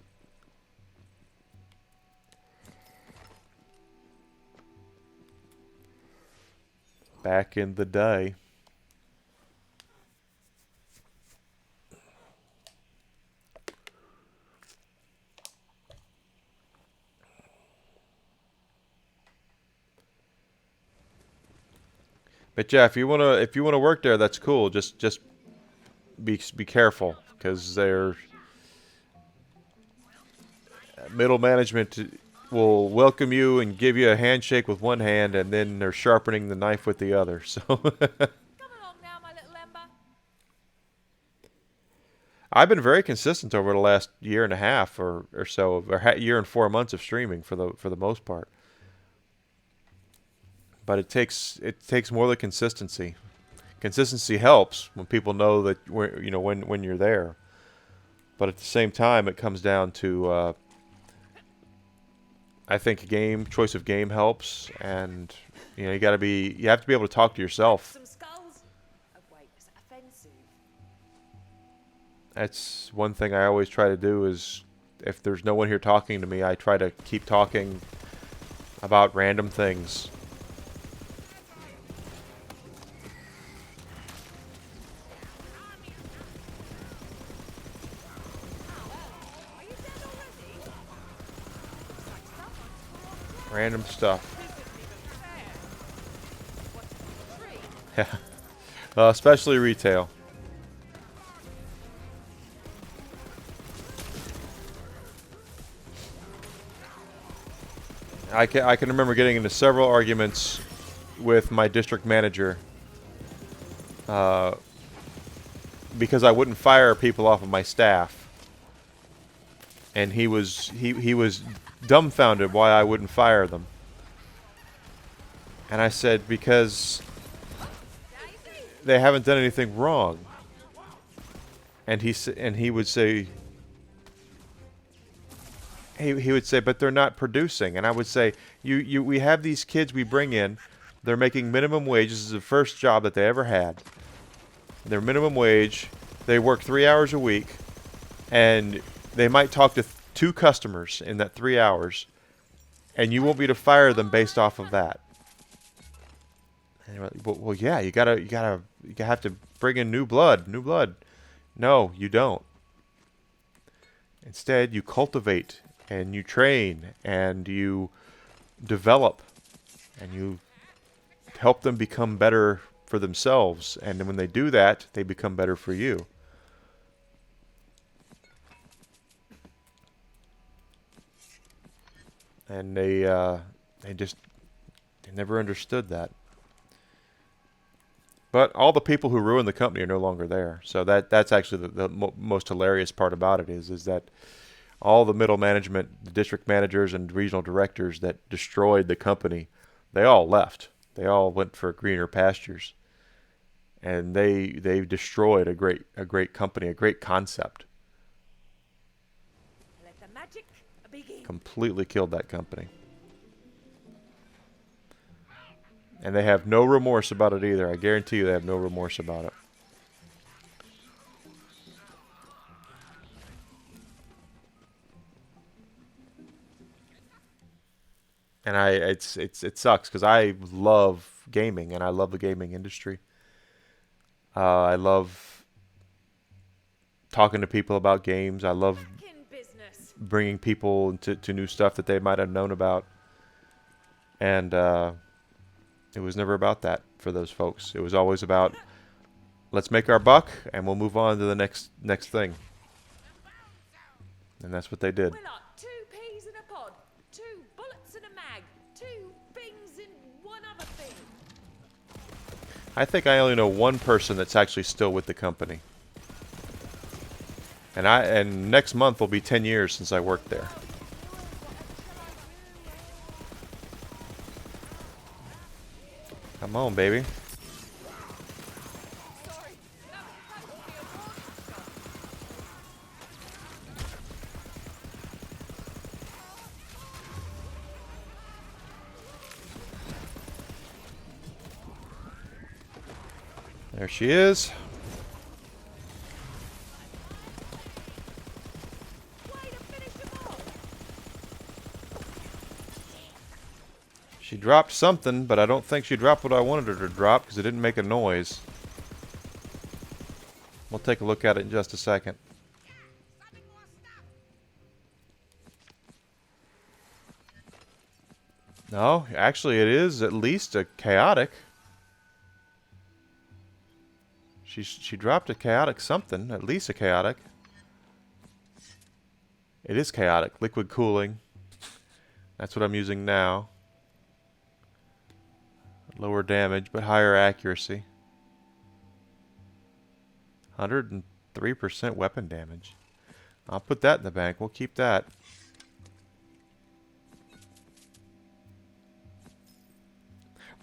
Back in the day. But yeah, if you wanna work there, that's cool. Just be careful, because they're middle management will welcome you and give you a handshake with one hand, and then they're sharpening the knife with the other. So Come along now, my little Ember. I've been very consistent over the last year and a half or so, or year and 4 months of streaming for the most part. But it takes more than consistency. Consistency helps when people know that when you're there. But at the same time, it comes down to I think choice of game helps, and you have to be able to talk to yourself. Some skulls. Oh wait, is that offensive? That's one thing I always try to do is, if there's no one here talking to me, I try to keep talking about random things. Are you dead already? Looks like someone's Random stuff. Yeah. Especially retail. I can remember getting into several arguments with my district manager because I wouldn't fire people off of my staff, and he was dumbfounded why I wouldn't fire them. And I said, because they haven't done anything wrong. And he would say, he would say, but they're not producing. And I would say, we have these kids we bring in. They're making minimum wage. This is the first job that they ever had. They're minimum wage. They work 3 hours a week, and they might talk to 2 customers in that 3 hours, and you won't be able to fire them based off of that. And you're like, well, yeah, you have to bring in new blood. No, you don't. Instead, you cultivate and you train and you develop and you help them become better for themselves. And then when they do that, they become better for you. And they never understood that. But all the people who ruined the company are no longer there. So that's actually the most hilarious part about it is that all the middle management, the district managers and regional directors that destroyed the company, they all left. They all went for greener pastures. And they destroyed a great company, a great concept. Let the magic begin. Completely killed that company. And they have no remorse about it either. I guarantee you they have no remorse about it. And it sucks because I love gaming and I love the gaming industry. I love talking to people about games. I love Back in business. bringing people to new stuff that they might have known about. And it was never about that for those folks. It was always about, let's make our buck and we'll move on to the next thing. And that's what they did. We're like 2 peas in a pod, 2 bullets in a mag, 2 bings in one other thing. I think I only know one person that's actually still with the company. And next month will be 10 years since I worked there. Come on, baby. Sorry, that would be a warning shot. There she is. She dropped something, but I don't think she dropped what I wanted her to drop because it didn't make a noise. We'll take a look at it in just a second. No, actually it is at least a chaotic. She dropped a chaotic something, at least a chaotic. It is chaotic. Liquid cooling. That's what I'm using now. Lower damage, but higher accuracy. 103% weapon damage. I'll put that in the bank. We'll keep that.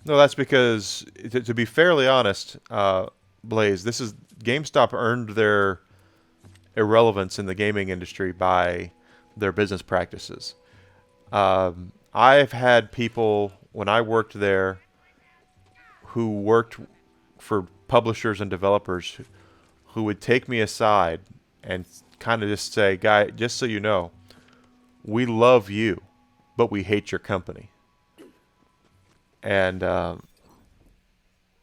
No, that's because, to be fairly honest, Blaze, this is GameStop earned their irrelevance in the gaming industry by their business practices. I've had people, when I worked there, who worked for publishers and developers who would take me aside and kind of just say, "Guy, just so you know, we love you, but we hate your company." And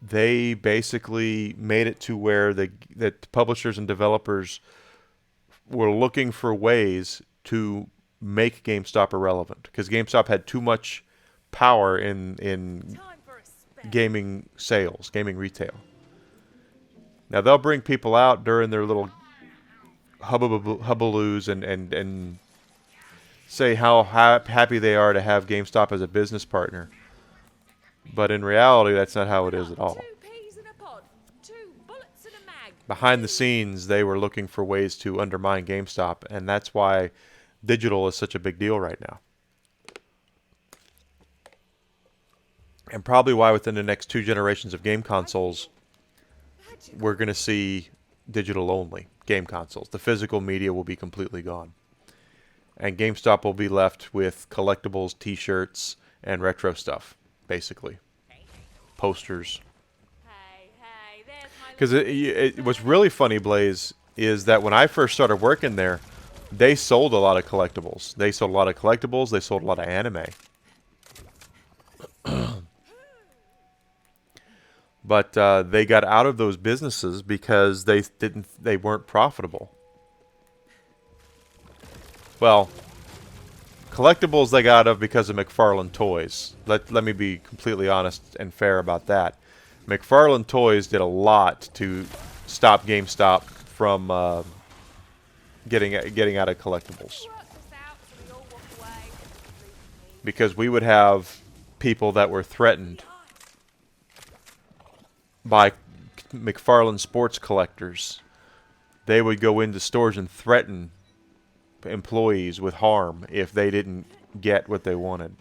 they basically made it to where that publishers and developers were looking for ways to make GameStop irrelevant because GameStop had too much power in Time for a spell. gaming sales, gaming retail. Now they'll bring people out during their little hubbaloos and say how happy they are to have GameStop as a business partner. But in reality, that's not how it is at all. 2 peas in a pod, 2 bullets in a mag. Behind the scenes, they were looking for ways to undermine GameStop, and that's why digital is such a big deal right now. And probably why within the next 2 generations of game consoles, we're going to see digital only game consoles. The physical media will be completely gone. And GameStop will be left with collectibles, t-shirts, and retro stuff, basically. Posters. Hey, there's my Because what's really funny, Blaze, is that when I first started working there, they sold a lot of collectibles. They sold a lot of anime. But they got out of those businesses because they weren't profitable. Well, collectibles they got out of because of McFarlane Toys. Let me be completely honest and fair about that. McFarlane Toys did a lot to stop GameStop from getting out of collectibles. work this out so we all walk away. Because we would have people that were threatened by McFarlane sports collectors. They would go into stores and threaten employees with harm if they didn't get what they wanted.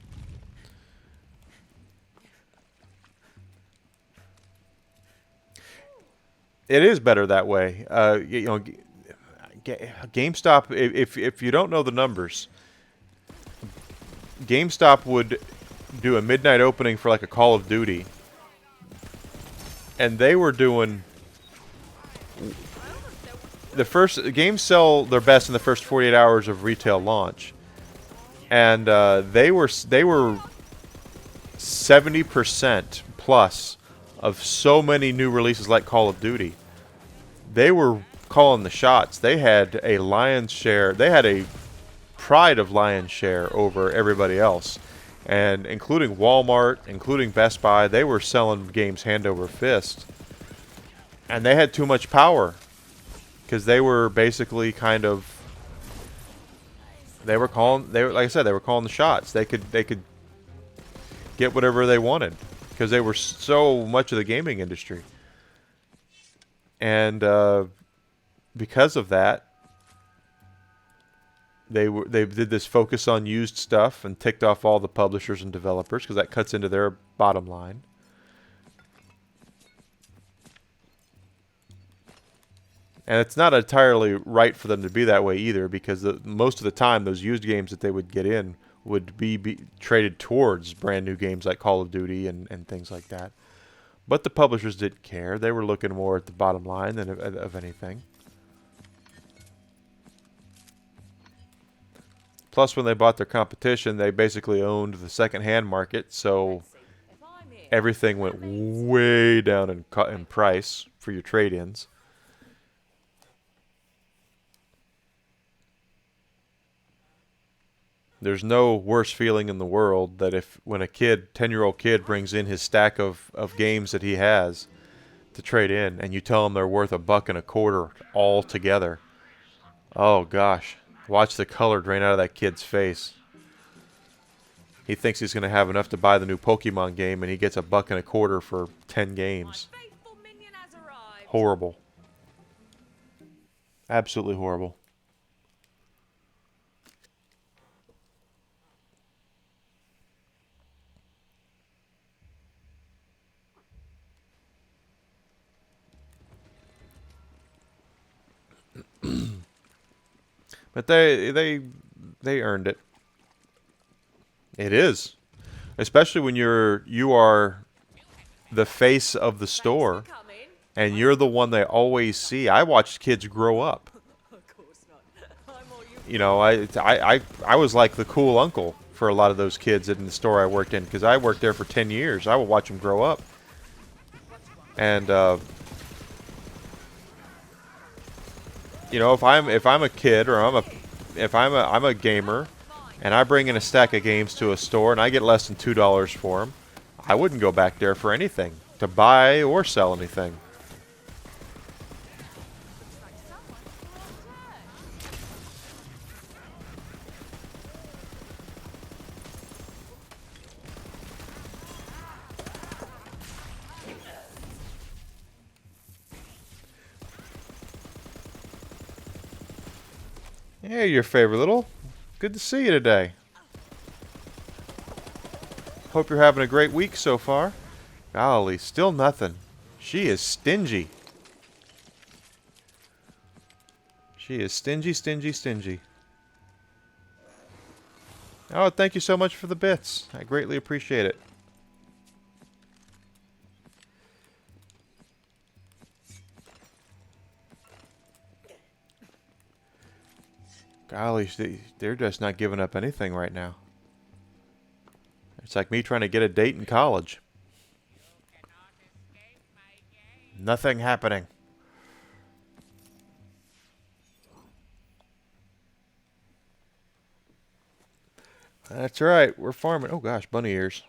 It is better that way. GameStop, if you don't know the numbers, GameStop would do a midnight opening for like a Call of Duty, and they were doing the first games sell their best in the first 48 hours of retail launch, and they were 70% plus of so many new releases like Call of Duty. They were calling the shots. They had a lion's share. They had a pride of lion's share over everybody else, and including Walmart, including Best Buy. They were selling games hand over fist, and they had too much power because they were basically kind of like I said, they were calling the shots. They could get whatever they wanted because they were so much of the gaming industry. And because of that, they did this focus on used stuff and ticked off all the publishers and developers because that cuts into their bottom line. And it's not entirely right for them to be that way either, because most of the time those used games that they would get in would be traded towards brand new games like Call of Duty and things like that. But the publishers didn't care. They were looking more at the bottom line than of anything. Plus, when they bought their competition, they basically owned the second-hand market, so See, if I'm here, everything went that means way down in price for your trade-ins. There's no worse feeling in the world that if when a 10-year-old kid brings in his stack of games that he has to trade in, and you tell him they're worth $1.25 all together. Oh gosh, watch the color drain out of that kid's face. He thinks he's going to have enough to buy the new Pokemon game, and he gets $1.25 for 10 my games. faithful minion has arrived. Horrible. Absolutely horrible. But they earned it. It is. Especially when you are the face of the Thanks store for coming. and you're the one they always see. I watched kids grow up. Of course not. I'm all you. You know, I was like the cool uncle for a lot of those kids in the store I worked in because I worked there for 10 years. I would watch them grow up. And you know, if I'm a kid or I'm a gamer and I bring in a stack of games to a store and I get less than $2 for them, I wouldn't go back there for anything to buy or sell anything. Looks like someone's on turn. Hey, your favorite little. Good to see you today. Hope you're having a great week so far. Golly, still nothing. She is stingy. She is stingy, stingy, stingy. Oh, thank you so much for the bits. I greatly appreciate it. Golly, they're just not giving up anything right now. It's like me trying to get a date in college. Nothing happening. That's right. We're farming. Oh gosh, bunny ears.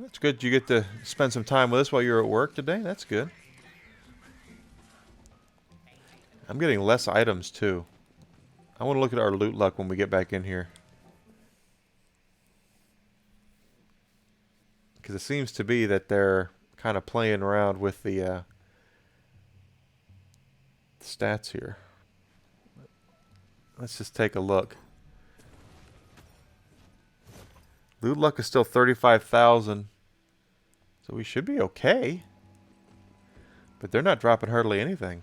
That's good. You get to spend some time with us while you're at work today. That's good. I'm getting less items too. I want to look at our loot luck when we get back in here. Because it seems to be that they're kind of playing around with the stats here. Let's just take a look. Loot luck is still 35,000. So we should be okay. But they're not dropping hardly anything.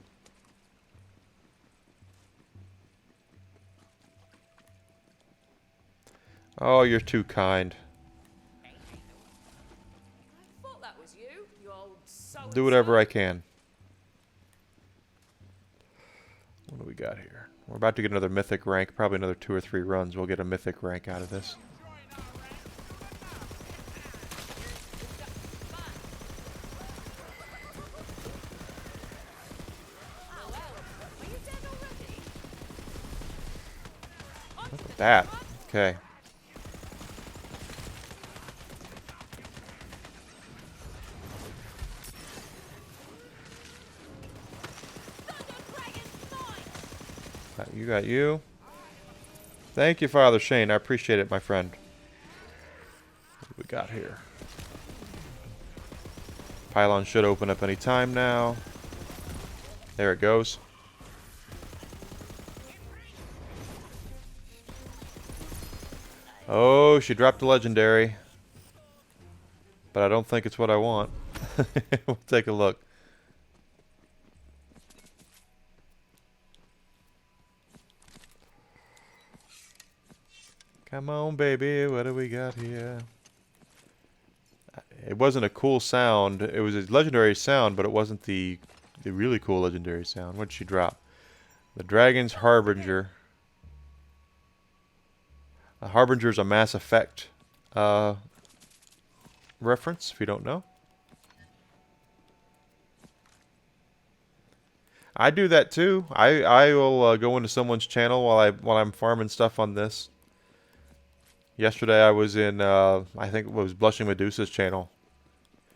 Oh, you're too kind. I thought that was you, you old so. Do whatever I can. What do we got here? We're about to get another mythic rank. Probably another 2 or 3 runs. We'll get a mythic rank out of this. Oh well. Are you dead already? Look at that. Okay. You got you. Thank you, Father Shane. I appreciate it, my friend. What do we got here? Pylon should open up any time now. There it goes. Oh, she dropped a legendary. But I don't think it's what I want. We'll take a look. Come on, baby. What do we got here? It wasn't a cool sound. It was a legendary sound, but it wasn't the really cool legendary sound. What did she drop? The Dragon's Harbinger. A Harbinger's a Mass Effect reference, if you don't know. I do that too. I will go into someone's channel while I'm farming stuff on this. Yesterday I was in I think it was Blushing Medusa's channel.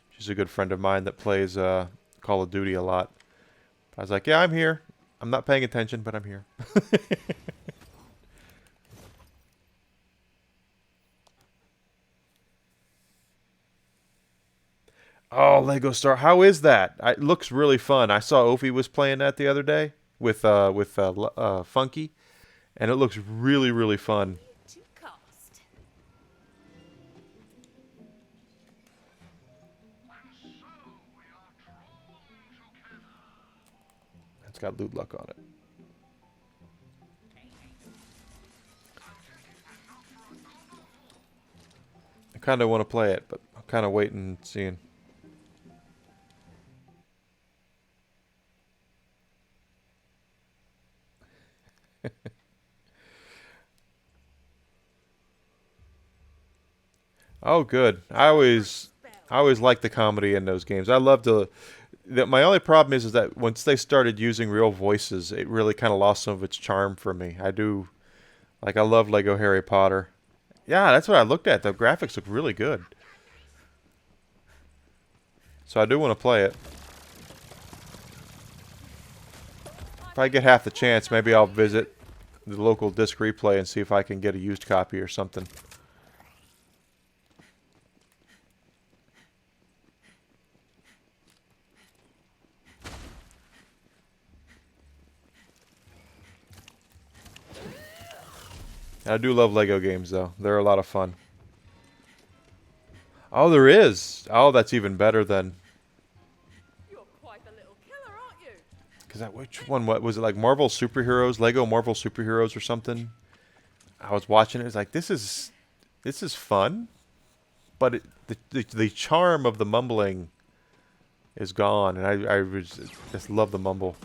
She's a good friend of mine that plays Call of Duty a lot. I was like, yeah, I'm here. I'm not paying attention, but I'm here. Oh, Lego Star. How is that? It looks really fun. I saw Ophi was playing that the other day with Funky, and it looks really, really fun. To cost. It's got loot luck on it. I kind of want to play it, but I'm kind of waiting and seeing. Oh, good. I always like the comedy in those games. I love to. My only problem is that once they started using real voices, it really kind of lost some of its charm for me. I do like. I love Lego Harry Potter. Yeah, that's what I looked at. The graphics look really good. So I do want to play it. If I get half the chance, maybe I'll visit the local disc replay and see if I can get a used copy or something. I do love Lego games, though. They're a lot of fun. Oh, there is. Oh, that's even better than. You're quite a little killer, aren't you? Cause which one? What was it like? Marvel Superheroes, Lego Marvel Superheroes, or something? I was watching it. It's like this is fun, but the charm of the mumbling is gone, and just love the mumble.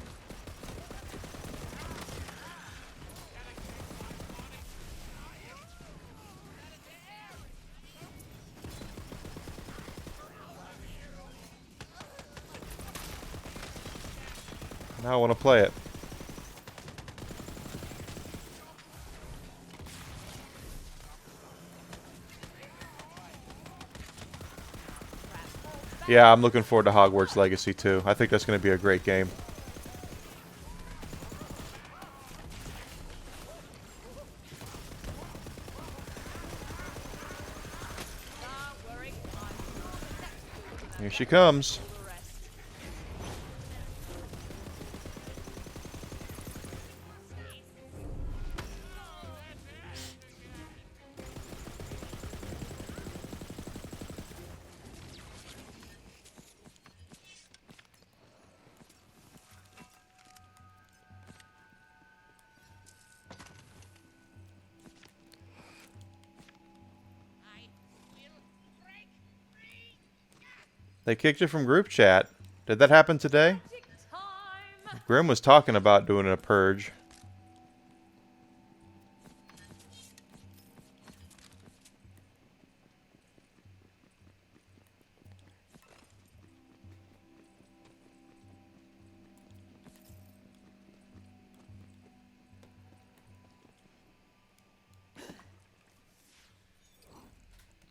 Now I want to play it. Yeah, I'm looking forward to Hogwarts Legacy too. I think that's going to be a great game. Don't worry, I'm Here she comes. all the rest. They kicked you from group chat. Did that happen today? Magic time! Grim was talking about doing a purge.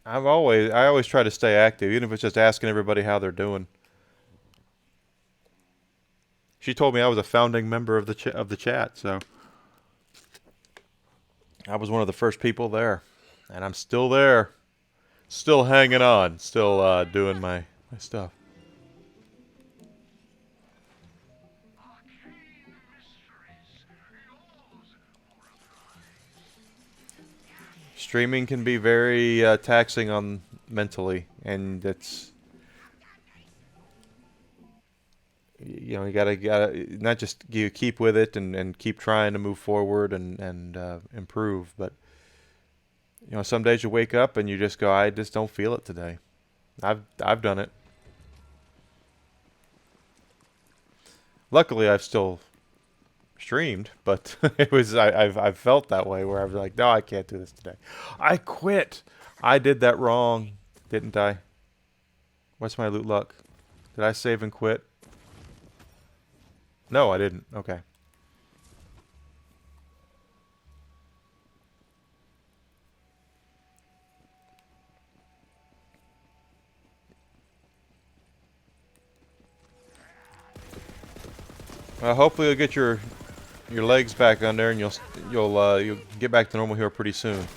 I always try to stay active, even if it's just asking everybody how they're doing. She told me I was a founding member of the chat, so I was one of the first people there, and I'm still there, still hanging on, still doing my stuff. Streaming can be very taxing on mentally, and it's you gotta not just you keep with it and keep trying to move forward and improve, but You know, some days you wake up and you just go, I just don't feel it today. I've done it. Luckily, I've still streamed, but I've felt that way where I was like, no, I can't do this today. I quit. I did that wrong, didn't I? What's my loot luck? Did I save and quit? No, I didn't. Okay. Hopefully you'll get your legs back under and you'll get back to normal here pretty soon.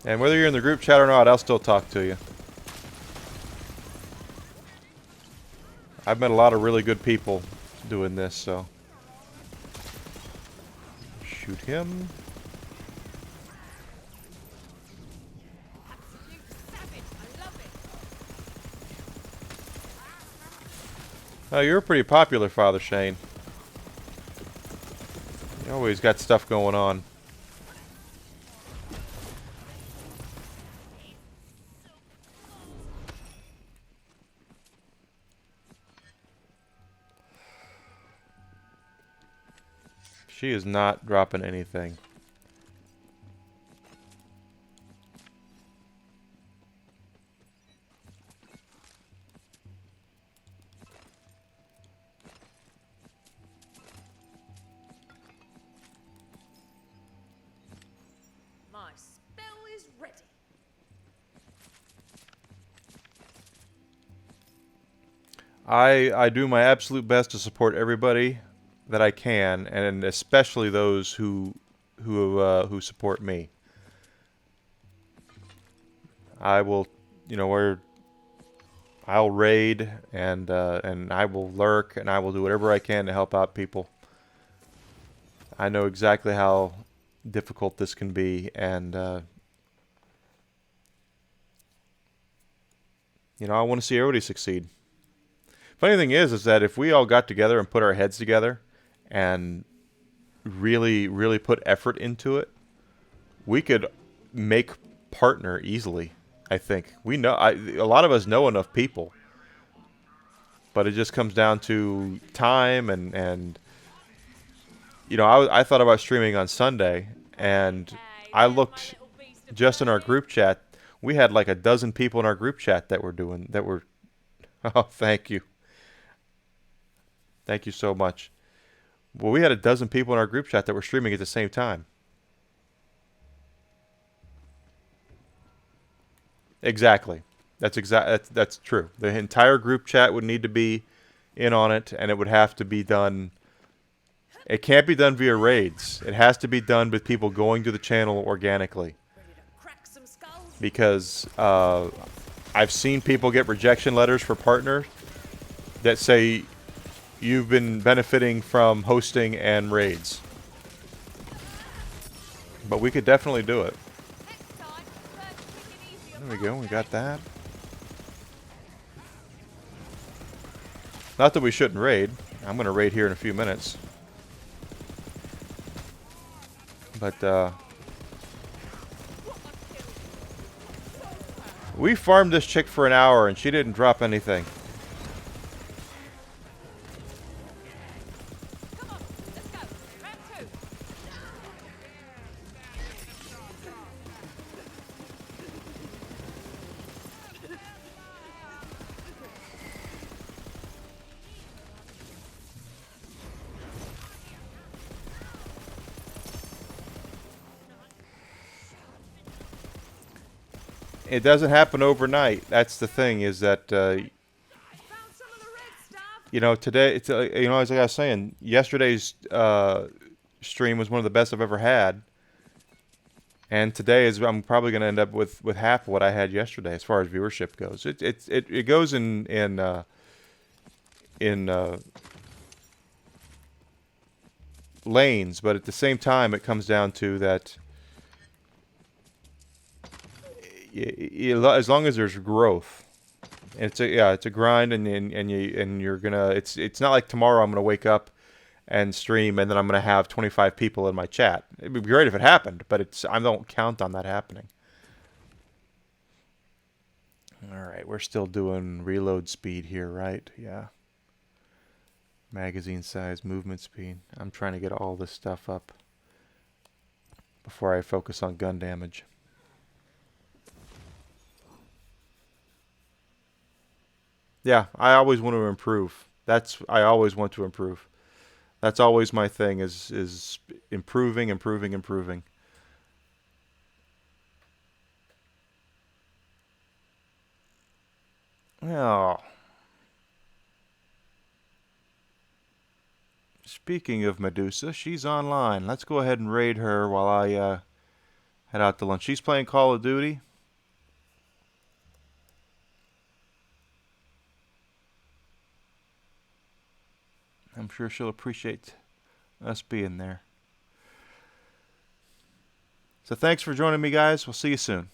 And whether you're in the group chat or not, I'll still talk to you. I've met a lot of really good people doing this, so. Shoot him. Oh, you're a pretty popular Father Shane. You always got stuff going on. She is not dropping anything. My spell is ready. I do my absolute best to support everybody that I can, and especially those who support me. I will, you know, I'll raid and I will lurk and I will do whatever I can to help out people. I know exactly how difficult this can be, and you know, I want to see everybody succeed. Funny thing is that if we all got together and put our heads together and really put effort into it, we could make partner easily. I think we know. A lot of us know enough people, but it just comes down to time and you know, I thought about streaming on Sunday, and I looked just in our group chat. We had like a dozen people in our group chat that were. Oh, thank you. Thank you so much. Well, we had a dozen people in our group chat that were streaming at the same time. Exactly. That's true. The entire group chat would need to be in on it, and it would have to be done. It can't be done via raids. It has to be done with people going to the channel organically. Because I've seen people get rejection letters for partners that say you've been benefiting from hosting and raids. But we could definitely do it. There we go, we got that. Not that we shouldn't raid. I'm going to raid here in a few minutes. But, we farmed this chick for an hour and she didn't drop anything. It doesn't happen overnight. That's the thing, is that you know, today it's you know, as I was saying, yesterday's stream was one of the best I've ever had, and today is I'm probably going to end up with half of what I had yesterday as far as viewership goes. It goes in lanes, but at the same time, it comes down to that. As long as there's growth, it's a grind, and you're gonna. It's not like tomorrow I'm gonna wake up and stream, and then I'm going to have 25 people in my chat. It'd be great if it happened, but I don't count on that happening. All right, we're still doing reload speed here, right? Yeah. Magazine size, movement speed. I'm trying to get all this stuff up before I focus on gun damage. Yeah, I always want to improve. I always want to improve. That's always my thing is improving, improving, improving. Oh. Speaking of Medusa, she's online. Let's go ahead and raid her while I head out to lunch. She's playing Call of Duty. I'm sure she'll appreciate us being there. So thanks for joining me, guys. We'll see you soon.